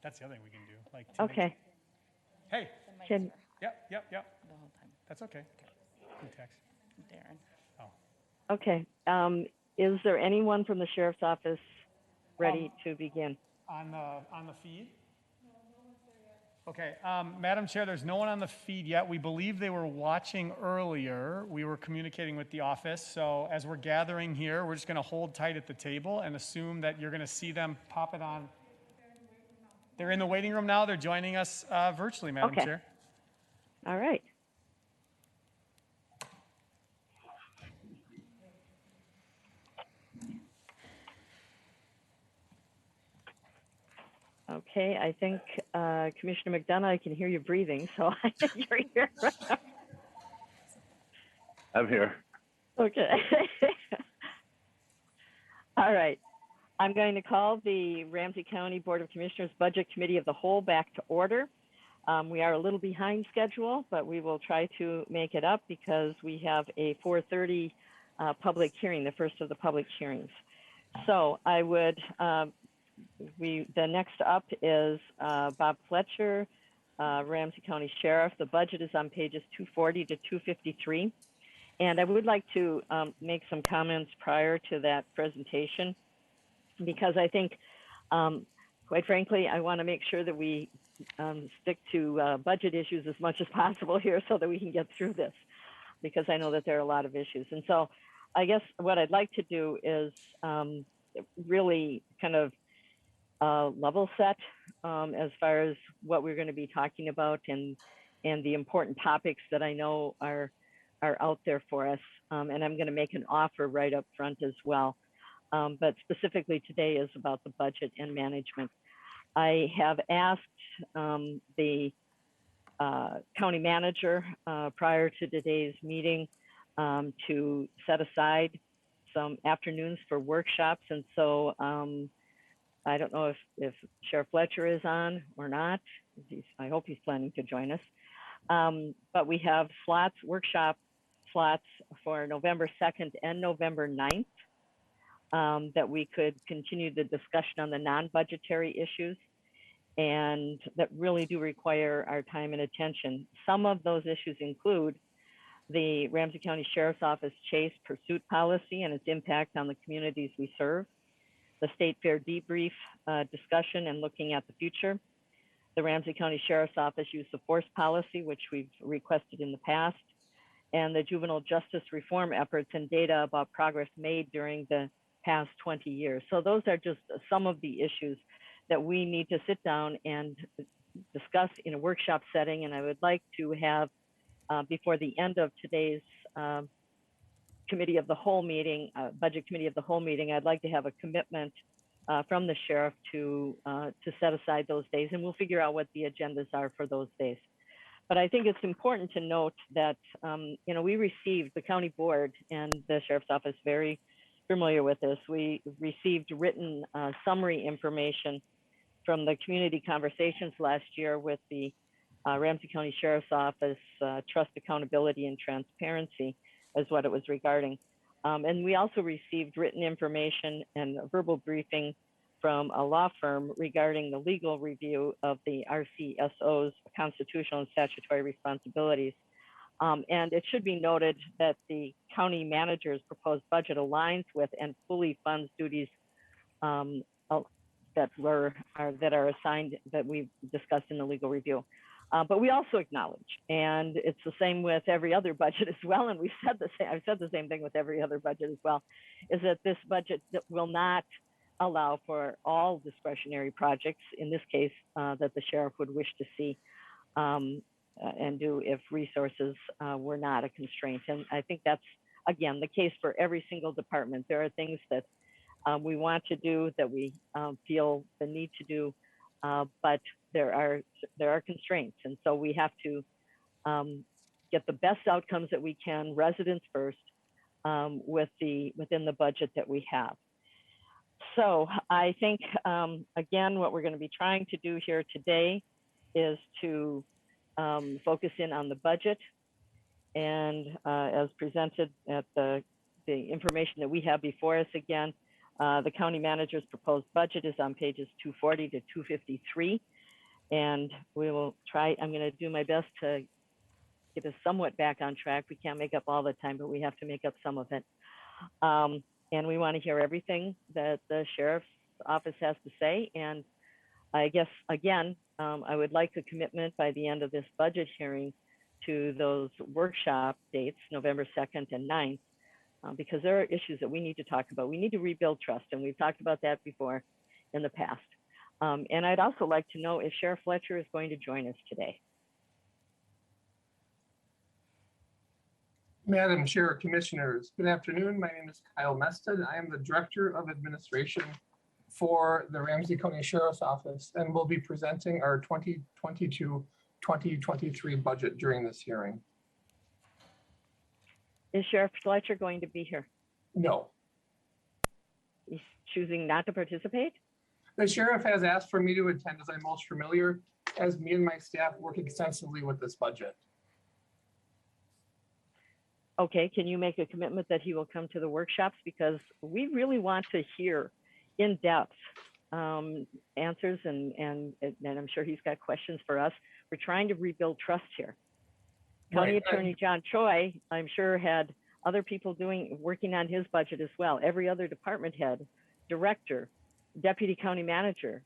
That's the other thing we can do. Like, to make- Okay. Hey, Can, yep. The whole time. That's okay. Who text? Darren. Oh, okay. Is there anyone from the sheriff's office ready to begin? on the feed? Okay, Madam Chair, there's no one on the feed yet. We believe they were watching earlier. We were communicating with the office. So as we're gathering here, we're just going to hold tight at the table and assume that you're going to see them pop it on. They're in the waiting room now. They're joining us virtually, Madam Okay. Chair. All right. Okay, I think Commissioner McDonough, I can hear you breathing, so I think you're here. I'm here. Okay. All right. I'm going to call the Ramsey County Board of Commissioners Budget Committee of the Whole back to order. We are a little behind schedule, but we will try to make it up because we have a 4:30 public hearing, the first of the public hearings. So I would, the next up is Bob Fletcher, Ramsey County Sheriff. The budget is on pages 240 to 253. And I would like to make some comments prior to that presentation, because I think, quite frankly, I want to make sure that we stick to budget issues as much as possible here so that we can get through this, because I know that there are a lot of issues. And so I guess what I'd like to do is really kind of level set as far as what we're going to be talking about and the important topics that I know are out there for us. And I'm going to make an offer right up front as well. but specifically today is about the budget and management. I have asked the county manager prior to today's meeting to set aside some afternoons for workshops. And so I don't know if Sheriff Fletcher is on or not. I hope he's planning to join us. But we have workshop slots for November 2nd and November 9th that we could continue the discussion on the non-budgetary issues and that really do require our time and attention. Some of those issues include the Ramsey County Sheriff's Office chase pursuit policy and its impact on the communities we serve, the State Fair debrief discussion and looking at the future, the Ramsey County Sheriff's Office use of force policy, which we've requested in the past, and the juvenile justice reform efforts and data about progress made during the past 20 years. So those are just some of the issues that we need to sit down and discuss in a workshop setting. And I would like to have, before the end of today's committee of the whole meeting, budget committee of the whole meeting, I'd like to have a commitment from the sheriff to set aside those days, and we'll figure out what the agendas are for those days. But I think it's important to note that, we received, the county board and the sheriff's office, very familiar with this. We received written summary information from the community conversations last year with the Ramsey County Sheriff's Office, Trust, Accountability, and Transparency is what it was regarding. And we also received written information and a verbal briefing from a law firm regarding the legal review of the RCSO's constitutional and statutory responsibilities. And it should be noted that the county manager's proposed budget aligns with and fully funds duties that are assigned, that we've discussed in the legal review. But we also acknowledge, and it's the same with every other budget as well, and I've said the same thing with every other budget as well, is that this budget will not allow for all discretionary projects, in this case, that the sheriff would wish to see and do if resources were not a constraint. And I think that's, again, the case for every single department. There are things that we want to do, that we feel the need to do, but there are constraints. And so we have to get the best outcomes that we can, residents first, within the budget that we have. So I think, again, what we're going to be trying to do here today is to focus in on the budget, and as presented at the information that we have before us. Again, the county manager's proposed budget is on pages 240 to 253, and we will try, I'm going to do my best to get us somewhat back on track. We can't make up all the time, but we have to make up some of it. And we want to hear everything that the sheriff's office has to say. And I guess, again, I would like a commitment by the end of this budget hearing to those workshop dates, November 2nd and 9th, because there are issues that we need to talk about. We need to rebuild trust, and we've talked about that before in the past. And I'd also like to know if Sheriff Fletcher is going to join us today. Madam Chair, Commissioners, good afternoon. My name is Kyle Mested. I am the Director of Administration for the Ramsey County Sheriff's Office, and will be presenting our 2022-2023 budget during this hearing. Is Sheriff Fletcher going to be here? No. He's choosing not to participate? The sheriff has asked for me to attend, as I'm most familiar, as me and my staff work extensively with this budget. Okay, can you make a commitment that he will come to the workshops? Because we really want to hear in-depth answers, and I'm sure he's got questions for us. We're trying to rebuild trust here. County Attorney John Choi, I'm sure, had other people working on his budget as well. Every other department head, director, deputy county manager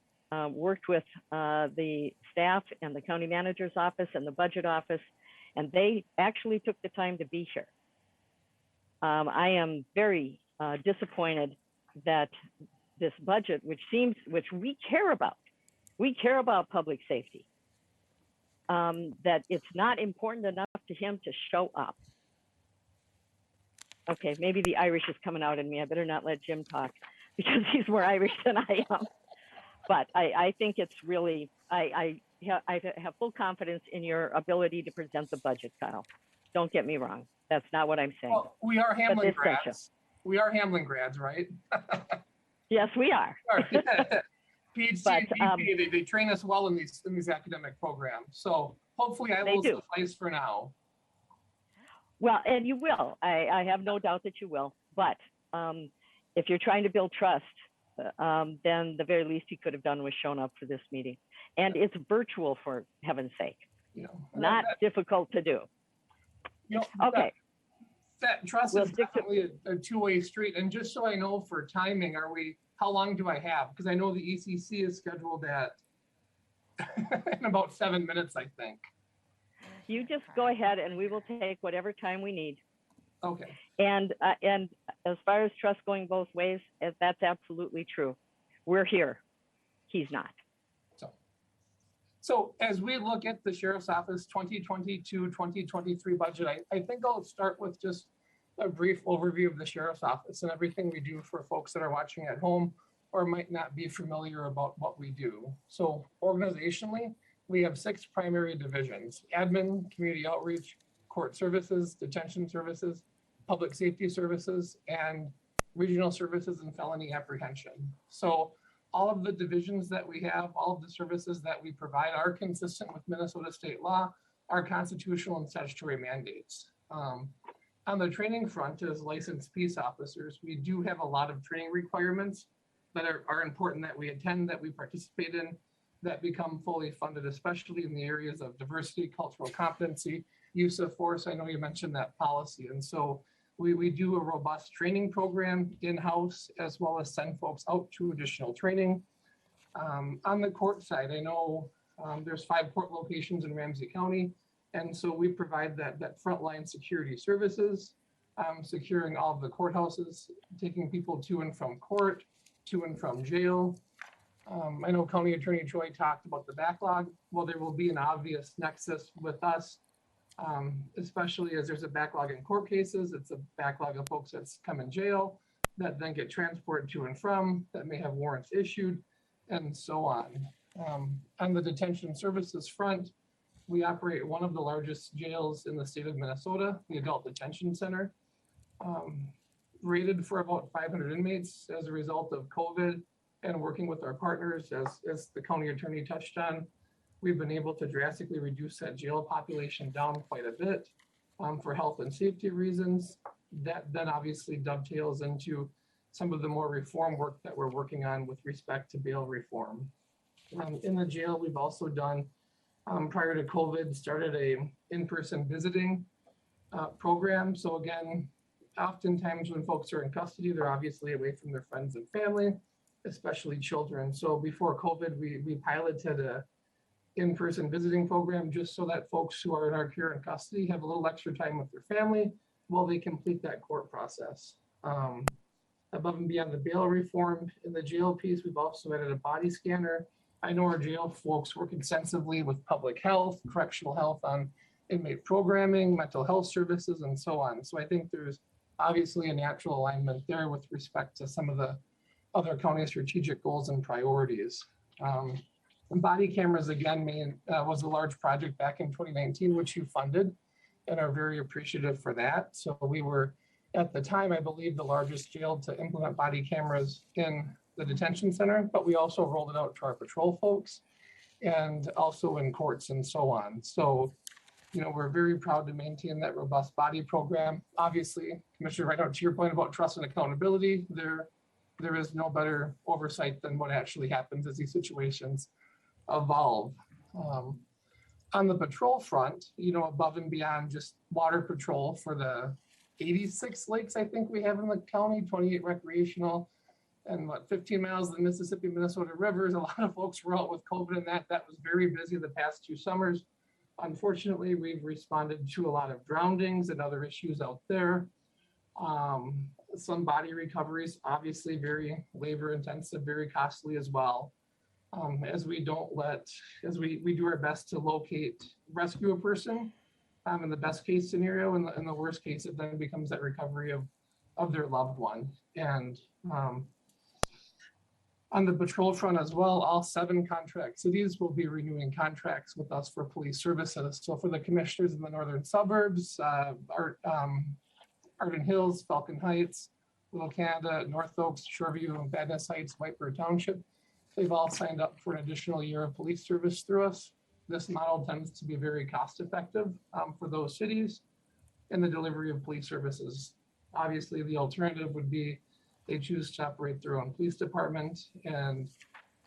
worked with the staff and the county manager's office and the budget office, and they actually took the time to be here. I am very disappointed that this budget, which we care about public safety, that it's not important enough to him to show up. Okay, maybe the Irish is coming out in me. I better not let Jim talk. because he's more Irish than I am. But I think it's really, I have full confidence in your ability to present the budget, Kyle. Don't get me wrong. That's not what I'm saying. Well, we are Hamlin this session. grads. We are Hamlin grads, right? Yes, we are. PhD But, and BP, they train us well in these academic programs. So hopefully I will suffice for now. Well, and you will. I have no doubt that you will. But if you're trying to build trust, then the very least you could have done was shown up for this meeting. And it's virtual, for heaven's sake. Not difficult to do. Okay. That trust is definitely a two-way street. And just so I know for timing, how long do I have? Because I know the ECC is scheduled at in about 7 minutes, I think. You just go ahead and we will take whatever time we need. Okay. And as far as trust going both ways, that's absolutely true. We're here. He's not. So as we look at the Sheriff's Office 2022-2023 budget, I think I'll start with just a brief overview of the Sheriff's Office and everything we do for folks that are watching at home or might not be familiar about what we do. So organizationally, we have 6 primary divisions: admin, community outreach, court services, detention services, public safety services, and regional services and felony apprehension. So all of the divisions that we have, all of the services that we provide are consistent with Minnesota state law, our constitutional and statutory mandates. On the training front, as licensed peace officers, we do have a lot of training requirements that are important that we attend, that we participate in, that become fully funded, especially in the areas of diversity, cultural competency, use of force. I know you mentioned that policy. And so we do a robust training program in-house, as well as send folks out to additional training. On the court side, I know there's 5 court locations in Ramsey County. And so we provide that frontline security services, securing all of the courthouses, taking people to and from court, to and from jail. I know County Attorney Choi talked about the backlog. Well, there will be an obvious nexus with us, especially as there's a backlog in court cases. It's a backlog of folks that's come in jail that then get transported to and from, that may have warrants issued, and so on. On the detention services front, we operate one of the largest jails in the state of Minnesota, the Adult Detention Center, rated for about 500 inmates as a result of COVID, and working with our partners, as the county attorney touched on. We've been able to drastically reduce that jail population down quite a bit for health and safety reasons. That then obviously dovetails into some of the more reform work that we're working on with respect to bail reform. In the jail, we've also done, prior to COVID, started a in-person visiting program. So again, oftentimes when folks are in custody, they're obviously away from their friends and family, especially children. So before COVID, we piloted a in-person visiting program just so that folks who are in our care and custody have a little extra time with their family while they complete that court process. Above and beyond the bail reform, in the jail piece, we've also added a body scanner. I know our jail folks work extensively with public health, correctional health on inmate programming, mental health services, and so on. So I think there's obviously a natural alignment there with respect to some of the other county strategic goals and priorities. And body cameras, again, was a large project back in 2019, which you funded, and are very appreciative for that. So we were, at the time, I believe, the largest jail to implement body cameras in the detention center, but we also rolled it out to our patrol folks and also in courts and so on. So, we're very proud to maintain that robust body program. Obviously, Commissioner, right out to your point about trust and accountability, there is no better oversight than what actually happens as these situations evolve. On the patrol front, above and beyond just water patrol for the 86 lakes, I think we have in the county, 28 recreational, and 15 miles of the Mississippi, Minnesota rivers. A lot of folks were out with COVID and that was very busy the past 2 summers. Unfortunately, we've responded to a lot of drownings and other issues out there. Some body recoveries, obviously very labor intensive, very costly as well. As we do our best to locate, rescue a person in the best case scenario. In the worst case, it then becomes that recovery of their loved one. And On the patrol front as well, all 7 contract cities will be renewing contracts with us for police services. So for the commissioners in the northern suburbs, Arden Hills, Falcon Heights, Little Canada, North Oaks, Shoreview, Badness Heights, Whitebird Township, they've all signed up for an additional year of police service through us. This model tends to be very cost effective for those cities in the delivery of police services. Obviously, the alternative would be they choose to operate their own police department. And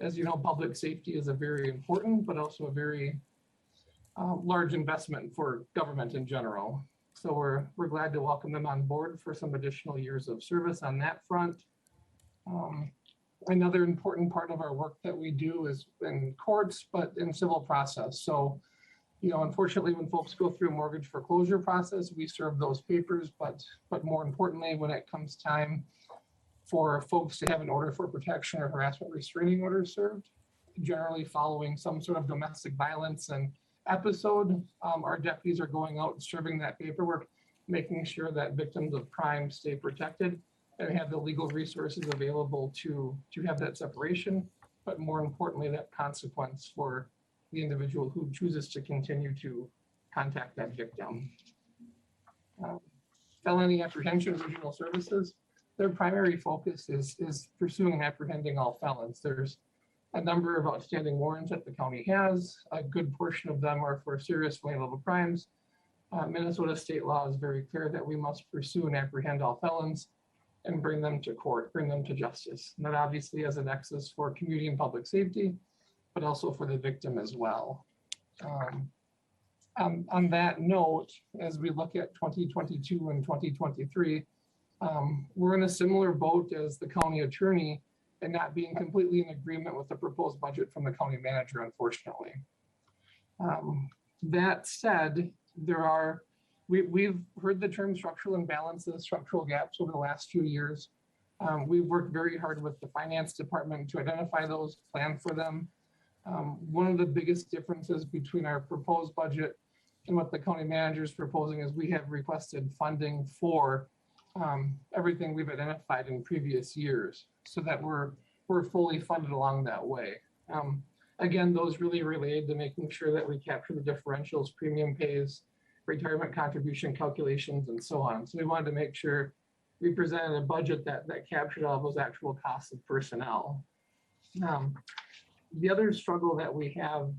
as you know, public safety is a very important, but also a very large investment for government in general. So we're glad to welcome them on board for some additional years of service on that front. Another important part of our work that we do is in courts, but in civil process. So, you know, unfortunately, when folks go through a mortgage foreclosure process, we serve those papers, but more importantly, when it comes time for folks to have an order for protection or harassment restraining order served, generally following some sort of domestic violence and episode, our deputies are going out and serving that paperwork, making sure that victims of crime stay protected and have the legal resources available to have that separation, but more importantly, that consequence for the individual who chooses to continue to contact that victim. Felony apprehension regional services, their primary focus is pursuing and apprehending all felons. There's a number of outstanding warrants that the county has. A good portion of them are for serious felony level crimes. Minnesota state law is very clear that we must pursue and apprehend all felons and bring them to court, bring them to justice. And that obviously has a nexus for community and public safety, but also for the victim as well. On that note, as we look at 2022 and 2023, we're in a similar boat as the county attorney and not being completely in agreement with the proposed budget from the county manager, unfortunately. That said, we've heard the term structural imbalances, structural gaps over the last few years. We've worked very hard with the finance department to identify those, plan for them. One of the biggest differences between our proposed budget and what the county manager is proposing is we have requested funding for everything we've identified in previous years so that we're fully funded along that way. Again, those really related to making sure that we capture the differentials, premium pays, retirement contribution calculations, and so on. So we wanted to make sure we presented a budget that captured all those actual costs of personnel. The other struggle that we have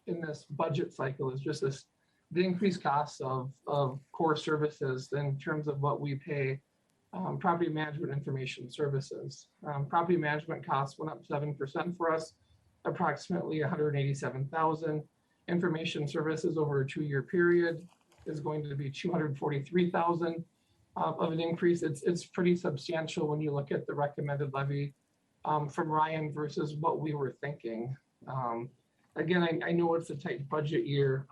in this budget cycle is just the increased costs of core services in terms of what we pay property management information services. Property management costs went up 7% for us, approximately 187,000. Information services over a 2-year period is going to be 243,000 of an increase. It's pretty substantial when you look at the recommended levy from Ryan versus what we were thinking. Again, I know it's a tight budget year,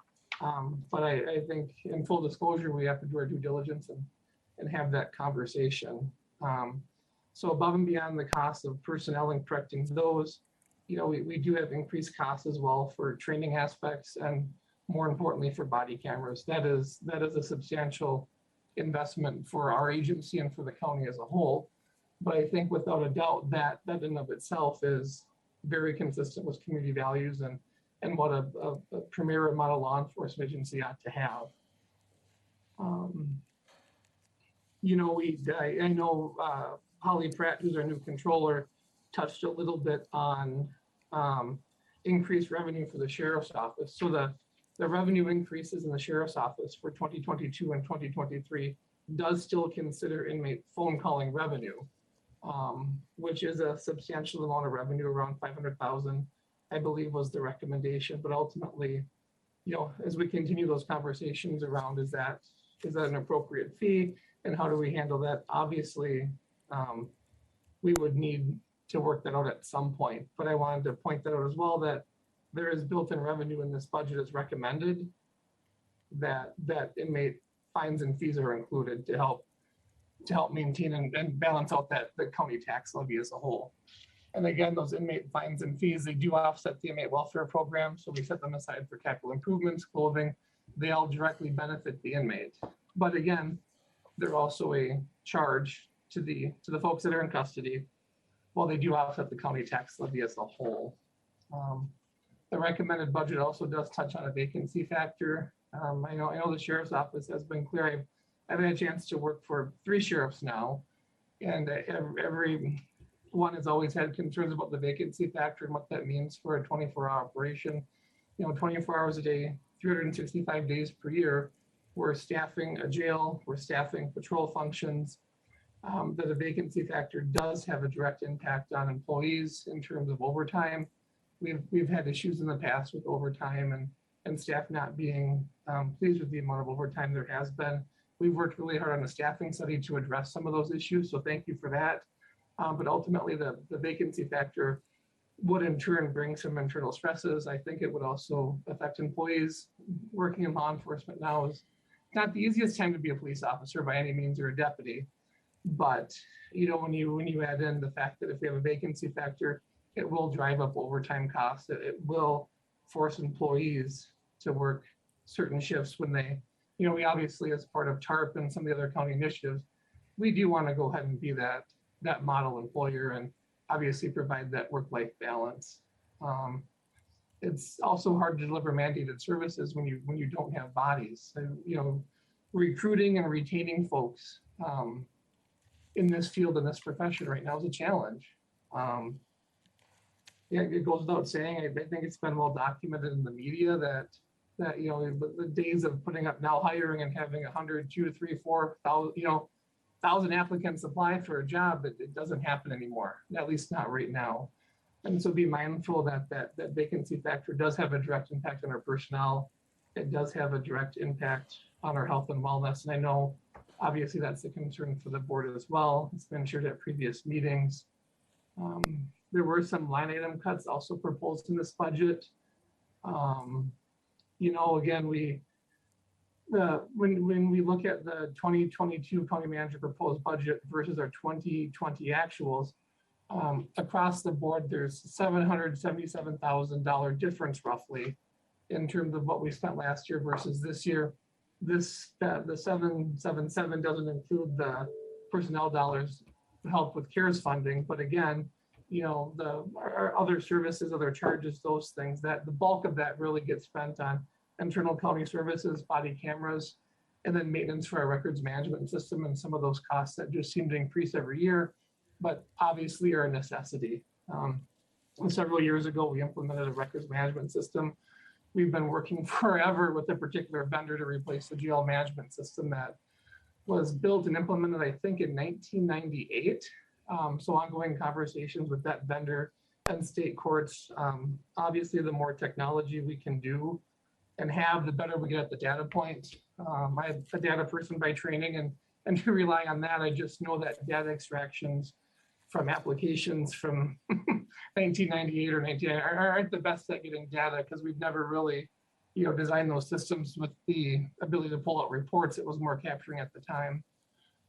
but I think in full disclosure, we have to do our due diligence and have that conversation. So above and beyond the cost of personnel and correcting those, you know, we do have increased costs as well for training aspects and more importantly for body cameras. That is a substantial investment for our agency and for the county as a whole. But I think without a doubt that in and of itself is very consistent with community values and what a premier model law enforcement agency ought to have. You know, I know Holly Pratt, who's our new controller, touched a little bit on increased revenue for the sheriff's office. So the revenue increases in the sheriff's office for 2022 and 2023 does still consider inmate phone calling revenue, which is a substantial amount of revenue, around 500,000, I believe was the recommendation. But ultimately, you know, as we continue those conversations around, is that an appropriate fee and how do we handle that? Obviously, we would need to work that out at some point, but I wanted to point that out as well, that there is built-in revenue in this budget as recommended, that inmate fines and fees are included to help maintain and balance out the county tax levy as a whole. And again, those inmate fines and fees, they do offset the inmate welfare program. So we set them aside for capital improvements, clothing. They all directly benefit the inmate. But again, they're also a charge to the folks that are in custody while they do offset the county tax levy as a whole. The recommended budget also does touch on a vacancy factor. I know the sheriff's office has been clear. I've had a chance to work for 3 sheriffs now, and every one has always had concerns about the vacancy factor and what that means for a 24-hour operation. 24 hours a day, 365 days per year, we're staffing a jail, we're staffing patrol functions. That a vacancy factor does have a direct impact on employees in terms of overtime. We've had issues in the past with overtime and staff not being pleased with the amount of overtime there has been. We've worked really hard on a staffing study to address some of those issues, so thank you for that. But ultimately, the vacancy factor would in turn bring some internal stresses. I think it would also affect employees. Working in law enforcement now is not the easiest time to be a police officer by any means, or a deputy. But when you add in the fact that if we have a vacancy factor, it will drive up overtime costs. It will force employees to work certain shifts when they, we obviously, as part of TARP and some of the other county initiatives, we do want to go ahead and be that model employer and obviously provide that work-life balance. It's also hard to deliver mandated services when you don't have bodies. So, recruiting and retaining folks in this field, in this profession right now is a challenge. It goes without saying, I think it's been well documented in the media that the days of putting up now hiring and having 100, 2, 3, 4,000 applicants apply for a job, it doesn't happen anymore, at least not right now. And so be mindful that vacancy factor does have a direct impact on our personnel. It does have a direct impact on our health and wellness. And I know obviously that's a concern for the board as well. It's been shared at previous meetings. There were some line item cuts also proposed in this budget. Again, when we look at the 2022 county manager proposed budget versus our 2020 actuals, across the board, there's $777,000 difference roughly in terms of what we spent last year versus this year. The 777 doesn't include the personnel dollars to help with CARES funding, but again, our other services, other charges, those things, that the bulk of that really gets spent on internal county services, body cameras, and then maintenance for our records management system and some of those costs that just seem to increase every year, but obviously are a necessity. Several years ago, we implemented a records management system. We've been working forever with a particular vendor to replace the GL management system that was built and implemented, I think, in 1998. So ongoing conversations with that vendor and state courts. Obviously, the more technology we can do and have, the better we get at the data point. I'm a data person by training, and to rely on that, I just know that data extractions from applications from 1998 or 1990 aren't the best at getting data because we've never really, designed those systems with the ability to pull out reports. It was more capturing at the time.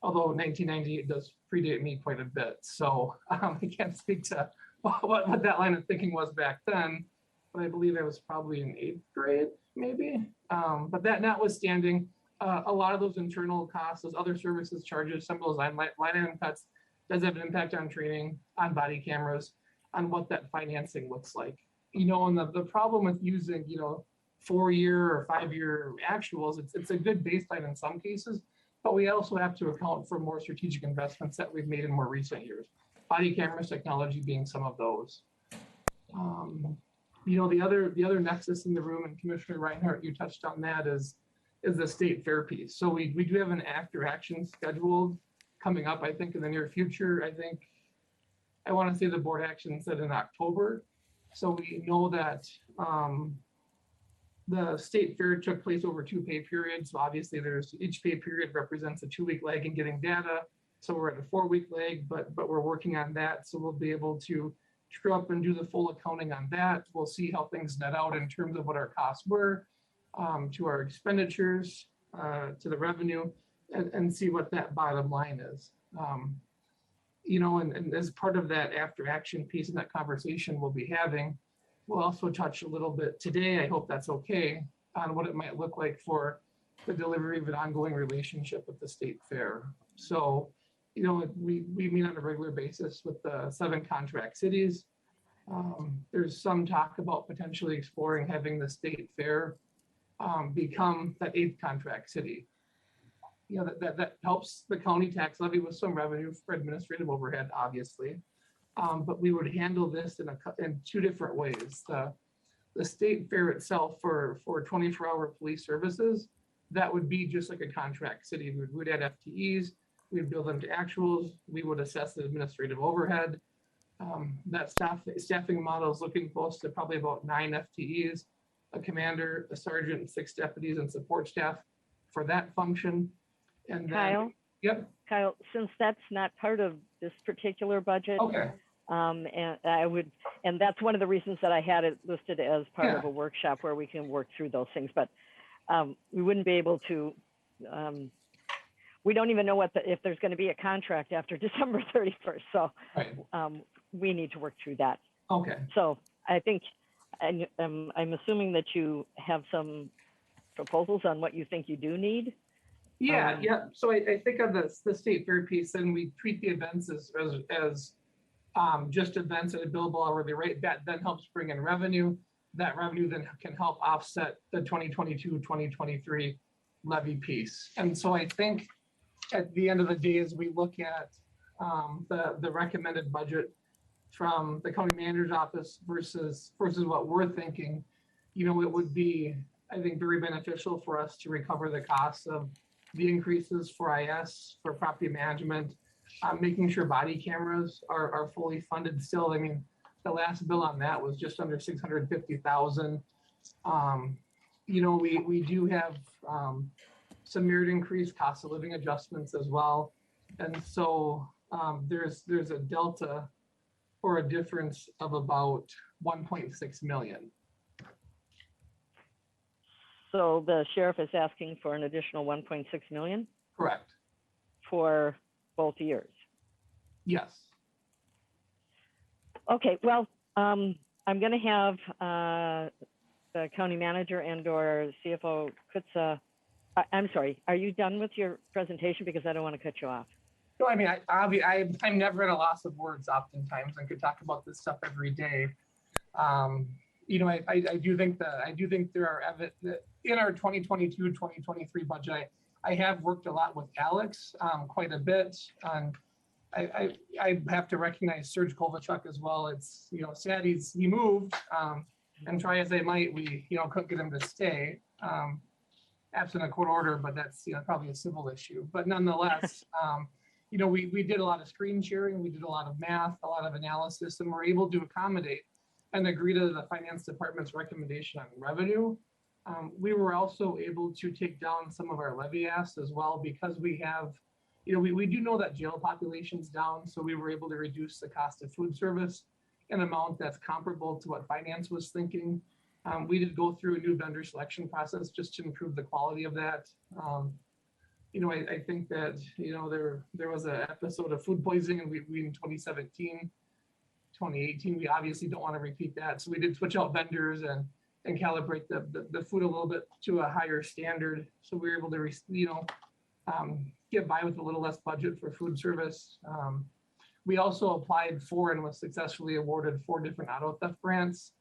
Although 1998 does predate me quite a bit. So I can't speak to what that line of thinking was back then, but I believe I was probably in 8th grade, maybe. But that notwithstanding, a lot of those internal costs, those other services charges, some of those line item cuts does have an impact on training, on body cameras, on what that financing looks like. And the problem with using, 4-year or 5-year actuals, it's a good baseline in some cases, but we also have to account for more strategic investments that we've made in more recent years. Body cameras technology being some of those. The other nexus in the room, and Commissioner Reinhardt, you touched on that, is the state fair piece. So we do have an after action scheduled coming up, I think, in the near future. I want to say the board action said in October. So we know that the state fair took place over 2 pay periods. So obviously each pay period represents a 2-week lag in getting data. So we're at a 4-week lag, but we're working on that. So we'll be able to true up and do the full accounting on that. We'll see how things net out in terms of what our costs were to our expenditures, to the revenue, and see what that bottom line is. And as part of that after action piece in that conversation we'll be having, we'll also touch a little bit today, I hope that's okay, on what it might look like for the delivery of an ongoing relationship with the state fair. So we meet on a regular basis with the 7 contract cities. There's some talk about potentially exploring having the state fair become that 8th contract city. That helps the county tax levy with some revenue for administrative overhead, obviously. But we would handle this in 2 different ways. The state fair itself for 24-hour police services, that would be just like a contract city. We'd add FTEs, we'd bill them to actuals, we would assess the administrative overhead. That staffing model is looking close to probably about 9 FTEs, a commander, a sergeant, 6 deputies and support staff for that function. And then, Kyle? Yep. Kyle, since that's not part of this particular budget, Okay. and that's one of the reasons that I had it listed as part of a workshop where we can work through those things, but we wouldn't be able to, we don't even know if there's going to be a contract after December 31st. So we need to work through that. Okay. So I think, I'm assuming that you have some proposals on what you think you do need. Yeah. So I think of the state fair piece, and we treat the events as just events at a billable hourly rate. That then helps bring in revenue. That revenue then can help offset the 2022-2023 levy piece. And so I think at the end of the day, as we look at the recommended budget from the county manager's office versus what we're thinking, it would be, I think, very beneficial for us to recover the costs of the increases for IS, for property management, making sure body cameras are fully funded still. I mean, the last bill on that was just under 650,000. We do have some merit increase, cost of living adjustments as well. And so there's a delta or a difference of about 1.6 million. So the sheriff is asking for an additional 1.6 million? Correct. For both years? Yes. Okay, well, I'm going to have the county manager and or CFO Kutza. I'm sorry, are you done with your presentation? Because I don't want to cut you off. No, I mean, I'm never at a loss of words oftentimes and could talk about this stuff every day. I do think there are in our 2022-2023 budget, I have worked a lot with Alex quite a bit. And I have to recognize Serge Kovalchuk as well. It's, sad he moved, and try as they might, we, couldn't get him to stay, absent a court order, but that's, probably a civil issue. But nonetheless, we did a lot of screen sharing, we did a lot of math, a lot of analysis, and we're able to accommodate and agree to the finance department's recommendation on revenue. We were also able to take down some of our levy asks as well, because we have, we do know that jail population's down, so we were able to reduce the cost of food service an amount that's comparable to what finance was thinking. We did go through a new vendor selection process just to improve the quality of that. I think that, there was an episode of food poisoning and we in 2017, 2018, we obviously don't want to repeat that. So we did switch out vendors and calibrate the food a little bit to a higher standard. So we were able to, get by with a little less budget for food service. We also applied for and was successfully awarded 4 different auto theft grants,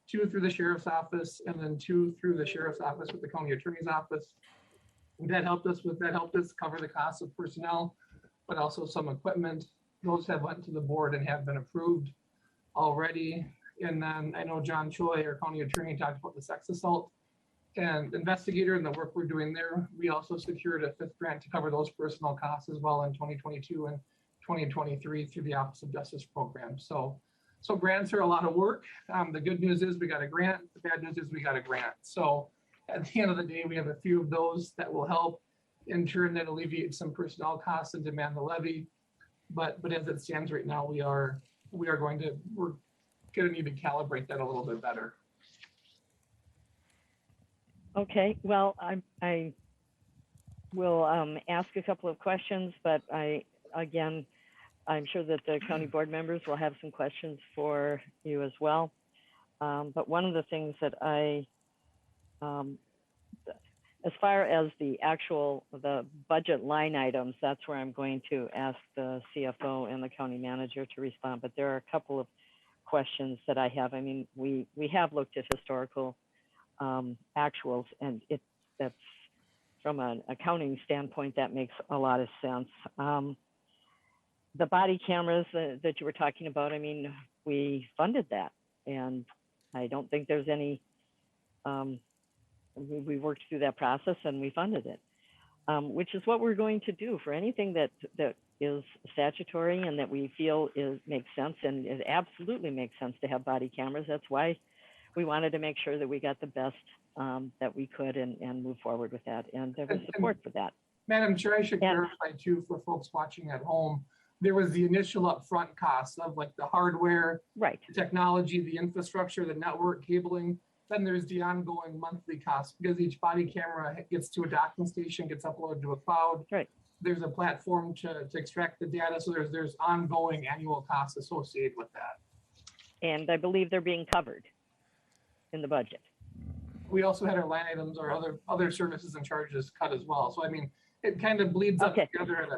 2 through the sheriff's office and then 2 through the sheriff's office with the county attorney's office. That helped us cover the cost of personnel, but also some equipment. Those have went to the board and have been approved already. And then I know John Choi, our county attorney, talked about the sex assault and investigator and the work we're doing there. We also secured a 5th grant to cover those personnel costs as well in 2022 and 2023 through the Office of Justice program. So grants are a lot of work. The good news is we got a grant. The bad news is we got a grant. So at the end of the day, we have a few of those that will help in turn that alleviate some personnel costs and demand the levy. But as it stands right now, we're going to need to calibrate that a little bit better. Okay, well, I will ask a couple of questions, but I'm sure that the county board members will have some questions for you as well. But one of the things that as far as the budget line items, that's where I'm going to ask the CFO and the county manager to respond. But there are a couple of questions that I have. I mean, we have looked at historical actuals, and that's from an accounting standpoint, that makes a lot of sense. The body cameras that you were talking about, I mean, we funded that, and I don't think there's any, we worked through that process and we funded it, which is what we're going to do for anything that is statutory and that we feel makes sense, and it absolutely makes sense to have body cameras. That's why we wanted to make sure that we got the best that we could and move forward with that, and there was support for that. Madam Chair, I should clarify too for folks watching at home. There was the initial upfront costs of like the hardware, right, the technology, the infrastructure, the network cabling. Then there's the ongoing monthly costs because each body camera gets to a docking station, gets uploaded to a cloud. Right. There's a platform to extract the data. So there's ongoing annual costs associated with that. And I believe they're being covered in the budget. We also had our line items or other services and charges cut as well. So I mean, it kind of bleeds up together at a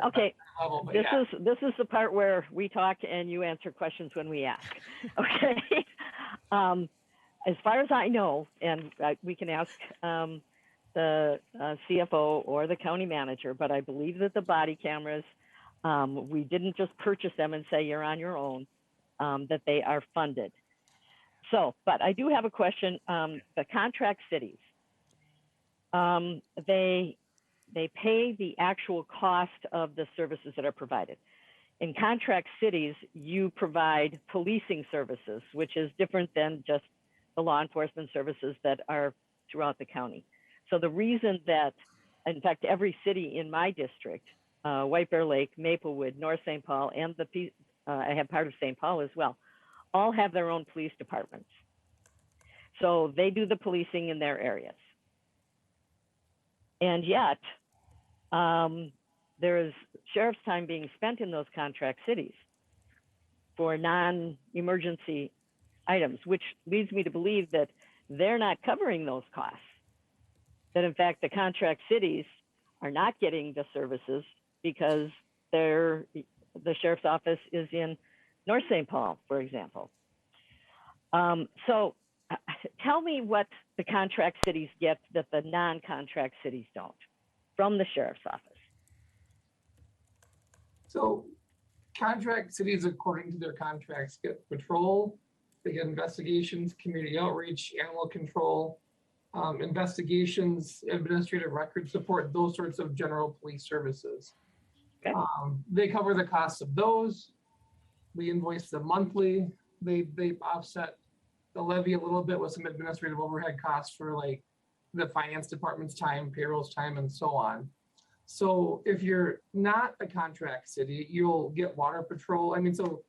level. But this is the part where we talk and you answer questions when we ask. Okay. As far as I know, and we can ask the CFO or the county manager, but I believe that the body cameras, we didn't just purchase them and say you're on your own, that they are funded. So, but I do have a question. The contract cities, they pay the actual cost of the services that are provided. In contract cities, you provide policing services, which is different than just the law enforcement services that are throughout the county. So the reason that, in fact, every city in my district, White Bear Lake, Maplewood, North St. Paul, and I have part of St. Paul as well, all have their own police departments. So they do the policing in their areas. And yet, there is sheriff's time being spent in those contract cities for non-emergency items, which leads me to believe that they're not covering those costs. That in fact, the contract cities are not getting the services because the sheriff's office is in North St. Paul, for example. So tell me what the contract cities get that the non-contract cities don't from the sheriff's office. So contract cities, according to their contracts, get patrol, they get investigations, community outreach, animal control, investigations, administrative record support, those sorts of general police services. Okay. They cover the costs of those. We invoice them monthly. They offset the levy a little bit with some administrative overhead costs for like the finance department's time, payroll's time, and so on. So if you're not a contract city, you'll get water patrol. I mean, so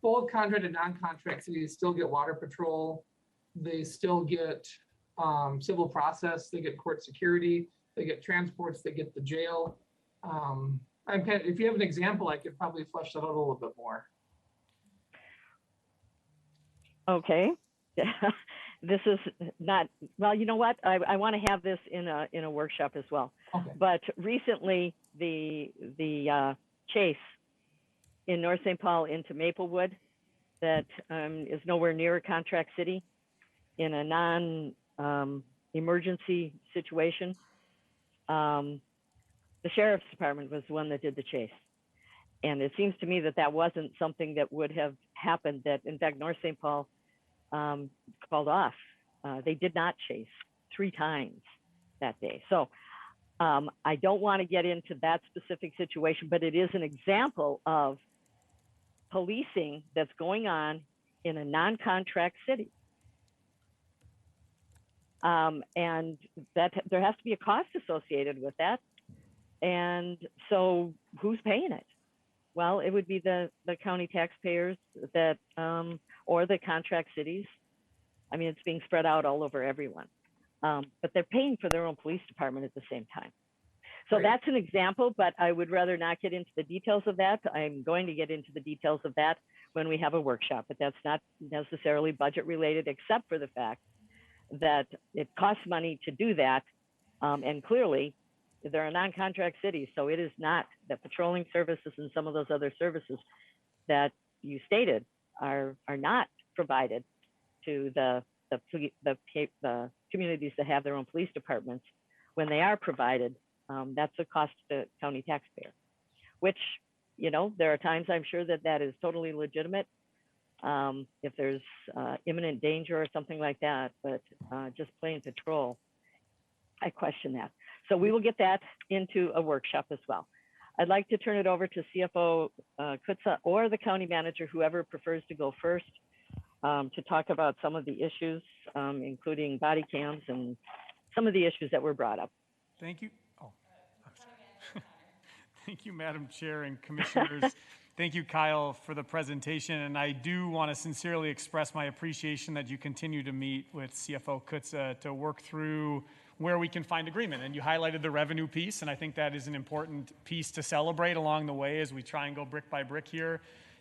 both contract and non-contract cities still get water patrol. They still get civil process. They get court security. They get transports. They get the jail. If you have an example, I could probably flesh that out a little bit more. Okay. This is not, well, you know what? I want to have this in a workshop as well. Okay. But recently, the chase in North St. Paul into Maplewood that is nowhere near a contract city in a non-emergency situation, the sheriff's department was the one that did the chase. And it seems to me that that wasn't something that would have happened, that in fact, North St. Paul called off. They did not chase 3 times that day. So I don't want to get into that specific situation, but it is an example of policing that's going on in a non-contract city. And that there has to be a cost associated with that. And so who's paying it? Well, it would be the county taxpayers that, or the contract cities. I mean, it's being spread out all over everyone. But they're paying for their own police department at the same time. So that's an example, but I would rather not get into the details of that. I'm going to get into the details of that when we have a workshop, but that's not necessarily budget related, except for the fact that it costs money to do that And clearly, they're a non-contract city, so it is not that patrolling services and some of those other services that you stated are not provided to the communities that have their own police departments. When they are provided, that's a cost to the county taxpayer, which, you know, there are times I'm sure that is totally legitimate if there's imminent danger or something like that, but just plain patrol, I question that. So we will get that into a workshop as well. I'd like to turn it over to CFO Kutza or the county manager, whoever prefers to go first, to talk about some of the issues, including body cams and some of the issues that were brought up. Thank you. Oh, thank you, Madam Chair and Commissioners. Thank you, Kyle, for the presentation. And I do want to sincerely express my appreciation that you continue to meet with CFO Kutza to work through where we can find agreement. And you highlighted the revenue piece, and I think that is an important piece to celebrate along the way as we try and go brick by brick here.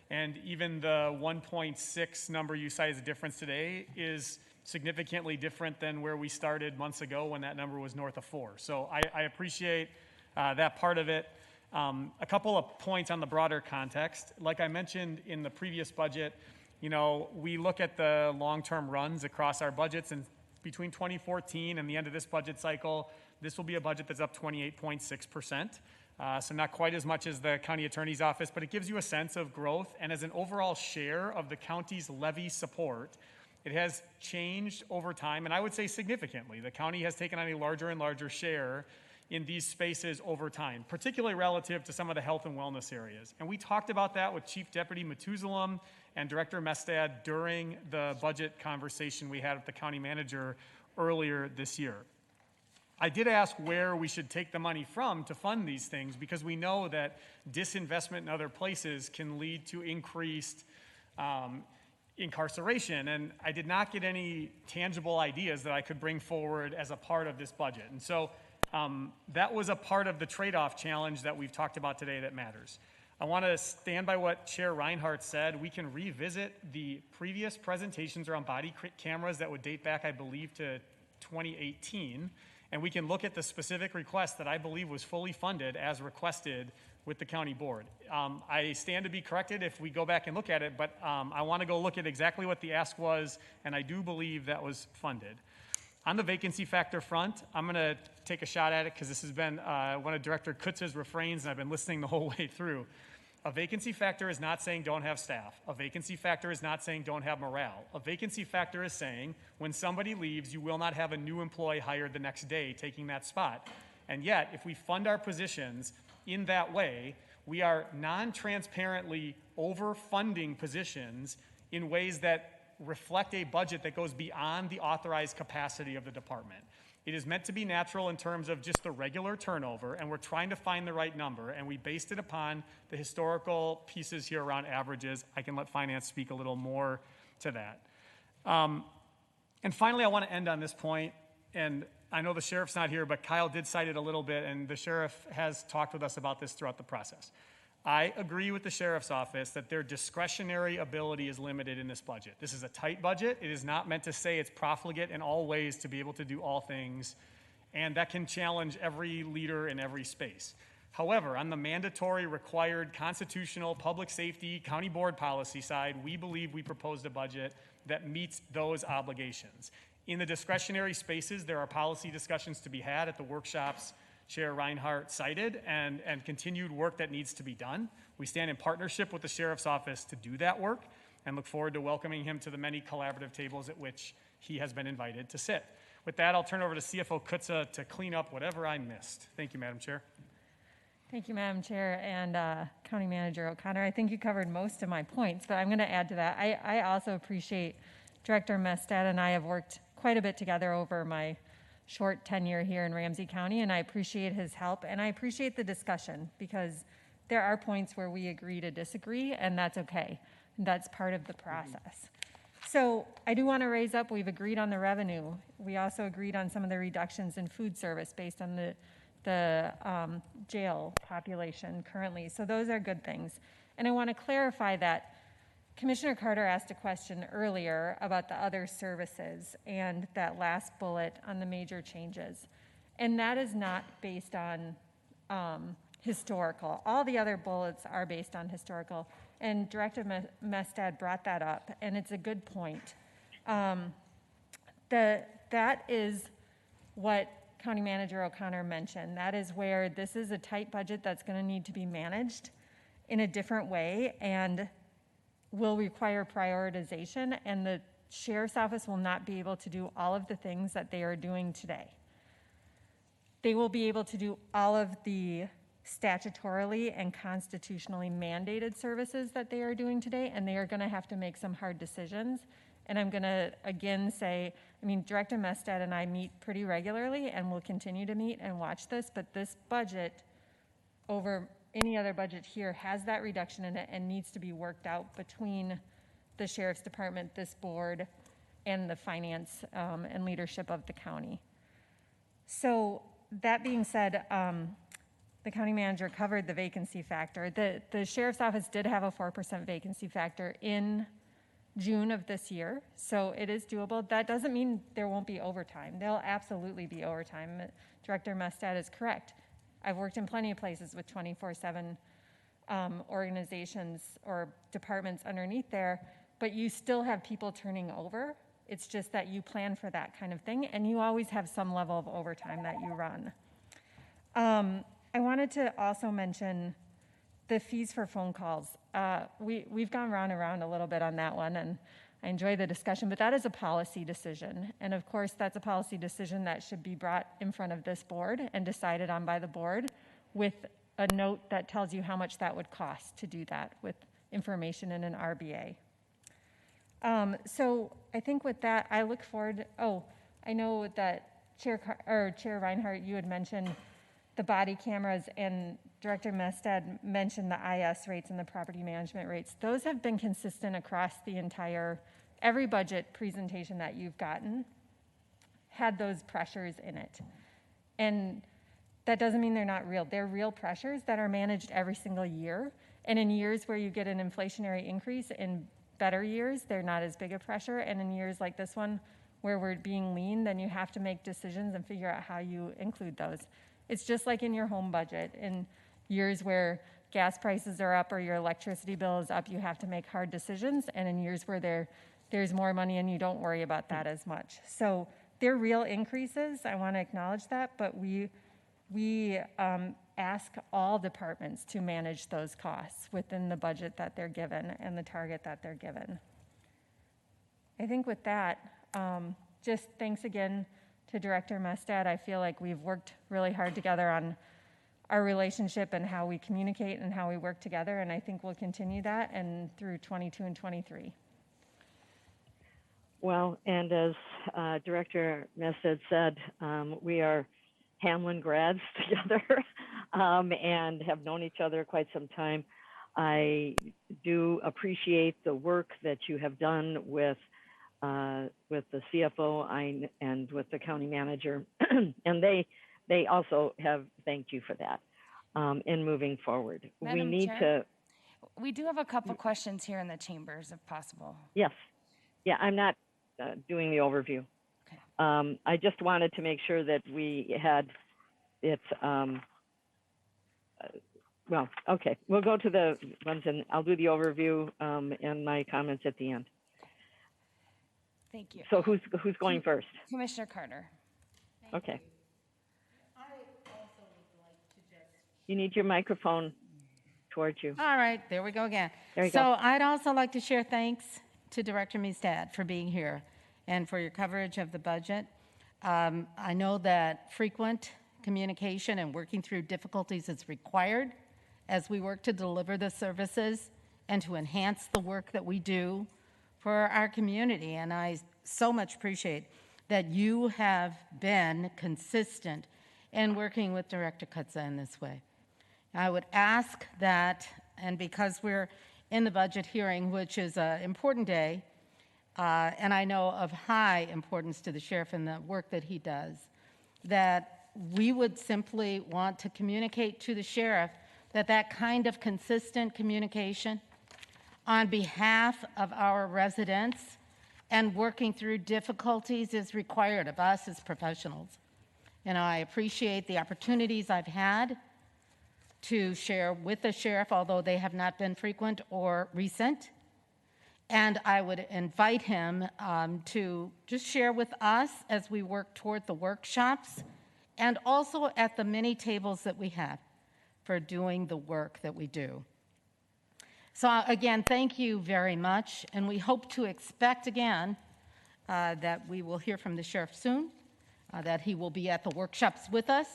And even the 1.6 number you cite as a difference today is significantly different than where we started months ago when that number was north of 4. So I appreciate that part of it. A couple of points on the broader context. Like I mentioned in the previous budget, you know, we look at the long-term runs across our budgets, and between 2014 and the end of this budget cycle, this will be a budget that's up 28.6%. So not quite as much as the county attorney's office, but it gives you a sense of growth. And as an overall share of the county's levy support, it has changed over time, and I would say significantly. The county has taken on a larger and larger share in these spaces over time, particularly relative to some of the health and wellness areas. And we talked about that with Chief Deputy Methuselam and Director Mestad during the budget conversation we had with the county manager earlier this year. I did ask where we should take the money from to fund these things, because we know that disinvestment in other places can lead to increased incarceration. And I did not get any tangible ideas that I could bring forward as a part of this budget. And so that was a part of the trade-off challenge that we've talked about today that matters. I want to stand by what Chair Reinhardt said. We can revisit the previous presentations around body cameras that would date back, I believe, to 2018. And we can look at the specific request that I believe was fully funded as requested with the county board. I stand to be corrected if we go back and look at it, but I want to go look at exactly what the ask was, and I do believe that was funded. On the vacancy factor front, I'm going to take a shot at it because this has been one of Director Kutza's refrains, and I've been listening the whole way through. A vacancy factor is not saying don't have staff. A vacancy factor is not saying don't have morale. A vacancy factor is saying when somebody leaves, you will not have a new employee hired the next day taking that spot. And yet, if we fund our positions in that way, we are non-transparently overfunding positions in ways that reflect a budget that goes beyond the authorized capacity of the department. It is meant to be natural in terms of just the regular turnover, and we're trying to find the right number, and we based it upon the historical pieces here around averages. I can let finance speak a little more to that. And finally, I want to end on this point, and I know the sheriff's not here, but Kyle did cite it a little bit, and the sheriff has talked with us about this throughout the process. I agree with the sheriff's office that their discretionary ability is limited in this budget. This is a tight budget. It is not meant to say it's profligate in all ways to be able to do all things, and that can challenge every leader in every space. However, on the mandatory, required, constitutional, public safety, county board policy side, we believe we proposed a budget that meets those obligations. In the discretionary spaces, there are policy discussions to be had at the workshops Chair Reinhardt cited, and continued work that needs to be done. We stand in partnership with the Sheriff's Office to do that work and look forward to welcoming him to the many collaborative tables at which he has been invited to sit. With that, I'll turn over to CFO Kutza to clean up whatever I missed. Thank you, Madam Chair. Thank you, Madam Chair and County Manager O'Connor. I think you covered most of my points, but I'm going to add to that. I also appreciate Director Mestad and I have worked quite a bit together over my short tenure here in Ramsey County, and I appreciate his help, and I appreciate the discussion, because there are points where we agree to disagree, and that's okay. That's part of the process. So I do want to raise up, we've agreed on the revenue. We also agreed on some of the reductions in food service based on the jail population currently. So those are good things. And I want to clarify that Commissioner Carter asked a question earlier about the other services and that last bullet on the major changes. And that is not based on historical. All the other bullets are based on historical. And Director Mestad brought that up, and it's a good point. That is what County Manager O'Connor mentioned. That is where this is a tight budget that's going to need to be managed in a different way and will require prioritization, and the Sheriff's Office will not be able to do all of the things that they are doing today. They will be able to do all of the statutorily and constitutionally mandated services that they are doing today, and they are going to have to make some hard decisions. And I'm going to again say, I mean, Director Mestad and I meet pretty regularly, and we'll continue to meet and watch this, but this budget over any other budget here has that reduction in it and needs to be worked out between the Sheriff's Department, this board, and the finance and leadership of the county. So that being said, the county manager covered the vacancy factor. The Sheriff's Office did have a 4% vacancy factor in June of this year, so it is doable. That doesn't mean there won't be overtime. There'll absolutely be overtime. Director Mestad is correct. I've worked in plenty of places with 24/7 organizations or departments underneath there, but you still have people turning over. It's just that you plan for that kind of thing, and you always have some level of overtime that you run. I wanted to also mention the fees for phone calls. We've gone round and round a little bit on that one, and I enjoy the discussion, but that is a policy decision. And of course, that's a policy decision that should be brought in front of this board and decided on by the board with a note that tells you how much that would cost to do that with information in an RBA. So I think with that, I look forward, I know that Chair Reinhardt, you had mentioned the body cameras, and Director Mestad mentioned the IS rates and the property management rates. Those have been consistent across the every budget presentation that you've gotten had those pressures in it. And that doesn't mean they're not real. They're real pressures that are managed every single year. And in years where you get an inflationary increase, in better years, they're not as big a pressure. And in years like this one, where we're being lean, then you have to make decisions and figure out how you include those. It's just like in your home budget. In years where gas prices are up or your electricity bill is up, you have to make hard decisions. And in years where there's more money and you don't worry about that as much. So they're real increases. I want to acknowledge that, but we ask all departments to manage those costs within the budget that they're given and the target that they're given. I think with that, just thanks again to Director Mestad. I feel like we've worked really hard together on our relationship and how we communicate and how we work together, and I think we'll continue that and through 22 and 23. Well, and as Director Mestad said, we are Hamlin grads together and have known each other quite some time. I do appreciate the work that you have done with the CFO and with the county manager, and they also have thanked you for that in moving forward. Madam We need Chair, we do have a couple questions here in the chambers, if possible. Yes. Yeah, I'm not doing the overview. Okay. I just wanted to make sure that we had it. Well, okay, we'll go to the ones, and I'll do the overview and my comments at the end. Thank you. So who's going first? Commissioner Carter. Okay. You need your microphone towards you. All right, there we go again. There you so go. I'd also like to share thanks to Director Mestad for being here and for your coverage of the budget. I know that frequent communication and working through difficulties is required as we work to deliver the services and to enhance the work that we do for our community. And I so much appreciate that you have been consistent in working with Director Kutza in this way. I would ask that, and because we're in the budget hearing, which is an important day, and I know of high importance to the sheriff and the work that he does, that we would simply want to communicate to the sheriff that that kind of consistent communication on behalf of our residents and working through difficulties is required of us as professionals. And I appreciate the opportunities I've had to share with the sheriff, although they have not been frequent or recent. And I would invite him to just share with us as we work toward the workshops and also at the many tables that we have for doing the work that we do. So again, thank you very much, and we hope to expect again that we will hear from the sheriff soon, that he will be at the workshops with us,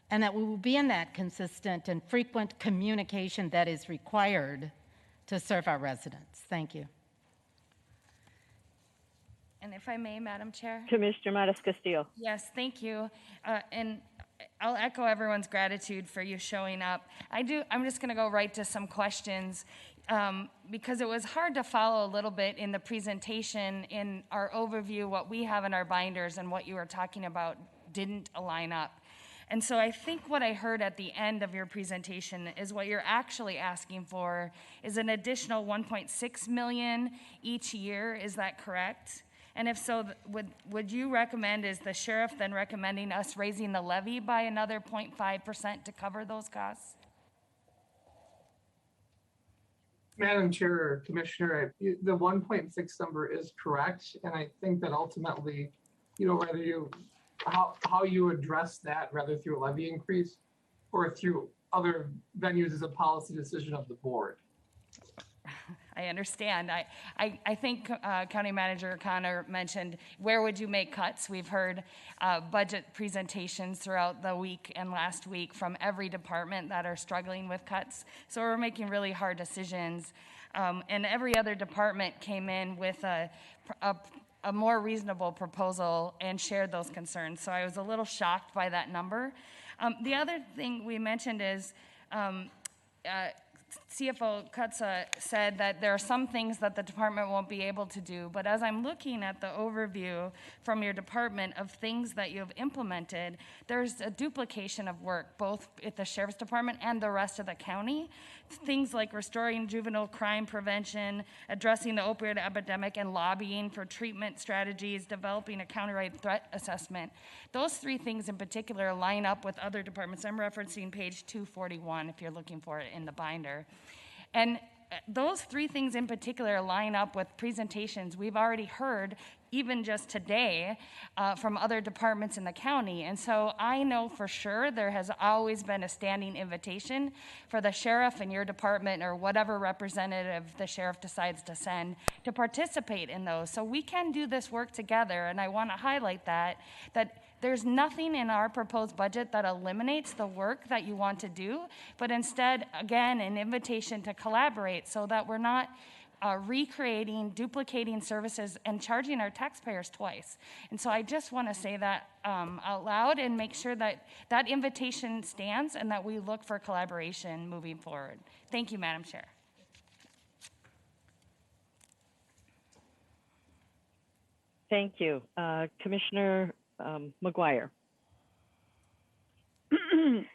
and that we will be in that consistent and frequent communication that is required to serve our residents. Thank you. And if I may, Madam Chair? Commissioner Matas Castillo. Yes, thank you. And I'll echo everyone's gratitude for you showing up. I'm just going to go right to some questions because it was hard to follow a little bit in the presentation, in our overview, what we have in our binders and what you were talking about didn't align up. And so I think what I heard at the end of your presentation is what you're actually asking for is an additional 1.6 million each year. Is that correct? And if so, would you recommend, is the sheriff then recommending us raising the levy by another 0.5% to cover those costs? Madam Chair or Commissioner, the 1.6 number is correct. And I think that ultimately, whether how you address that, rather through a levy increase or through other venues, is a policy decision of the board. I understand. I think County Manager Connor mentioned, where would you make cuts? We've heard budget presentations throughout the week and last week from every department that are struggling with cuts. So we're making really hard decisions. And every other department came in with a more reasonable proposal and shared those concerns. So I was a little shocked by that number. The other thing we mentioned is CFO Kutza said that there are some things that the department won't be able to do, but as I'm looking at the overview from your department of things that you have implemented, there's a duplication of work, both at the sheriff's department and the rest of the county. Things like restoring juvenile crime prevention, addressing the opioid epidemic, and lobbying for treatment strategies, developing a countywide threat assessment. Those three things in particular line up with other departments. I'm referencing page 241 if you're looking for it in the binder. And those three things in particular line up with presentations we've already heard, even just today, from other departments in the county. And so I know for sure there has always been a standing invitation for the sheriff in your department or whatever representative the sheriff decides to send to participate in those. So we can do this work together, and I want to highlight that there's nothing in our proposed budget that eliminates the work that you want to do, but instead, again, an invitation to collaborate so that we're not recreating, duplicating services, and charging our taxpayers twice. And so I just want to say that out loud and make sure that that invitation stands and that we look for collaboration moving forward. Thank you, Madam Chair. Thank you. Commissioner McGuire.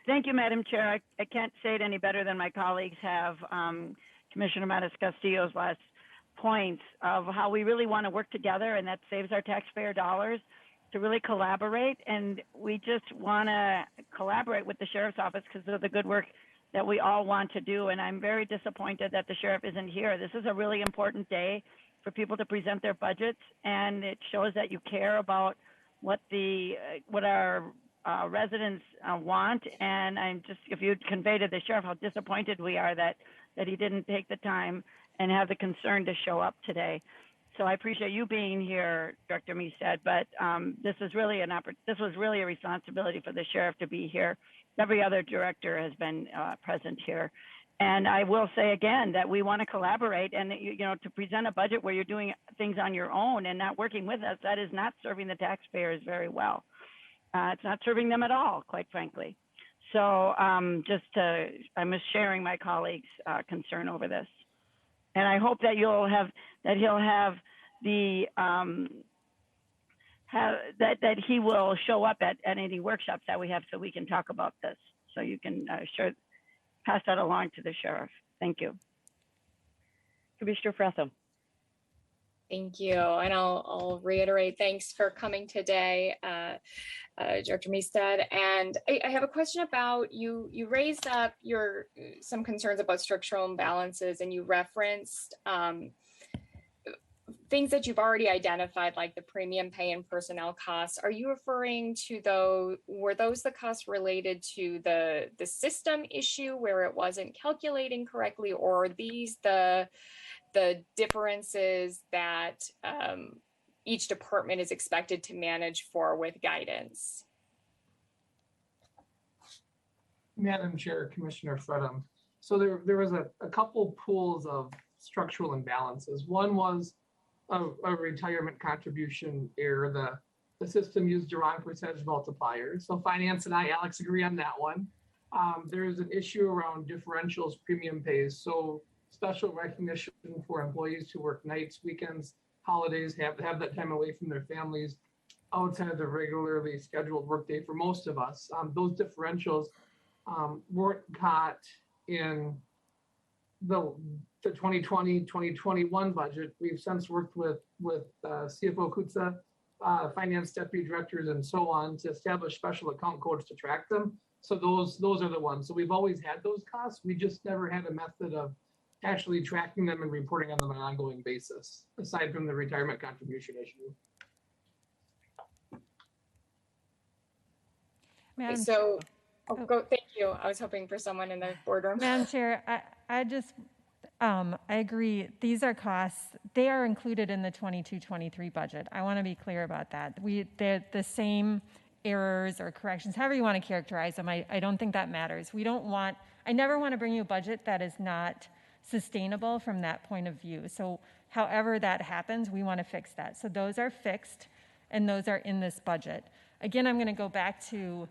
Thank you, Madam Chair. I can't say it any better than my colleagues have. Commissioner Matas Castillo's last points of how we really want to work together, and that saves our taxpayer dollars to really collaborate. And we just want to collaborate with the sheriff's office because of the good work that we all want to do. And I'm very disappointed that the sheriff isn't here. This is a really important day for people to present their budgets, and it shows that you care about what our residents want. And I'm just, if you'd convey to the sheriff how disappointed we are that he didn't take the time and have the concern to show up today. So I appreciate you being here, Director Meestad, but this was really a responsibility for the sheriff to be here. Every other director has been present here. And I will say again that we want to collaborate, and to present a budget where you're doing things on your own and not working with us, that is not serving the taxpayers very well. It's not serving them at all, quite frankly. So I'm just sharing my colleagues' concern over this, and I hope that he'll have the that he will show up at any workshops that we have so we can talk about this. So you can pass that along to the sheriff. Thank you. Commissioner Fretham. Thank you. And I'll reiterate, thanks for coming today, Director Meestead. And I have a question about you raised up some concerns about structural imbalances, and you referenced things that you've already identified, like the premium pay and personnel costs. Are you referring to were those the costs related to the system issue where it wasn't calculating correctly, or are these the differences that each department is expected to manage for with guidance? Madam Chair, Commissioner Fredham. So there was a couple pools of structural imbalances. One was a retirement contribution error. The system used the wrong percentage multiplier. So finance and I, Alex, agree on that one. There's an issue around differentials premium pays. So special recognition for employees who work nights, weekends, holidays, have that time away from their families outside of the regularly scheduled workday for most of us. Those differentials weren't caught in the 2020, 2021 budget. We've since worked with CFO Kutza, finance deputy directors, and so on to establish special account codes to track them. So those are the ones. So we've always had those costs. We just never had a method of actually tracking them and reporting on them on an ongoing basis, aside from the retirement contribution issue. Thank you. I was hoping for someone in the boardroom. Madam Chair, I agree. These are costs. They are included in the 22-23 budget. I want to be clear about that. They're the same errors or corrections, however you want to characterize them. I don't think that matters. I never want to bring you a budget that is not sustainable from that point of view. So however that happens, we want to fix that. So those are fixed, and those are in this budget. Again, I'm going to go back to,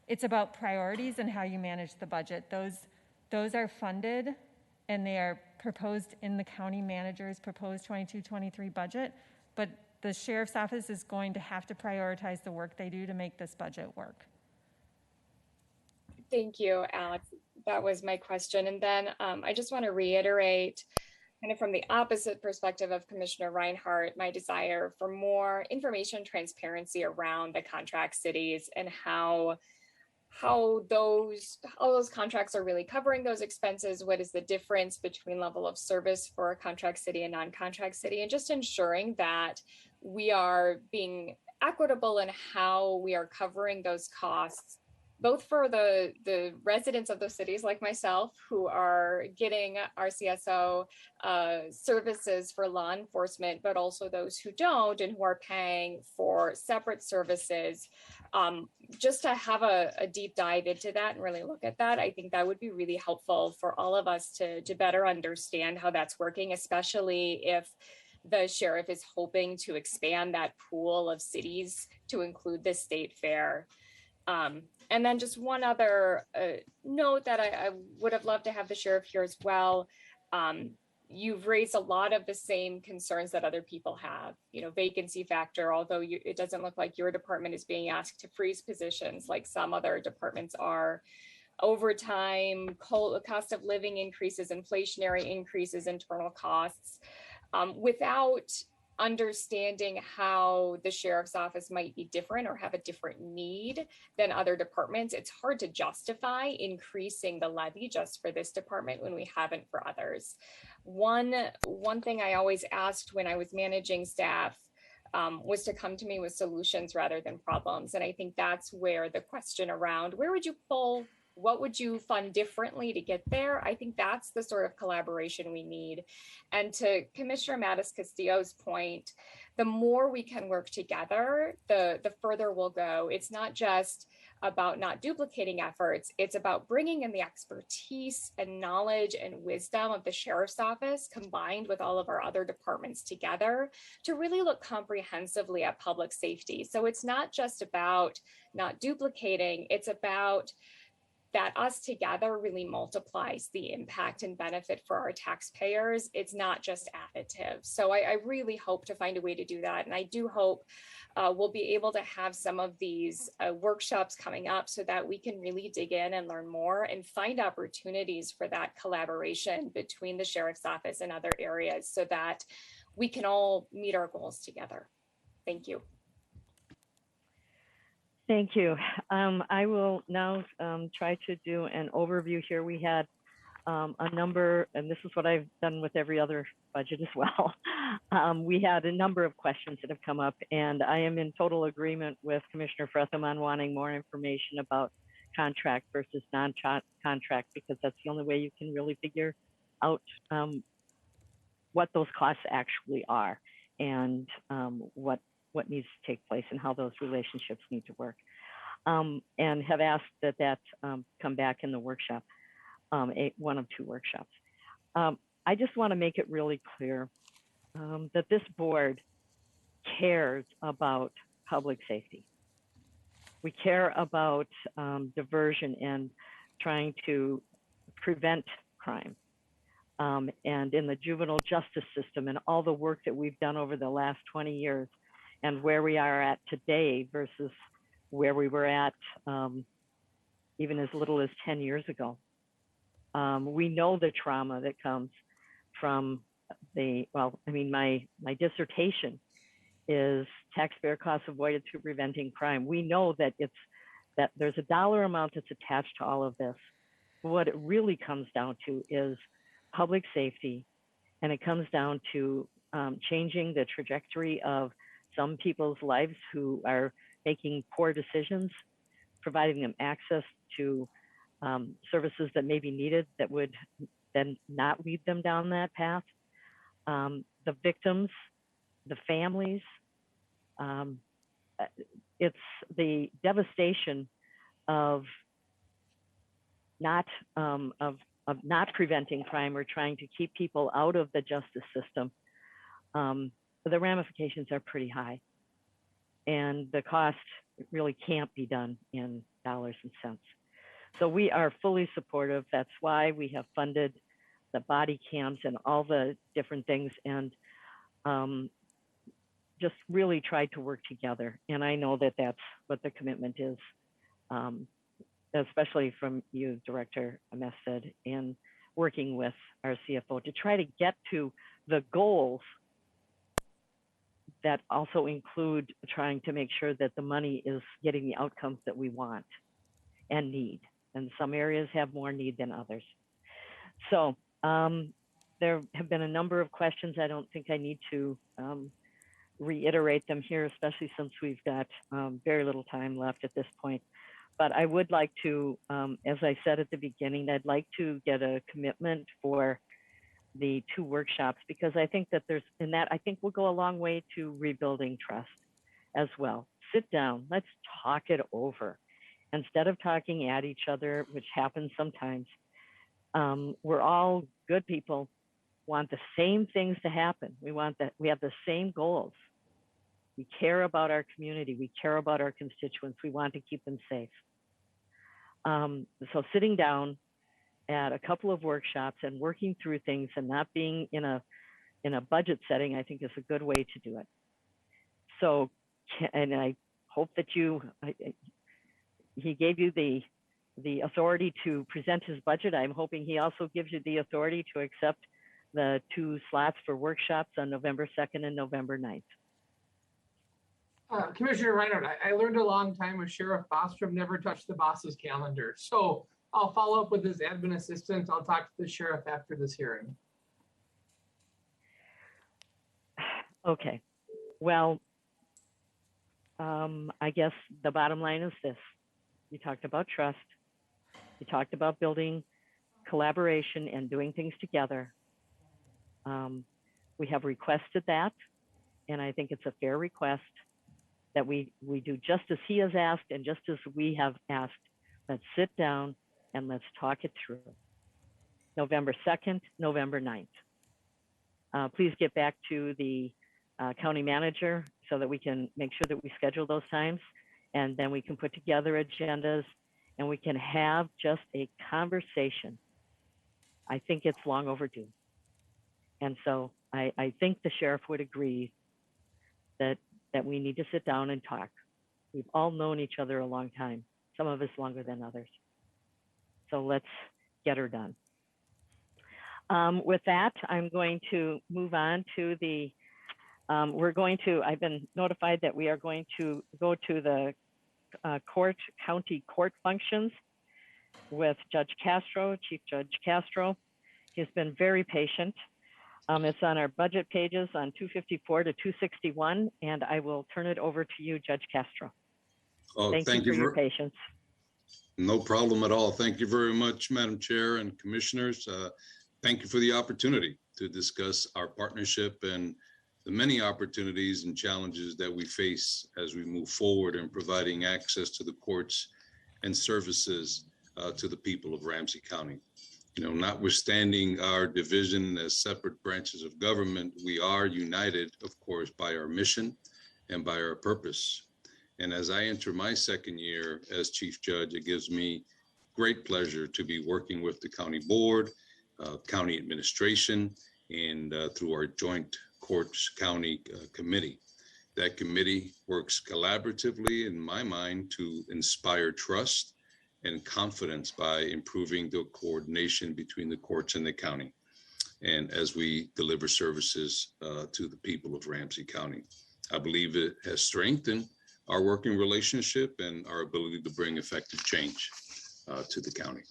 it's about priorities and how you manage the budget. Those are funded, and they are proposed in the county manager's proposed 22-23 budget, but the sheriff's office is going to have to prioritize the work they do to make this budget work. Thank you, Alex. That was my question. And then I just want to reiterate, kind of from the opposite perspective of Commissioner Reinhardt, my desire for more information transparency around the contract cities and how those contracts are really covering those expenses. What is the difference between level of service for a contract city and non-contract city, and just ensuring that we are being equitable in how we are covering those costs, both for the residents of those cities like myself who are getting RCSO services for law enforcement, but also those who don't and who are paying for separate services. Just to have a deep dive into that and really look at that, I think that would be really helpful for all of us to better understand how that's working, especially if the sheriff is hoping to expand that pool of cities to include the state fair. And then just one other note that I would have loved to have the sheriff here as well. You've raised a lot of the same concerns that other people have, vacancy factor, although it doesn't look like your department is being asked to freeze positions like some other departments are. Overtime, cost of living increases, inflationary increases, internal costs. Without understanding how the sheriff's office might be different or have a different need than other departments, it's hard to justify increasing the levy just for this department when we haven't for others. One thing I always asked when I was managing staff was to come to me with solutions rather than problems. And I think that's where the question around where would you pull, what would you fund differently to get there? I think that's the sort of collaboration we need. And to Commissioner Mattis Castillo's point, the more we can work together, the further we'll go. It's not just about not duplicating efforts. It's about bringing in the expertise and knowledge and wisdom of the sheriff's office combined with all of our other departments together to really look comprehensively at public safety. So it's not just about not duplicating, it's about that us together really multiplies the impact and benefit for our taxpayers. It's not just additive. So I really hope to find a way to do that. And I do hope we'll be able to have some of these workshops coming up so that we can really dig in and learn more and find opportunities for that collaboration between the sheriff's office and other areas so that we can all meet our goals together. Thank you. Thank you. I will now try to do an overview here. We had a number, and this is what I've done with every other budget as well. We had a number of questions that have come up, and I am in total agreement with Commissioner Fretham on wanting more information about contract versus non-contract, because that's the only way you can really figure out what those costs actually are and what needs to take place and how those relationships need to work. And have asked that come back in the workshop, one of two workshops. I just want to make it really clear that this board cares about public safety. We care about diversion and trying to prevent crime. And in the juvenile justice system and all the work that we've done over the last 20 years and where we are at today versus where we were at even as little as 10 years ago. We know the trauma that comes from my dissertation is taxpayer costs avoided through preventing crime. We know that there's a dollar amount that's attached to all of this. But what it really comes down to is public safety, and it comes down to changing the trajectory of some people's lives who are making poor decisions, providing them access to services that may be needed that would then not lead them down that path. The victims, the families, it's the devastation of not preventing crime or trying to keep people out of the justice system. The ramifications are pretty high, and the cost really can't be done in dollars and cents. So we are fully supportive. That's why we have funded the body cams and all the different things, and just really tried to work together. And I know that that's what the commitment is, especially from you, Director Mested, in working with our CFO to try to get to the goals that also include trying to make sure that the money is getting the outcomes that we want and need. And some areas have more need than others. So there have been a number of questions. I don't think I need to reiterate them here, especially since we've got very little time left at this point. But I would like to, as I said at the beginning, I'd like to get a commitment for the two workshops, because I think that I think will go a long way to rebuilding trust as well. Sit down, let's talk it over. Instead of talking at each other, which happens sometimes, we're all good people, want the same things to happen. We have the same goals. We care about our community. We care about our constituents. We want to keep them safe. So sitting down at a couple of workshops and working through things and not being in a budget setting, I think is a good way to do it. So, and I hope that he gave you the authority to present his budget. I'm hoping he also gives you the authority to accept the two slots for workshops on November 2nd and November 9th. Commissioner Reinhardt, I learned a long time with Sheriff Bostrom, never touch the boss's calendar. So I'll follow up with his admin assistant. I'll talk to the sheriff after this hearing. Okay. Well, I guess the bottom line is this. You talked about trust. You talked about building collaboration and doing things together. We have requested that, and I think it's a fair request that we do just as he has asked and just as we have asked. Let's sit down and let's talk it through. November 2nd, November 9th. Please get back to the county manager so that we can make sure that we schedule those times, and then we can put together agendas and we can have just a conversation. I think it's long overdue. And so I think the sheriff would agree that we need to sit down and talk. We've all known each other a long time, some of us longer than others. So let's get her done. With that, I'm going to move on to the I've been notified that we are going to go to the county court functions with Judge Castro, Chief Judge Castro. He's been very patient. It's on our budget pages on 254 to 261, and I will turn it over to you, Judge Castro. Oh, Thank you for your patience. No problem at all. Thank you very much, Madam Chair and Commissioners. Thank you for the opportunity to discuss our partnership and the many opportunities and challenges that we face as we move forward in providing access to the courts and services to the people of Ramsey County. You know, notwithstanding our division as separate branches of government, we are united, of course, by our mission and by our purpose. And as I enter my second year as Chief Judge, it gives me great pleasure to be working with the County Board, County Administration, and through our Joint Courts County Committee. That committee works collaboratively, in my mind, to inspire trust and confidence by improving the coordination between the courts and the county, and as we deliver services to the people of Ramsey County. I believe it has strengthened our working relationship and our ability to bring effective change to the county.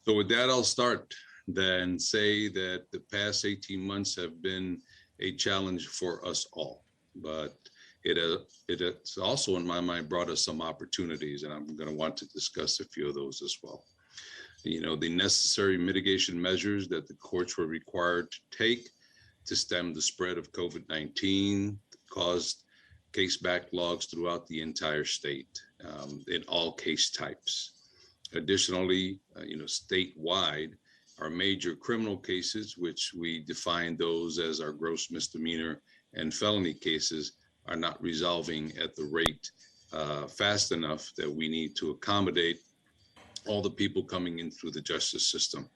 So with that, I'll start then say that the past 18 months have been a challenge for us all, but it has also, in my mind, brought us some opportunities, and I'm going to want to discuss a few of those as well. You know, the necessary mitigation measures that the courts were required to take to stem the spread of COVID-19 caused case backlogs throughout the entire state in all case types. Additionally, you know, statewide, our major criminal cases, which we define those as our gross misdemeanor and felony cases, are not resolving at the rate fast enough that we need to accommodate all the people coming in through the justice system,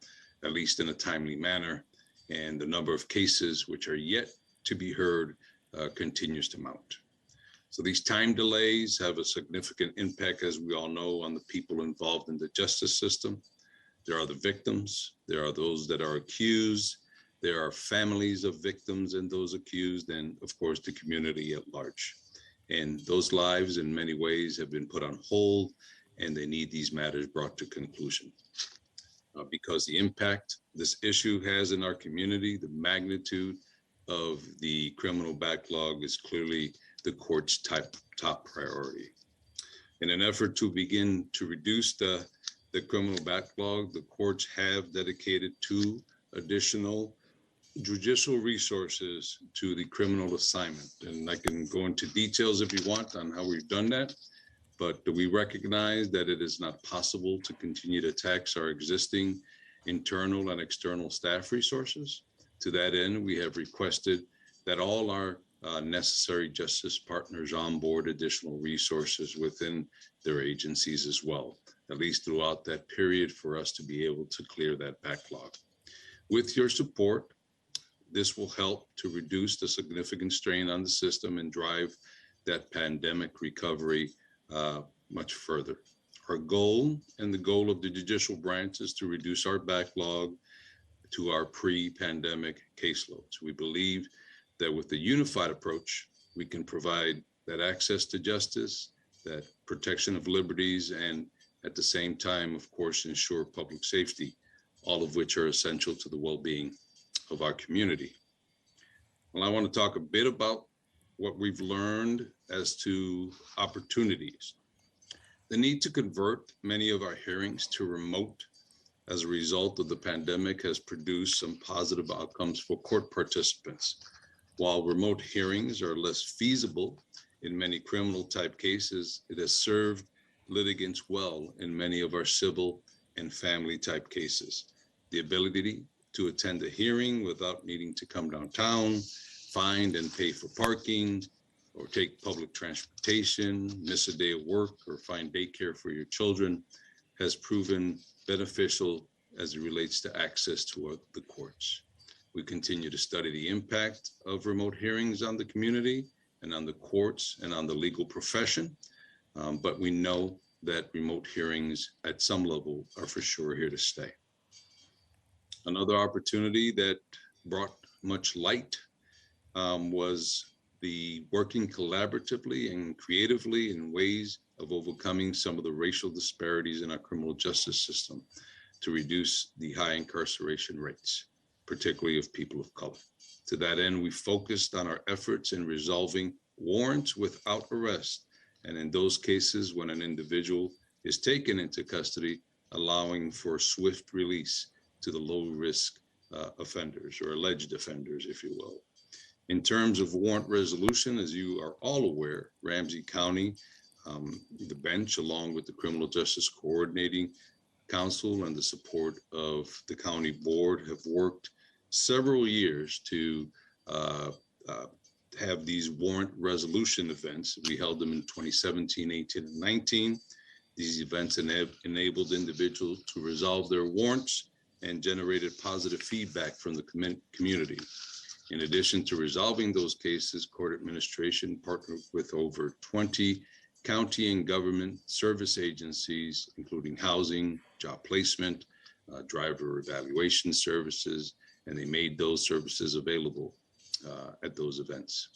at least in a timely manner. And the number of cases which are yet to be heard continues to mount. So these time delays have a significant impact, as we all know, on the people involved in the justice system. There are the victims, there are those that are accused, there are families of victims and those accused, and of course, the community at large. And those lives in many ways have been put on hold, and they need these matters brought to conclusion. Because the impact this issue has in our community, the magnitude of the criminal backlog is clearly the court's top priority. In an effort to begin to reduce the criminal backlog, the courts have dedicated 2 additional judicial resources to the criminal assignment. And I can go into details if you want on how we've done that, but we recognize that it is not possible to continue to tax our existing internal and external staff resources. To that end, we have requested that all our necessary justice partners onboard additional resources within their agencies as well, at least throughout that period, for us to be able to clear that backlog. With your support, this will help to reduce the significant strain on the system and drive that pandemic recovery much further. Our goal and the goal of the judicial branch is to reduce our backlog to our pre-pandemic caseloads. We believe that with the unified approach, we can provide that access to justice, that protection of liberties, and at the same time, of course, ensure public safety, all of which are essential to the well-being of our community. Well, I want to talk a bit about what we've learned as to opportunities. The need to convert many of our hearings to remote as a result of the pandemic has produced some positive outcomes for court participants. While remote hearings are less feasible in many criminal type cases, it has served litigants well in many of our civil and family type cases. The ability to attend a hearing without needing to come downtown, find and pay for parking, or take public transportation, miss a day of work, or find daycare for your children has proven beneficial as it relates to access to the courts. We continue to study the impact of remote hearings on the community and on the courts and on the legal profession, but we know that remote hearings at some level are for sure here to stay. Another opportunity that brought much light was the working collaboratively and creatively in ways of overcoming some of the racial disparities in our criminal justice system to reduce the high incarceration rates, particularly of people of color. To that end, we focused on our efforts in resolving warrants without arrest, and in those cases when an individual is taken into custody, allowing for swift release to the low-risk offenders or alleged offenders, if you will. In terms of warrant resolution, as you are all aware, Ramsey County, the bench, along with the Criminal Justice Coordinating Council and the support of the county board, have worked several years to have these warrant resolution events. We held them in 2017, 18, and 19. These events enabled individuals to resolve their warrants and generated positive feedback from the community. In addition to resolving those cases, court administration partnered with over 20 county and government service agencies, including housing, job placement, driver evaluation services, and they made those services available at those events.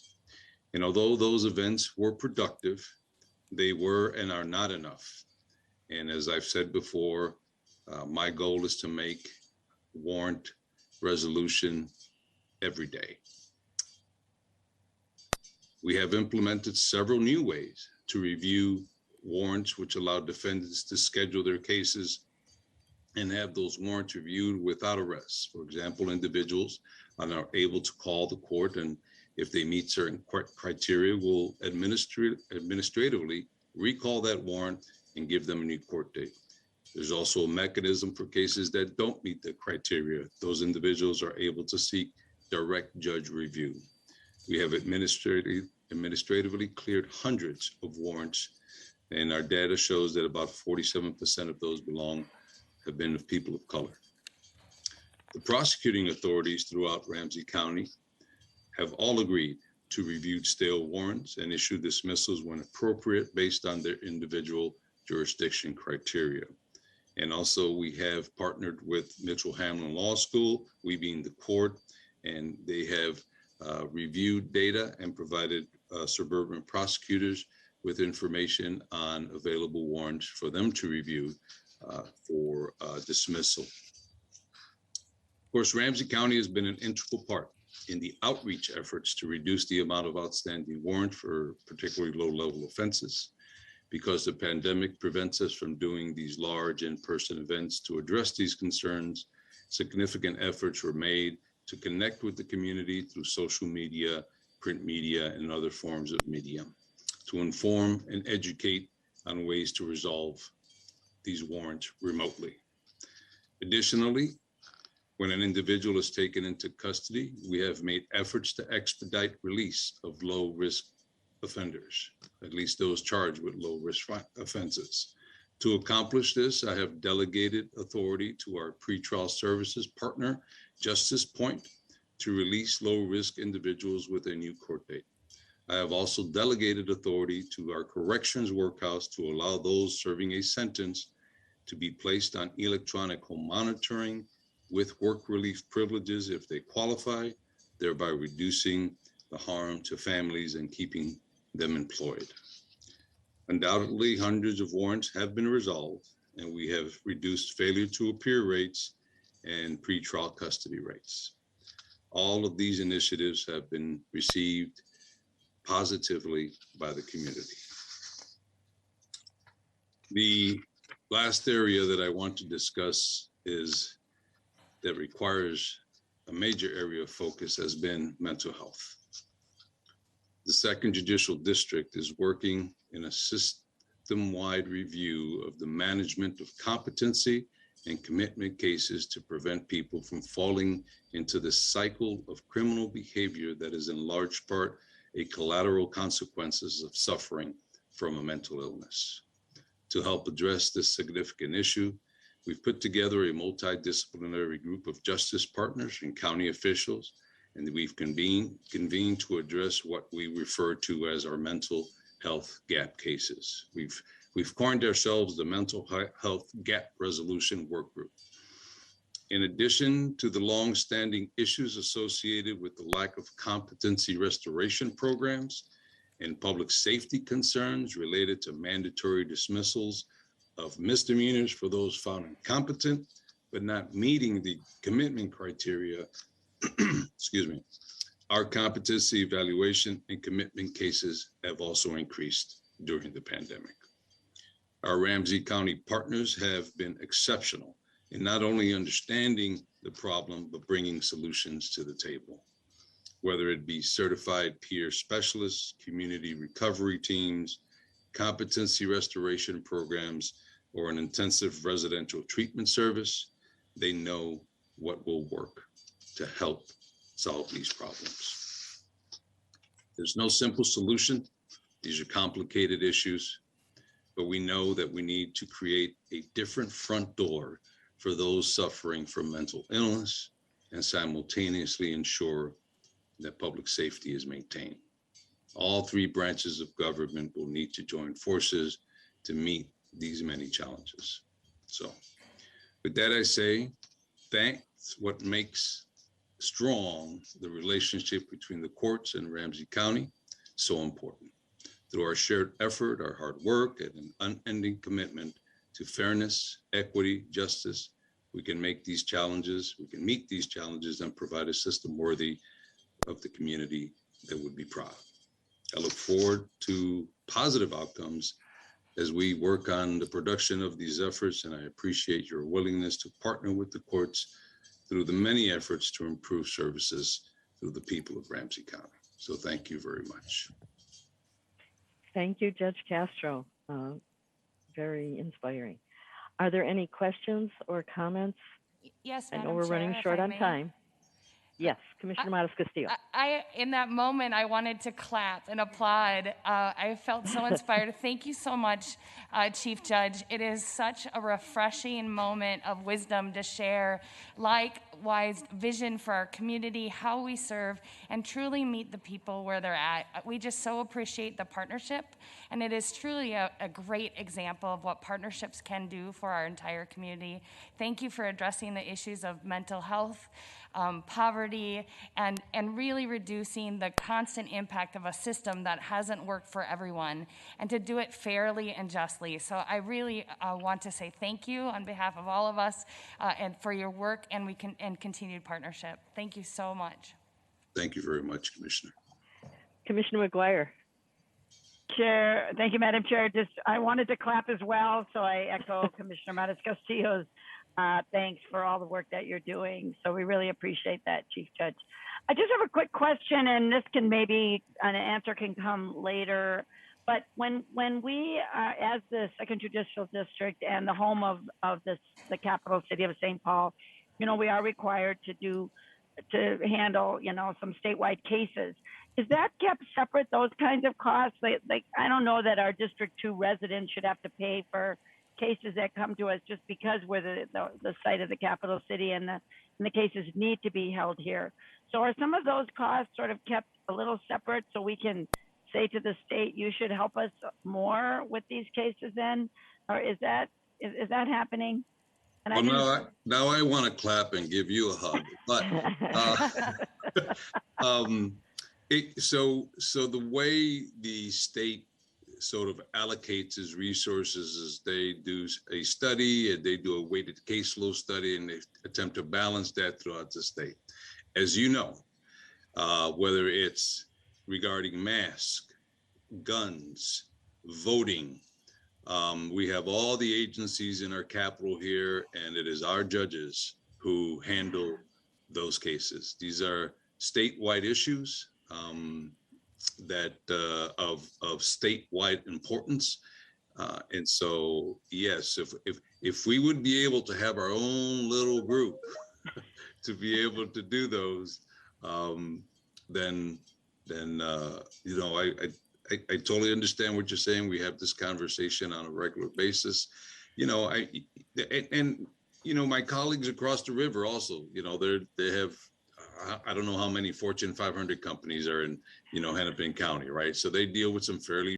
And although those events were productive, they were and are not enough. And as I've said before, my goal is to make warrant resolution every day. We have implemented several new ways to review warrants, which allow defendants to schedule their cases and have those warrants reviewed without arrest. For example, individuals are now able to call the court, and if they meet certain criteria, will administratively recall that warrant and give them a new court date. There's also a mechanism for cases that don't meet the criteria. Those individuals are able to seek direct judge review. We have administratively cleared hundreds of warrants, and our data shows that about 47% of those have been of people of color. The prosecuting authorities throughout Ramsey County have all agreed to review stale warrants and issue dismissals when appropriate based on their individual jurisdiction criteria. And also we have partnered with Mitchell Hamlin Law School, we being the court, and they have reviewed data and provided suburban prosecutors with information on available warrants for them to review for dismissal. Of course, Ramsey County has been an integral part in the outreach efforts to reduce the amount of outstanding warrant for particularly low-level offenses. Because the pandemic prevents us from doing these large in-person events to address these concerns, significant efforts were made to connect with the community through social media, print media, and other forms of media to inform and educate on ways to resolve these warrants remotely. Additionally, when an individual is taken into custody, we have made efforts to expedite release of low-risk offenders, at least those charged with low-risk offenses. To accomplish this, I have delegated authority to our pretrial services partner, Justice Point, to release low-risk individuals with a new court date. I have also delegated authority to our corrections workhouse to allow those serving a sentence to be placed on electronic home monitoring with work relief privileges if they qualify, thereby reducing the harm to families and keeping them employed. Undoubtedly, hundreds of warrants have been resolved, and we have reduced failure to appear rates and pretrial custody rates. All of these initiatives have been received positively by the community. The last area that I want to discuss that requires a major area of focus has been mental health. The Second Judicial District is working in a system-wide review of the management of competency and commitment cases to prevent people from falling into the cycle of criminal behavior that is in large part a collateral consequences of suffering from a mental illness. To help address this significant issue, we've put together a multidisciplinary group of justice partners and county officials, and we've convened to address what we refer to as our mental health gap cases. We've coined ourselves the Mental Health Gap Resolution Work Group. In addition to the long-standing issues associated with the lack of competency restoration programs and public safety concerns related to mandatory dismissals of misdemeanors for those found incompetent but not meeting the commitment criteria, excuse me, our competency evaluation and commitment cases have also increased during the pandemic. Our Ramsey County partners have been exceptional in not only understanding the problem, but bringing solutions to the table. Whether it be certified peer specialists, community recovery teams, competency restoration programs, or an intensive residential treatment service, they know what will work to help solve these problems. There's no simple solution. These are complicated issues, but we know that we need to create a different front door for those suffering from mental illness and simultaneously ensure that public safety is maintained. All three branches of government will need to join forces to meet these many challenges. So with that, I say, that's what makes strong the relationship between the courts and Ramsey County so important. Through our shared effort, our hard work, and an unending commitment to fairness, equity, justice, we can make these challenges, we can meet these challenges and provide a system worthy of the community that would be proud. I look forward to positive outcomes as we work on the production of these efforts, and I appreciate your willingness to partner with the courts through the many efforts to improve services through the people of Ramsey County. So thank you very much. Thank you, Judge Castro. Very inspiring. Are there any questions or comments? Yes, I know Madam we're Chair, running if short I on may. time. Yes, Commissioner Matas Castillo. In that moment, I wanted to clap and applaud. I felt so inspired. Thank you so much, Chief Judge. It is such a refreshing moment of wisdom to share likewise vision for our community, how we serve, and truly meet the people where they're at. We just so appreciate the partnership, and it is truly a great example of what partnerships can do for our entire community. Thank you for addressing the issues of mental health, poverty, and really reducing the constant impact of a system that hasn't worked for everyone, and to do it fairly and justly. So I really want to say thank you on behalf of all of us and for your work and continued partnership. Thank you so much. Thank you very much, Commissioner. Commissioner McGuire. Chair, thank you, Madam Chair. I wanted to clap as well, so I echo Commissioner Matas Castillo's thanks for all the work that you're doing. So we really appreciate that, Chief Judge. I just have a quick question, and this can maybe an answer can come later. But when we, as the Second Judicial District and the home of the capital city of St. Paul, we are required to handle, some statewide cases. Is that kept separate, those kinds of costs? Like I don't know that our District 2 residents should have to pay for cases that come to us just because we're the site of the capital city and the cases need to be held here. So are some of those costs sort of kept a little separate so we can say to the state, you should help us more with these cases then? Or is that happening? And well, now I want to clap and give you a hug, but so the way the state sort of allocates its resources is they do a study and they do a weighted caseload study and they attempt to balance that throughout the state. As you know, whether it's regarding masks, guns, voting, we have all the agencies in our capital here, and it is our judges who handle those cases. These are statewide issues that of statewide importance, and so yes, if we would be able to have our own little group to be able to do those, then I totally understand what you're saying. We have this conversation on a regular basis, my colleagues across the river also, they have, I don't know how many Fortune 500 companies are in, Hennepin County, right? So they deal with some fairly,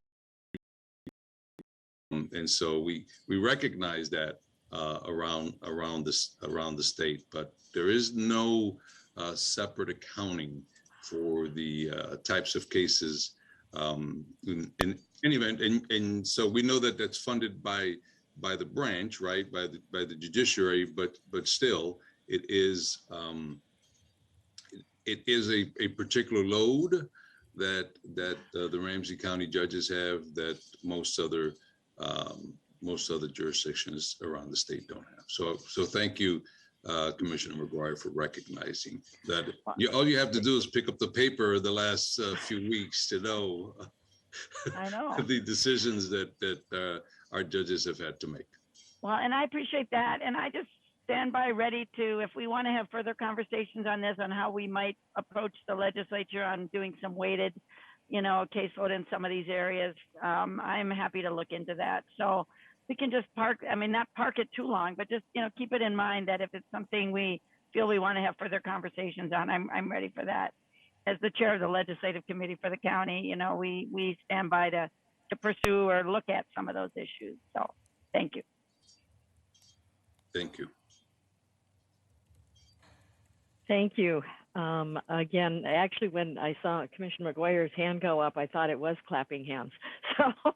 and so we recognize that. around the state. But there is no separate accounting for the types of cases in any event. And so we know that that's funded by the branch, right, by the judiciary, but still it is a particular load that the Ramsey County judges have that most other jurisdictions around the state don't have. So thank you, Commissioner McGuire, for recognizing that. All you have to do is pick up the paper the last few weeks to know, I know. the decisions that our judges have had to make. Well, and I appreciate that. And I just stand by ready to, if we want to have further conversations on this, on how we might approach the legislature on doing some weighted, caseload in some of these areas, I'm happy to look into that. So we can just not park it too long, but just, keep it in mind that if it's something we feel we want to have further conversations on, I'm ready for that. As the chair of the legislative committee for the county, we stand by to pursue or look at some of those issues. So thank you. Thank you. Thank you. Again, actually, when I saw Commissioner McGuire's hand go up, I thought it was clapping hands. So,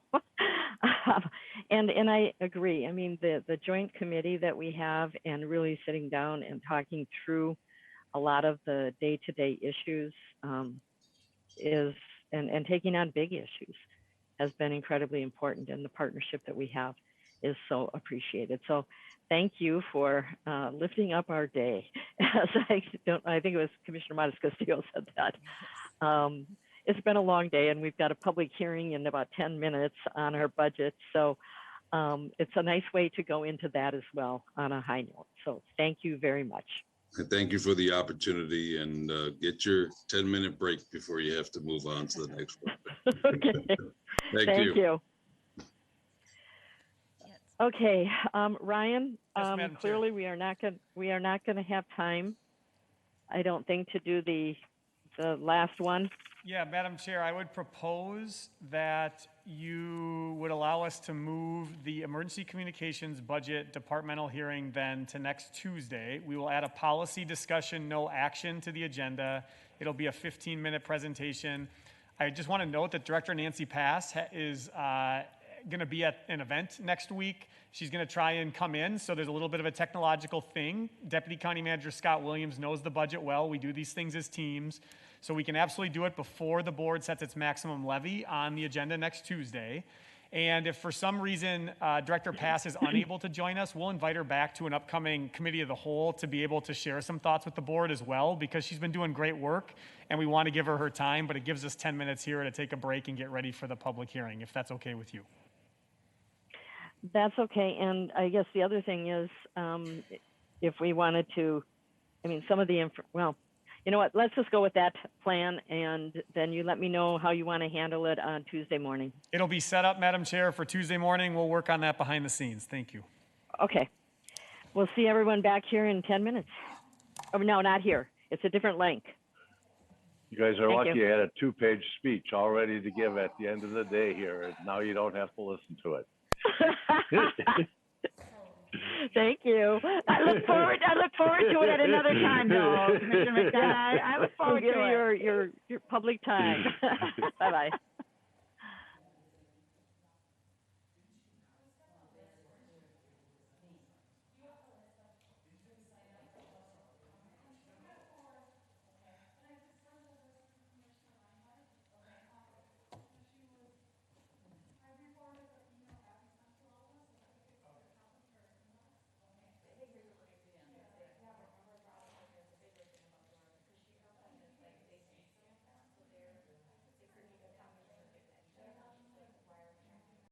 and I agree. I mean, the joint committee that we have, and really sitting down and talking through a lot of the day-to-day issues and taking on big issues has been incredibly important, and the partnership that we have is so appreciated. So thank you for lifting up our day. As I think it was Commissioner Montes Castillo said that. It's been a long day, and we've got a public hearing in about 10 minutes on our budget. So it's a nice way to go into that as well on a high note. So thank you very much. Thank you for the opportunity, and get your 10-minute break before you have to move on to the next one. Okay. Thank you. Okay, Ryan. Yes, clearly, we are not going to have time, I don't think, to do the last one. Yeah, Madam Chair, I would propose that you would allow us to move the emergency communications budget departmental hearing then to next Tuesday. We will add a policy discussion, no action to the agenda. It'll be a 15-minute presentation. I just want to note that Director Nancy Pass is going to be at an event next week. She's going to try and come in, so there's a little bit of a technological thing. Deputy County Manager Scott Williams knows the budget well. We do these things as teams, so we can absolutely do it before the board sets its maximum levy on the agenda next Tuesday. And if for some reason Director Pass is unable to join us, we'll invite her back to an upcoming committee of the whole to be able to share some thoughts with the board as well, because she's been doing great work and we want to give her time, but it gives us 10 minutes here to take a break and get ready for the public hearing, if that's okay with you. That's okay. And I guess the other thing is, if we wanted to, some of the, well, you know what, let's just go with that plan, and then you let me know how you want to handle it on Tuesday morning. It'll be set up, Madam Chair, for Tuesday morning. We'll work on that behind the scenes. Thank you. Okay. We'll see everyone back here in 10 minutes. Oh, no, not here. It's a different link. You guys are Thank lucky you. I had a 2-page speech all ready to give at the end of the day here, and now you don't have to listen to it. Thank you. I look forward to it at another time, though, Commissioner McDonough. I look forward to it. Your public time. Bye-bye.